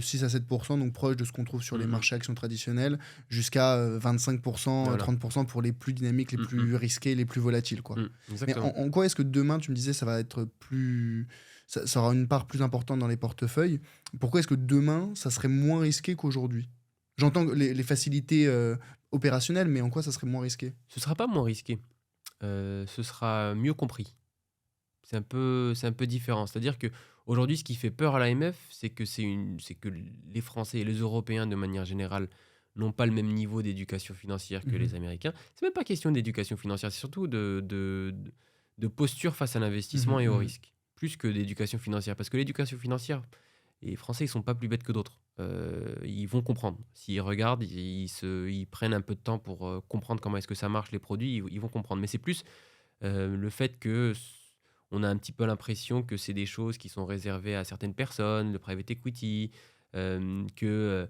6 à 7%, donc proche de ce qu'on trouve sur les Mmh mh. marchés actions traditionnels, jusqu'à 25%, Voilà. 30% pour les plus dynamiques, les Mmh mh. plus risqués, les plus volatiles, quoi. Mais Exactement. en quoi est-ce que demain, tu me disais, ça va être plus. Ça aura une part plus importante dans les portefeuilles. Pourquoi est-ce que demain, ça serait moins risqué qu'aujourd'hui? J'entends les facilités opérationnelles, mais en quoi ça serait moins risqué? Ce sera pas moins risqué, ce sera mieux compris. C'est un peu différent. C'est-à-dire qu'aujourd'hui, ce qui fait peur à l'AMF, c'est que les Français et les Européens, de manière générale, n'ont pas le même niveau d'éducation financière que Mhm. les Américains. C'est même pas question d'éducation financière, c'est surtout de posture face à l'investissement Mhm, et au mhm. risque, plus que d'éducation financière. Parce que l'éducation financière, les Français, ils sont pas plus bêtes que d'autres. Ils vont comprendre. S'ils regardent, ils prennent un peu de temps pour comprendre comment est-ce que ça marche, les produits, ils vont comprendre. Mais c'est plus le fait on a un petit peu l'impression que c'est des choses qui sont réservées à certaines personnes, le private equity, que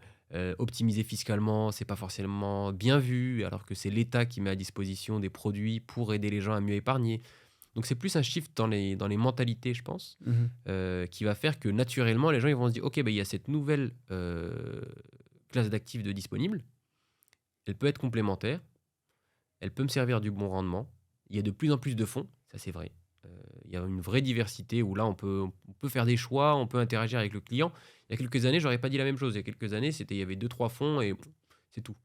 optimiser fiscalement, c'est pas forcément bien vu, alors que c'est l'État qui met à disposition des produits pour aider les gens à mieux épargner. Donc c'est plus un shift dans les mentalités, je pense, Mhm. qui va faire que naturellement, les gens ils vont se dire, OK, bah, il y a cette nouvelle classe d'actifs de disponible, elle peut être complémentaire, elle peut me servir du bon rendement. Il y a de plus en plus de fonds, ça c'est vrai. Il y a une vraie diversité où là on peut faire des choix, on peut interagir avec le client. Il y a quelques années, j'aurais pas dit la même chose. Il y a quelques années, il y avait deux trois fonds et c'est tout.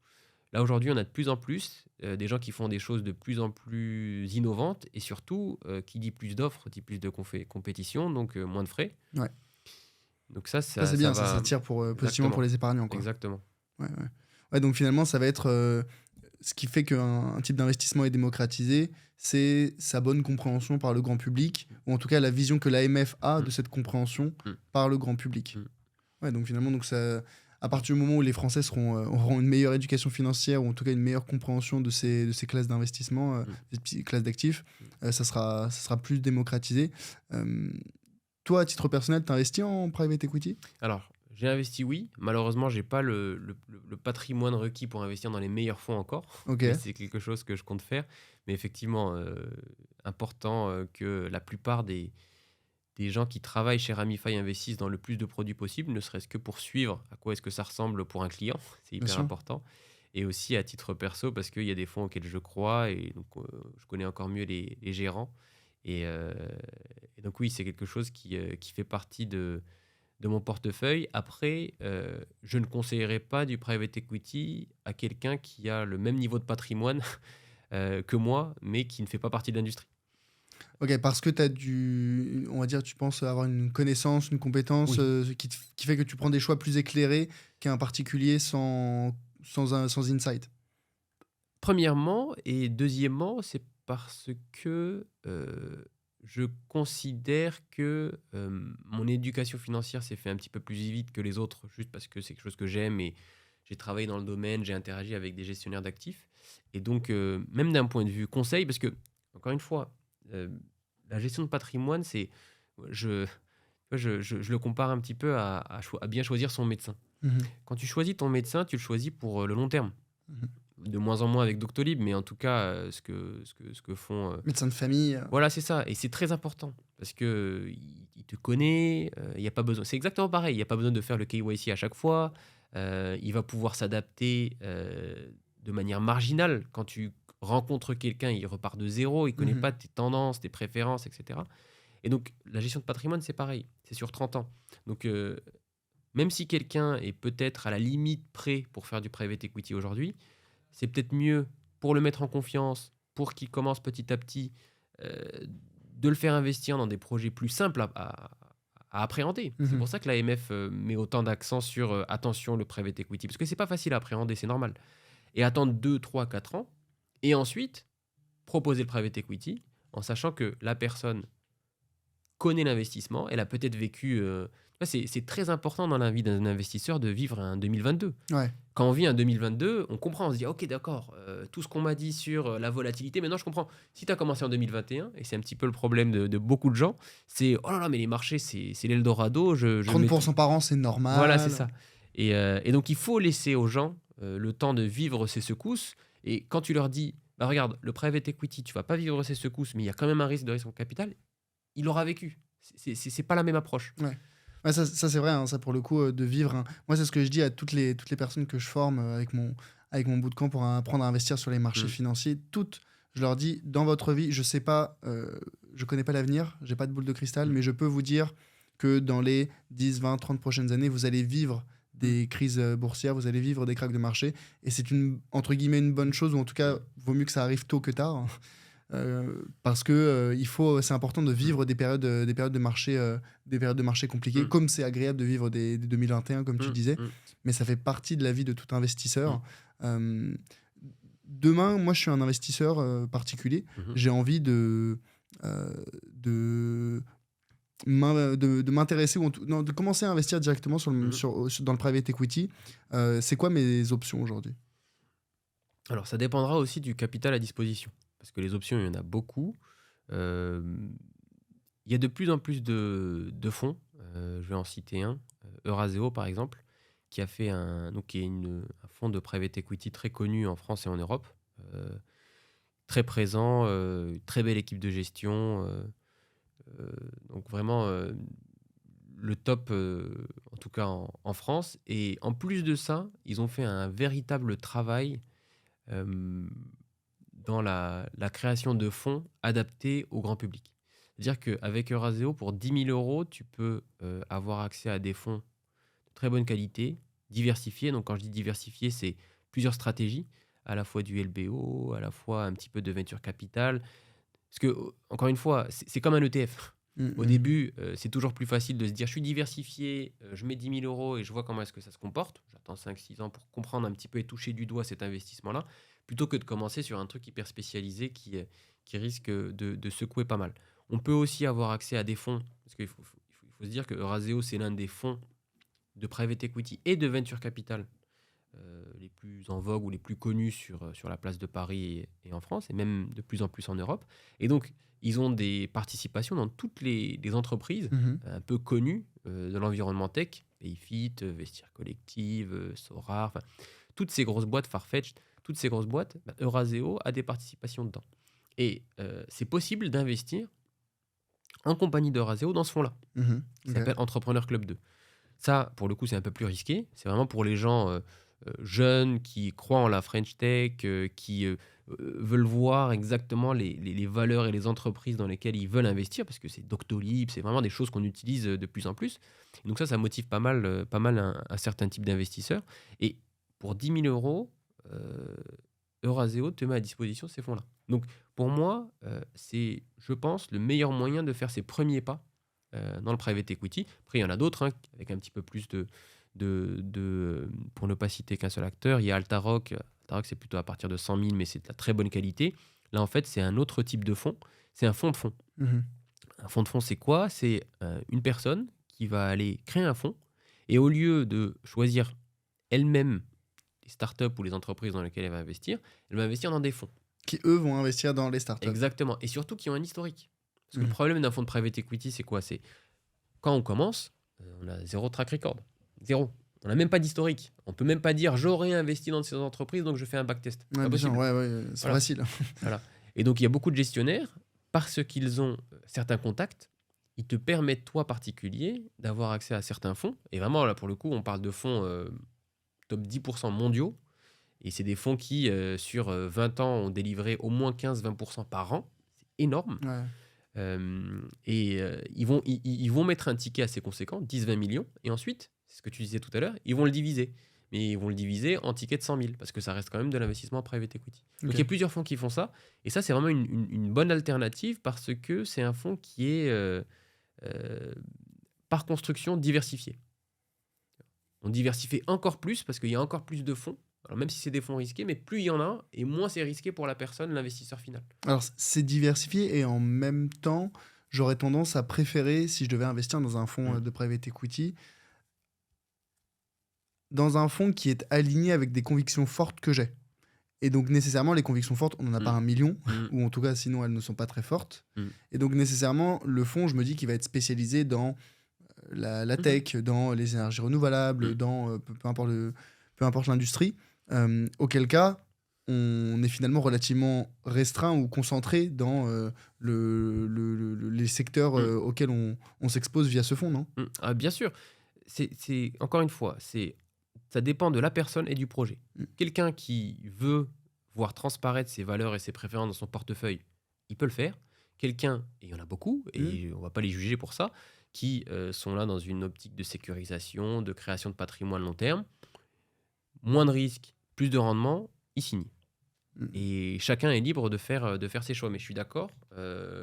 Là aujourd'hui, on a de plus en plus des gens qui font des choses de plus en plus innovantes et surtout qui dit plus d'offres, dit plus de compétition, donc moins de frais. Ouais. Donc ça, Ça, ça, c'est ça bien, ça va tire positivement pour exactement, les épargnants, quoi. exactement. Ouais, ouais. Ouais, donc finalement, ça va être ce qui fait qu'un type d'investissement est démocratisé, c'est sa bonne compréhension par le grand public, ou en tout cas la vision que l'AMF a de Mm, cette compréhension mm, par le grand public. mm, Ouais, donc finalement, donc ça, à partir du moment où les Français auront une meilleure éducation financière, ou en tout cas une meilleure compréhension de ces classes d'investissement, mm, ces petites classes d'actifs, mm. ça sera plus démocratisé. Euh, Toi, à titre personnel, tu investis en private equity? Alors, j'ai investi, oui. Malheureusement, j'ai pas le patrimoine requis pour investir dans les meilleurs fonds encore, Ok. mais c'est quelque chose que je compte faire. Mais effectivement, important que la plupart des gens qui travaillent chez Ramify investissent dans le plus de produits possible, ne serait-ce que pour suivre à quoi est-ce que ça ressemble pour un client. C'est Bien hyper sûr. important. Et aussi à titre perso, parce qu'il y a des fonds auxquels je crois et donc je connais encore mieux les gérants. Et donc oui, c'est quelque chose qui fait partie de mon portefeuille. Après, je ne conseillerais pas du private equity à quelqu'un qui a le même niveau de patrimoine que moi, mais qui ne fait pas partie de l'industrie. Ok, parce que tu as on va dire, tu penses avoir une connaissance, une compétence Oui. qui fait que tu prends des choix plus éclairés qu'un particulier sans insight. Premièrement et deuxièmement, c'est parce que je considère que mon éducation financière s'est fait un petit peu plus vite que les autres, juste parce que c'est quelque chose que j'aime et j'ai travaillé dans le domaine, j'ai interagi avec des gestionnaires d'actifs. Et donc, même d'un point de vue conseil, parce que, encore une fois, euh, la gestion de patrimoine, je, je le compare un petit peu à bien choisir son médecin. Mhm, Quand tu choisis ton médecin, tu le choisis pour le long terme, mhm. de moins en moins avec Doctolib, mais en tout cas, ce que font. Médecin de famille. Voilà, c'est ça. Et c'est très important parce que il te connaît. Il y a pas besoin. C'est exactement pareil. Il n'y a pas besoin de faire le KYC à chaque fois. Il va pouvoir s'adapter de manière marginale. Quand tu rencontres quelqu'un, il repart de zéro. Il connaît Mhm, pas tes tendances, tes préférences, etc. Et donc, la gestion de patrimoine, c'est pareil. C'est sur 30 ans. Donc, même si quelqu'un est peut-être à la limite prêt pour faire du private equity aujourd'hui, c'est peut-être mieux pour le mettre en confiance, pour qu'il commence petit à petit, euh, de le faire investir dans des projets plus simples à appréhender. C'est mhm. pour ça que l'AMF met autant d'accent sur attention, le private equity, parce que c'est pas facile à appréhender, c'est normal. Et attendre 2, 3, 4 ans, et ensuite proposer le private equity en sachant que la personne connaît l'investissement, elle a peut-être vécu. C'est très important dans la vie d'un investisseur de vivre un 2022. Ouais. Quand on vit un 2022, on comprend, on se dit, ok, d'accord, tout ce qu'on m'a dit sur la volatilité, maintenant je comprends. Si tu as commencé en 2021, et c'est un petit peu le problème de beaucoup de gens, c'est, oh là là, mais les marchés, c'est l'Eldorado, je mets tout. 30% par an, c'est Voilà, c'est normal. ça. Et donc il faut laisser aux gens le temps de vivre ces secousses. Et quand tu leur dis, bah regarde, le private equity, tu vas pas vivre ces secousses, mais il y a quand même un risque de risque en capital, il aura vécu. C'est pas la même approche. Ouais. Ouais, ça c'est vrai, hein, ça pour le coup, de vivre. Moi, c'est ce que je dis à toutes les personnes que je forme avec mon bootcamp pour apprendre à investir sur les marchés Mm. financiers. Toutes, je leur dis, dans votre vie, je sais pas, je connais pas l'avenir, j'ai pas de boule de cristal, Mm. mais je peux vous dire que dans les 10, 20, 30 prochaines années, vous allez vivre des crises boursières, vous allez vivre des cracks de marché. Et c'est entre guillemets, une bonne chose, ou en tout cas, vaut mieux que ça arrive tôt que tard. Parce que c'est important de vivre des périodes de marché compliquées, Mm. comme c'est agréable de vivre des 2021, comme tu Mm. disais, Mm. mais ça fait partie de la vie de tout investisseur. Mm. Euh, Demain, moi, je suis un investisseur particulier. Mhm. J'ai envie euh, de, de m'intéresser, non, de commencer à investir directement Mhm. dans le private equity. C'est quoi mes options aujourd'hui? Alors, ça dépendra aussi du capital à disposition. Parce que les options, il y en a beaucoup. Euh, Il y a de plus en plus de fonds. Je vais en citer un. Euraseo, par exemple, qui a fait qui est un fonds de private equity très connu en France et en Europe. Euh, Très présent, très belle équipe de gestion. Donc vraiment le top, en tout cas en France. Et en plus de ça, ils ont fait un véritable travail euh, dans la création de fonds adaptés au grand public. C'est-à-dire qu'avec Euraseo, pour 10 000 euros, tu peux avoir accès à des fonds de très bonne qualité, diversifiés. Donc quand je dis diversifiés, c'est plusieurs stratégies, à la fois du LBO, à la fois un petit peu de venture capital. Parce que, encore une fois, c'est comme un ETF. Au début, c'est toujours plus facile de se dire je suis diversifié, je mets 10 000 euros et je vois comment est-ce que ça se comporte. J'attends 5-6 ans pour comprendre un petit peu et toucher du doigt cet investissement-là, plutôt que de commencer sur un truc hyper spécialisé qui risque de secouer pas mal. On peut aussi avoir accès à des fonds, parce qu'il faut se dire que Euraseo, c'est l'un des fonds de private equity et de venture capital les plus en vogue ou les plus connus sur la place de Paris et en France, et même de plus en plus en Europe. Et donc, ils ont des participations dans toutes les entreprises un peu connues de l'environnement tech, Payfit, Vestiaire Collective, Sora, enfin, toutes ces grosses boîtes, Farfetch, toutes ces grosses boîtes, Euraseo a des participations dedans. Et c'est possible d'investir en compagnie d'Euraseo dans ce fonds-là, qui s'appelle Entrepreneur Club 2. Ça, pour le coup, c'est un peu plus risqué. C'est vraiment pour les gens jeunes qui croient en la French Tech, qui veulent voir exactement les valeurs et les entreprises dans lesquelles ils veulent investir, parce que c'est Doctolib, c'est vraiment des choses qu'on utilise de plus en plus. Et donc ça motive pas mal un certain type d'investisseurs. Et pour 10 000 euros, Euraseo te met à disposition ces fonds-là. Donc pour moi, c'est, je pense, le meilleur moyen de faire ses premiers pas dans le private equity. Après, il y en a d'autres, hein, avec un petit peu plus pour ne pas citer qu'un seul acteur. Il y a Altaroc. Altaroc, c'est plutôt à partir de 100 000, mais c'est de la très bonne qualité. Là, en fait, c'est un autre type de fonds. C'est un fonds de fonds. Un fonds de fonds, c'est quoi? C'est une personne qui va aller créer un fonds et au lieu de choisir elle-même les startups ou les entreprises dans lesquelles elle va investir, elle va investir dans des fonds. Qui, eux, vont investir dans les startups. Exactement. Et surtout qui ont un historique. Parce que le problème d'un fonds de private equity, c'est quoi? C'est quand on commence, on a zéro track record. Zéro. On n'a même pas d'historique. On peut même pas dire j'aurais investi dans ces entreprises, donc je fais un backtest. Ouais, pas possible. C'est facile. Voilà. Et donc il y a beaucoup de gestionnaires, parce qu'ils ont certains contacts, ils te permettent, toi particulier, d'avoir accès à certains fonds. Et vraiment, là, pour le coup, on parle de fonds top 10% mondiaux. Et c'est des fonds qui, sur 20 ans, ont délivré au moins 15-20% par an. C'est énorme. Ouais. Ils vont mettre un ticket assez conséquent, 10-20 millions, et ensuite, c'est ce que tu disais tout à l'heure, ils vont le diviser. Mais ils vont le diviser en tickets de 100 000, parce que ça reste quand même de l'investissement private equity. Donc il y a plusieurs fonds qui font ça, et ça c'est vraiment une bonne alternative, parce que c'est un fonds qui est par construction diversifié. On diversifie encore plus, parce qu'il y a encore plus de fonds. Alors même si c'est des fonds risqués, mais plus il y en a, et moins c'est risqué pour la personne, l'investisseur final. Alors c'est diversifié, et en même temps, j'aurais tendance à préférer, si je devais investir dans un fonds de private equity, dans un fonds qui est aligné avec des convictions fortes que j'ai. Et donc nécessairement, les convictions fortes, on n'en a pas 1 million, ou en tout cas sinon elles ne sont pas très fortes. Et donc nécessairement, le fonds, je me dis qu'il va être spécialisé dans la tech, dans les énergies renouvelables, dans peu importe l'industrie. Auquel cas, on est finalement relativement restreint ou concentré dans les secteurs Mm. auxquels on s'expose via ce fonds, non? Ah, bien sûr, encore une fois, ça dépend de la personne et du projet. Mm. Quelqu'un qui veut voir transparaître ses valeurs et ses préférences dans son portefeuille, il peut le faire. Quelqu'un, et il y en a beaucoup, Mm. et on va pas les juger pour ça, qui sont là dans une optique de sécurisation, de création de patrimoine long terme, moins de risques, plus de rendement, il signe. Mm. Et chacun est libre de faire ses choix. Mais je suis d'accord,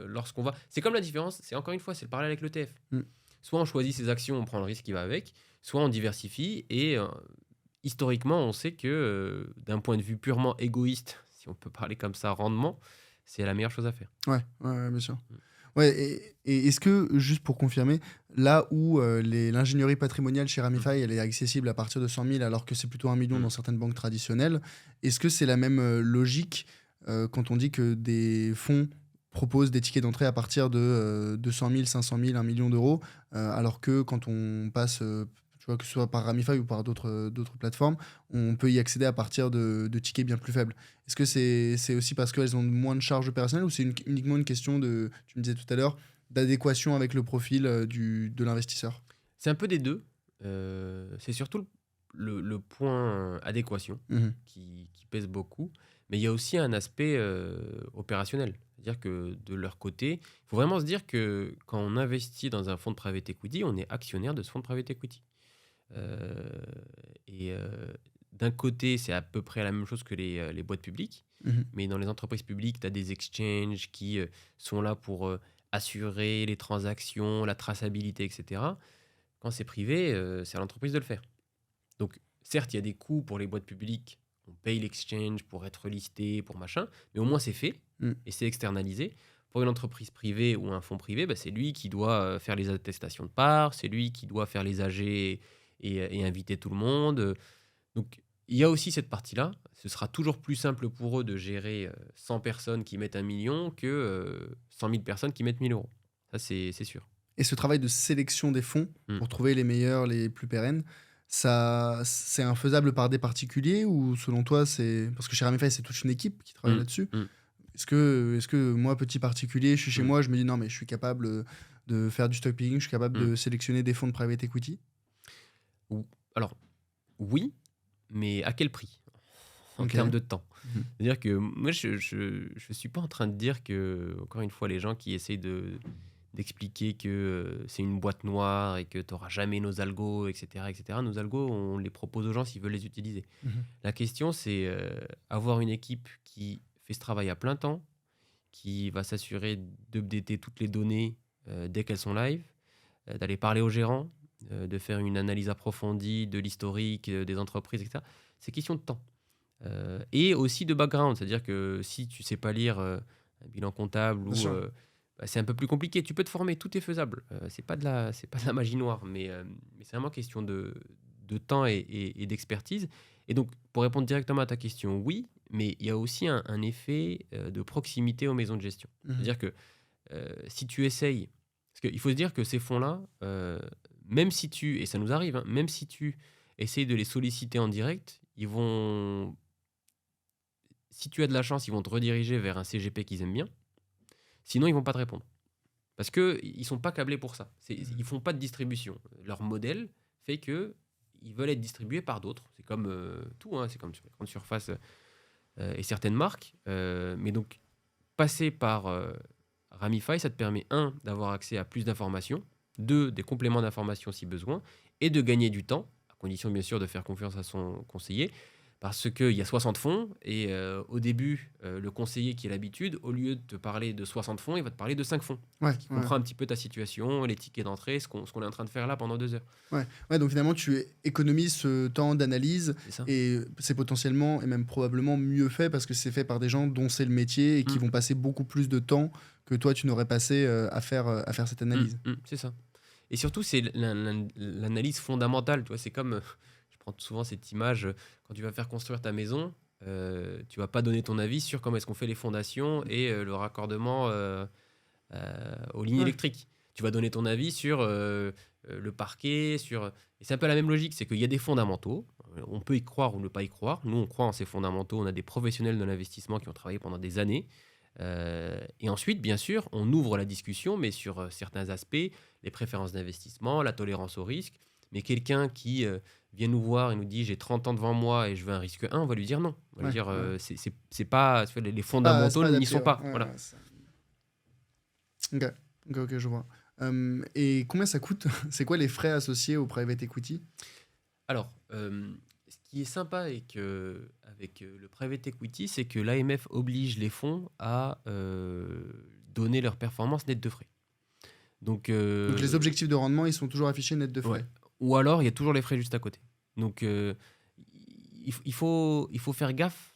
lorsqu'on va... C'est comme la différence, c'est encore une fois, c'est le parallèle avec l'ETF. Mm. Soit on choisit ses actions, on prend le risque qui va avec, soit on diversifie. Et historiquement, on sait que d'un point de vue purement égoïste, si on peut parler comme ça, rendement, c'est la meilleure chose à faire. Ouais, ouais, bien sûr. Mm. Ouais, et est-ce que, juste pour confirmer, là où l'ingénierie patrimoniale chez Ramify, elle est accessible à partir de 100 000, alors que c'est plutôt 1 million dans certaines banques traditionnelles, est-ce que c'est la même logique quand on dit que des fonds proposent des tickets d'entrée à partir de 200 000, 500 000, 1 million d'euros, alors que quand on passe, tu vois, que ce soit par Ramify ou par d'autres plateformes, on peut y accéder à partir de tickets bien plus faibles? Est-ce que c'est aussi parce qu'elles ont moins de charges opérationnelles ou c'est uniquement une question de, tu me disais tout à l'heure, d'adéquation avec le profil de l'investisseur? C'est un peu des deux. C'est surtout le point adéquation Mhm. qui pèse beaucoup. Mais il y a aussi un aspect opérationnel. C'est-à-dire que de leur côté, il faut vraiment se dire que quand on investit dans un fonds de private equity, on est actionnaire de ce fonds de private equity. Euh, et d'un côté, c'est à peu près la même chose que les boîtes publiques. Mhm. Mais dans les entreprises publiques, tu as des exchanges qui sont là pour assurer les transactions, la traçabilité, etc. Quand c'est privé, c'est à l'entreprise de le faire. Donc, certes, il y a des coûts pour les boîtes publiques. On paye l'exchange pour être listé, pour machin. Mais au moins, c'est fait Mm. et c'est externalisé. Pour une entreprise privée ou un fonds privé, bah, c'est lui qui doit faire les attestations de parts, c'est lui qui doit faire les AG et inviter tout le monde. Donc, il y a aussi cette partie-là. Ce sera toujours plus simple pour eux de gérer 100 personnes qui mettent 1 million que 100 000 personnes qui mettent 1 000 euros. Ça, c'est sûr. Et ce travail de sélection des fonds Mm. pour trouver les meilleurs, les plus pérennes, ça, c'est infaisable par des particuliers ou selon toi, c'est... Parce que chez Ramify, c'est toute une équipe qui travaille Mm. là-dessus. Mm. Est-ce que moi, petit particulier, je suis chez Mm. moi, je me dis non, mais je suis capable de faire du stock picking, je suis capable Mm. de sélectionner des fonds de private equity? Alors, oui, mais à quel prix en Ok. termes de temps? Mhm. C'est-à-dire que moi, je suis pas en train de dire que, encore une fois, les gens qui essayent d'expliquer que c'est une boîte noire et que tu n'auras jamais nos algos, etc. Nos algos, on les propose aux gens s'ils veulent les utiliser. Mhm. La question, c'est avoir une équipe qui fait ce travail à plein temps, qui va s'assurer d'updater toutes les données dès qu'elles sont live, d'aller parler aux gérants, de faire une analyse approfondie de l'historique des entreprises, etc. C'est question de temps. Et aussi de background, c'est-à-dire que si tu sais pas lire un bilan comptable Bien ou sûr. c'est un peu plus compliqué, tu peux te former, tout est faisable. C'est pas de la magie noire, mais c'est vraiment question de temps et d'expertise. Et donc, pour répondre directement à ta question, oui, mais il y a aussi un effet de proximité aux maisons de gestion. Mhm. C'est-à-dire que si tu essayes, parce qu'il faut se dire que ces fonds-là, même si tu, et ça nous arrive, hein, même si tu essayes de les solliciter en direct, ils vont, si tu as de la chance, ils vont te rediriger vers un CGP qu'ils aiment bien. Sinon, ils vont pas te répondre. Parce qu'ils ne sont pas câblés pour ça. Ils ne font pas de distribution. Leur modèle fait qu'ils veulent être distribués par d'autres. C'est comme tout, hein, c'est comme sur les grandes surfaces et certaines marques. Mais donc, passer par Ramify, ça te permet, un, d'avoir accès à plus d'informations, deux, des compléments d'informations si besoin, et de gagner du temps, à condition bien sûr de faire confiance à son conseiller, parce qu'il y a 60 fonds, et au début, le conseiller qui a l'habitude, au lieu de te parler de 60 fonds, il va te parler de 5 fonds. Ouais, Qui comprend un petit peu ta situation, les tickets d'entrée, ce qu'on est en train de faire là pendant 2 heures. ouais, donc finalement, tu économises ce temps d'analyse C'est ça. et c'est potentiellement et même probablement mieux fait parce que c'est fait par des gens dont c'est le métier et qui vont passer beaucoup plus de temps que toi, tu n'aurais passé à faire cette analyse. C'est ça. Et surtout, c'est l'analyse fondamentale. Tu vois, c'est comme, je prends souvent cette image, quand tu vas faire construire ta maison, tu vas pas donner ton avis sur comment est-ce qu'on fait les fondations et le raccordement aux lignes Ouais. électriques. Tu vas donner ton avis sur le parquet, et c'est un peu la même logique, c'est qu'il y a des fondamentaux. On peut y croire ou ne pas y croire. Nous, on croit en ces fondamentaux. On a des professionnels de l'investissement qui ont travaillé pendant des années. Et ensuite, bien sûr, on ouvre la discussion, mais sur certains aspects, les préférences d'investissement, la tolérance au risque. Mais quelqu'un qui vient nous voir et nous dit j'ai 30 ans devant moi et je veux un risque 1, on va lui dire non. On va lui Ouais, dire ouais. c'est pas, tu vois, les C'est fondamentaux pas n'y adapté, sont ouais. pas. Ouais, Voilà. ouais, Ok, ok, je vois. Et combien ça coûte? C'est quoi les frais associés au private equity? Alors, ce qui est sympa avec, le private equity, c'est que l'AMF oblige les fonds à donner leur performance nette de frais. Donc, Donc les objectifs de rendement, ils sont toujours affichés net de ouais. frais. Ou alors, il y a toujours les frais juste à côté. Donc, il faut faire gaffe.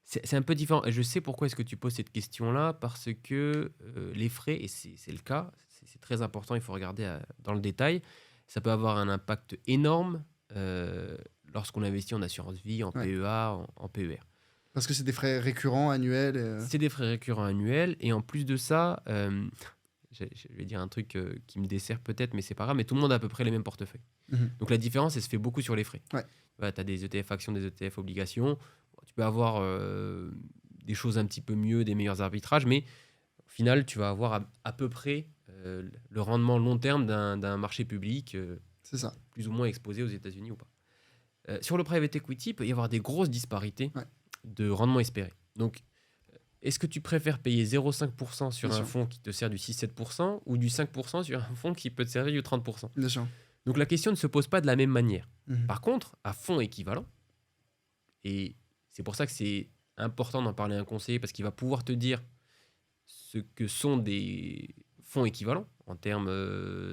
C'est un peu différent. Et je sais pourquoi est-ce que tu poses cette question-là, parce que les frais, et c'est le cas, c'est très important, il faut regarder dans le détail, ça peut avoir un impact énorme lorsqu'on investit en assurance vie, en Ouais. PEA, en PER. Parce que c'est des frais récurrents, annuels. C'est des frais récurrents annuels, et en plus de ça, je vais dire un truc qui me dessert peut-être, mais c'est pas grave, mais tout le monde a à peu près les mêmes portefeuilles. Mhm. Donc la différence, elle se fait beaucoup sur les frais. Ouais. Tu as des ETF actions, des ETF obligations. Tu peux avoir des choses un petit peu mieux, des meilleurs arbitrages, mais au final, tu vas avoir à peu près le rendement long terme d'un marché public C'est ça. plus ou moins exposé aux États-Unis ou pas. Sur le private equity, il peut y avoir des grosses disparités Ouais. de rendement espéré. Donc, est-ce que tu préfères payer 0,5% sur Bien un sûr. fonds qui te sert du 6-7% ou du 5% sur un fonds qui peut te servir du 30%? Bien sûr. Donc la question ne se pose pas de la même manière. Mhm. Par contre, à fonds équivalent, et c'est pour ça que c'est important d'en parler à un conseiller, parce qu'il va pouvoir te dire ce que sont des fonds équivalents en termes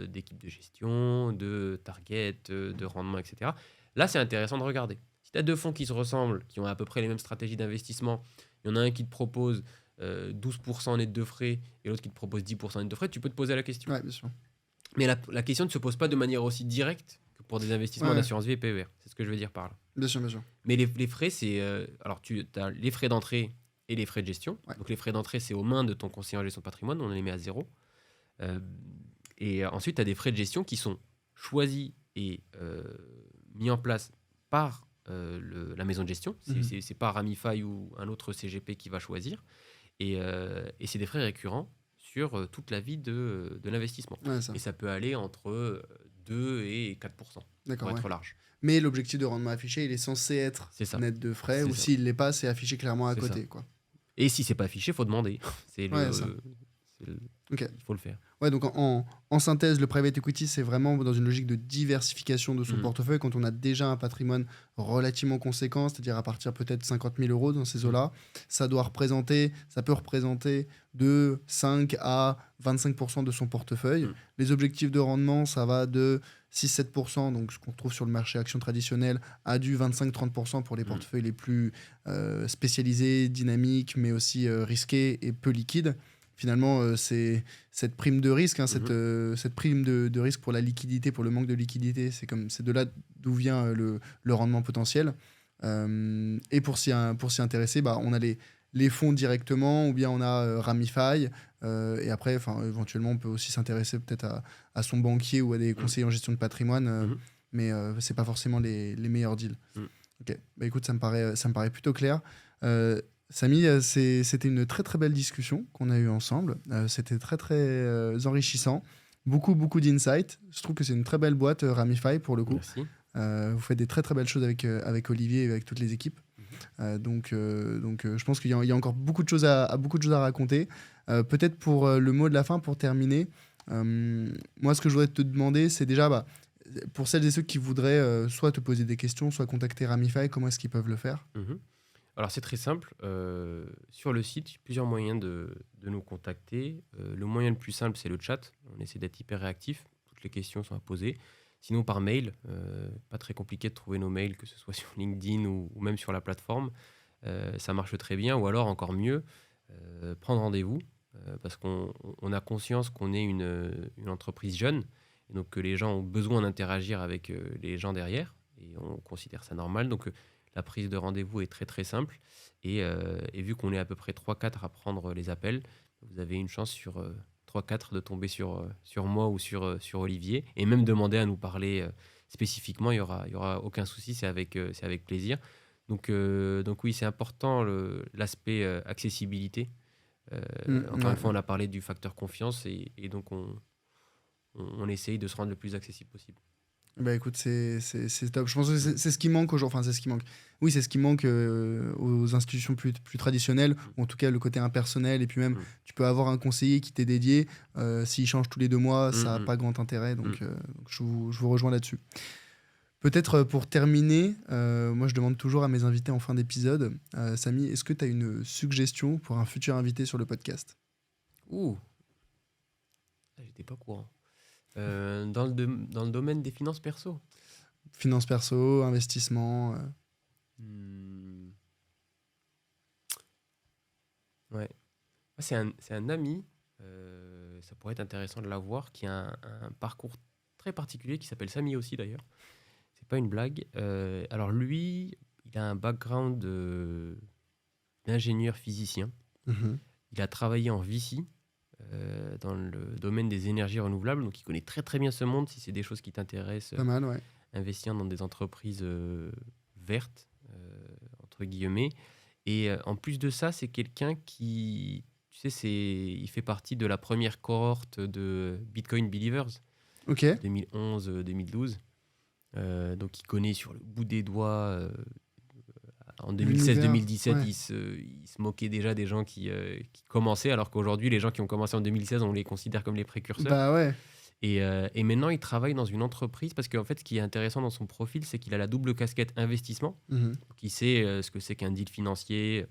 d'équipe de gestion, de target, de rendement, etc. Là, c'est intéressant de regarder. Si tu as deux fonds qui se ressemblent, qui ont à peu près les mêmes stratégies d'investissement, il y en a un qui te propose 12% net de frais et l'autre qui te propose 10% net de frais, tu peux te poser la question. Ouais, bien sûr. Mais la question ne se pose pas de manière aussi directe que pour des investissements Ouais. d'assurance vie et PER. C'est ce que je veux dire par là. Bien sûr, bien sûr. Mais les frais, c'est. Alors, tu as les frais d'entrée et les frais de gestion. Ouais. Donc, les frais d'entrée, c'est aux mains de ton conseiller en gestion de patrimoine. On les met à 0. Et ensuite, tu as des frais de gestion qui sont choisis et mis en place par la maison de gestion. C'est pas Ramify ou un autre CGP qui va choisir. Et c'est des frais récurrents sur toute la vie de l'investissement. Ouais, ça. Et ça peut aller entre 2 et 4%, D'accord. pour être Ouais. large. Mais l'objectif de rendement affiché, il est censé être C'est ça. net de frais, C'est ou ça. s'il l'est pas, c'est affiché clairement à C'est côté, quoi. Et si c'est pas affiché, il faut demander. C'est Ouais, ça. Ok. Il faut le faire. Ouais, donc en synthèse, le private equity, c'est vraiment dans une logique de diversification de son portefeuille quand on a déjà un patrimoine relativement conséquent, c'est-à-dire à partir peut-être 50 000 euros dans ces eaux-là. Ça peut représenter de 5 à 25% de son portefeuille. Les objectifs de rendement, ça va de 6-7%, donc ce qu'on trouve sur le marché action traditionnel, à du 25-30% pour les portefeuilles les plus spécialisés, dynamiques, mais aussi risqués et peu liquides. Finalement, c'est cette prime de risque, cette prime de risque pour la liquidité, pour le manque de liquidité, c'est de là d'où vient le rendement potentiel. Et pour s'y intéresser, on a les fonds directement, ou bien on a Ramify. Et après, éventuellement, on peut aussi s'intéresser peut-être à son banquier ou à des conseillers en gestion de patrimoine, mais c'est pas forcément les meilleurs deals. Ok, écoute, ça me paraît plutôt clair. Samy, c'était une très très belle discussion qu'on a eue ensemble. C'était très très enrichissant. Beaucoup d'insights. Je trouve que c'est une très belle boîte, Ramify, pour le coup. Merci. Vous faites des très très belles choses avec Olivier et avec toutes les équipes. Donc, je pense qu'il y a encore beaucoup de choses à raconter. Peut-être pour le mot de la fin, pour terminer, moi ce que je voudrais te demander, c'est déjà, pour celles et ceux qui voudraient soit te poser des questions, soit contacter Ramify, comment est-ce qu'ils peuvent le faire? Alors c'est très simple. Sur le site, il y a plusieurs moyens de nous contacter. Le moyen le plus simple, c'est le chat. On essaie d'être hyper réactif. Toutes les questions sont à poser. Sinon, par mail, pas très compliqué de trouver nos mails, que ce soit sur LinkedIn ou même sur la plateforme. Ça marche très bien. Ou alors, encore mieux, prendre rendez-vous. Parce qu'on a conscience qu'on est une entreprise jeune. Et donc que les gens ont besoin d'interagir avec les gens derrière. Et on considère ça normal. Donc la prise de rendez-vous est très très simple. Et vu qu'on est à peu près 3-4 à prendre les appels, vous avez une chance sur 3-4 de tomber sur moi ou sur Olivier. Et même demander à nous parler spécifiquement, il y aura aucun souci, c'est avec plaisir. Donc oui, c'est important l'aspect accessibilité. Encore une fois, on a parlé du facteur confiance et donc on essaye de se rendre le plus accessible possible. Bah écoute, c'est top. Je pense que c'est ce qui manque aujourd'hui. Enfin, c'est ce qui manque. Oui, c'est ce qui manque aux institutions plus traditionnelles, ou en tout cas le côté impersonnel. Et puis même, tu peux avoir un conseiller qui t'est dédié. S'il change tous les 2 mois, ça n'a pas grand intérêt. Donc, je vous rejoins là-dessus. Peut-être pour terminer, moi je demande toujours à mes invités en fin d'épisode, Samy, est-ce que tu as une suggestion pour un futur invité sur le podcast? Ouh, j'étais pas au courant. Dans le domaine des finances perso. Finance perso, investissement. Ouais. C'est un ami, ça pourrait être intéressant de l'avoir, qui a un parcours très particulier, qui s'appelle Samy aussi d'ailleurs. C'est pas une blague. Alors lui, il a un background d'ingénieur physicien. Il a travaillé en VC, dans le domaine des énergies renouvelables, donc il connaît très très bien ce monde. Si c'est des choses qui t'intéressent, Pas mal, ouais. investir dans des entreprises vertes, entre guillemets. Et en plus de ça, c'est quelqu'un qui, tu sais, il fait partie de la première cohorte de Bitcoin Believers, Ok. 2011-2012. Donc il connaît sur le bout des doigts. En L'univers, 2016-2017, ouais. il se moquait déjà des gens qui commençaient, alors qu'aujourd'hui, les gens qui ont commencé en 2016, on les considère comme les précurseurs. Bah ouais. Et maintenant, il travaille dans une entreprise parce qu'en fait, ce qui est intéressant dans son profil, c'est qu'il a la double casquette investissement. Donc, il sait ce que c'est qu'un deal financier,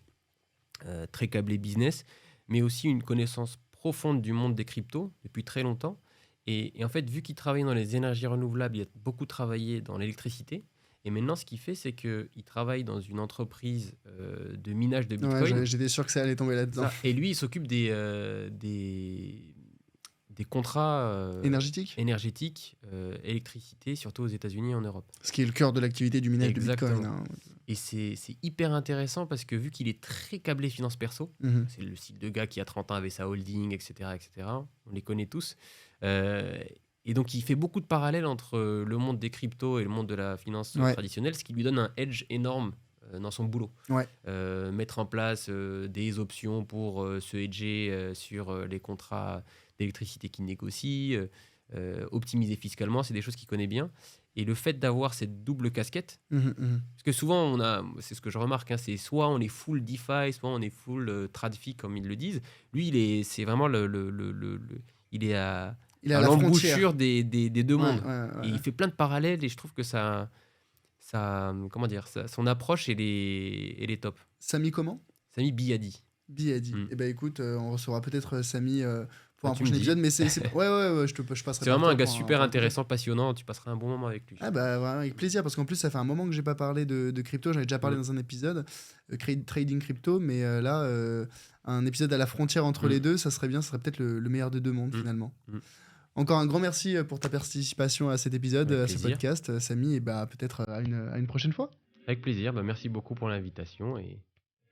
très câblé business, mais aussi une connaissance profonde du monde des cryptos depuis très longtemps. Et en fait, vu qu'il travaille dans les énergies renouvelables, il a beaucoup travaillé dans l'électricité. Et maintenant, ce qu'il fait, c'est qu'il travaille dans une entreprise de minage de Bitcoin. Ouais, j'étais sûr que ça allait tomber là-dedans. Et lui, il s'occupe des contrats énergétiques, électricité, surtout aux États-Unis et en Europe. Ce qui est le cœur de l'activité du minage Exactement. de Bitcoin. Hein. Et c'est hyper intéressant parce que vu qu'il est très câblé finance perso, c'est le style de gars qui, à 30 ans, avait sa holding, etc., etc. On les connaît tous. Et donc, il fait beaucoup de parallèles entre le monde des cryptos et le monde de la finance traditionnelle, ce qui lui donne un edge énorme dans son boulot. Ouais. Mettre en place des options pour se hedger sur les contrats d'électricité qu'il négocie, optimiser fiscalement, c'est des choses qu'il connaît bien. Et le fait d'avoir cette double casquette, parce que souvent, c'est ce que je remarque, hein, c'est soit on est full DeFi, soit on est full TradFi, comme ils le disent. Lui, c'est vraiment il est à l'embouchure des deux mondes. Et il fait plein de parallèles et je trouve que comment dire, son approche, elle est top. Samy comment? Samy Biadi. Biadi. Et ben écoute, on recevra peut-être Samy pour un prochain épisode, mais c'est ouais, je passerai. C'est vraiment un gars super intéressant, passionnant. Tu passeras un bon moment avec lui. Ah bah vraiment avec plaisir, parce qu'en plus ça fait un moment que j'ai pas parlé de crypto. J'avais déjà parlé dans un épisode trading crypto, mais là un épisode à la frontière entre les deux, ça serait bien. Ça serait peut-être le meilleur des deux mondes finalement. Encore un grand merci pour ta participation à cet épisode, à ce podcast, Samy, et bah peut-être à une prochaine fois. Avec plaisir. Bah, merci beaucoup pour l'invitation et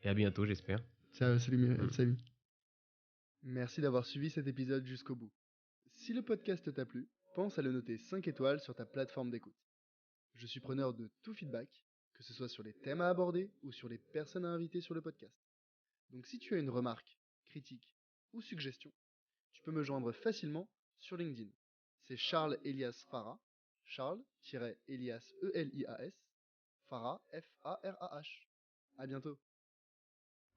à bientôt, j'espère. Salut. Merci d'avoir suivi cet épisode jusqu'au bout. Si le podcast t'a plu, pense à le noter 5 étoiles sur ta plateforme d'écoute. Je suis preneur de tout feedback, que ce soit sur les thèmes à aborder ou sur les personnes à inviter sur le podcast. Donc si tu as une remarque, critique ou suggestion, tu peux me joindre facilement sur LinkedIn. C'est Charles Elias Farah, Charles-Elias ELIAS, Farah Farah. À bientôt.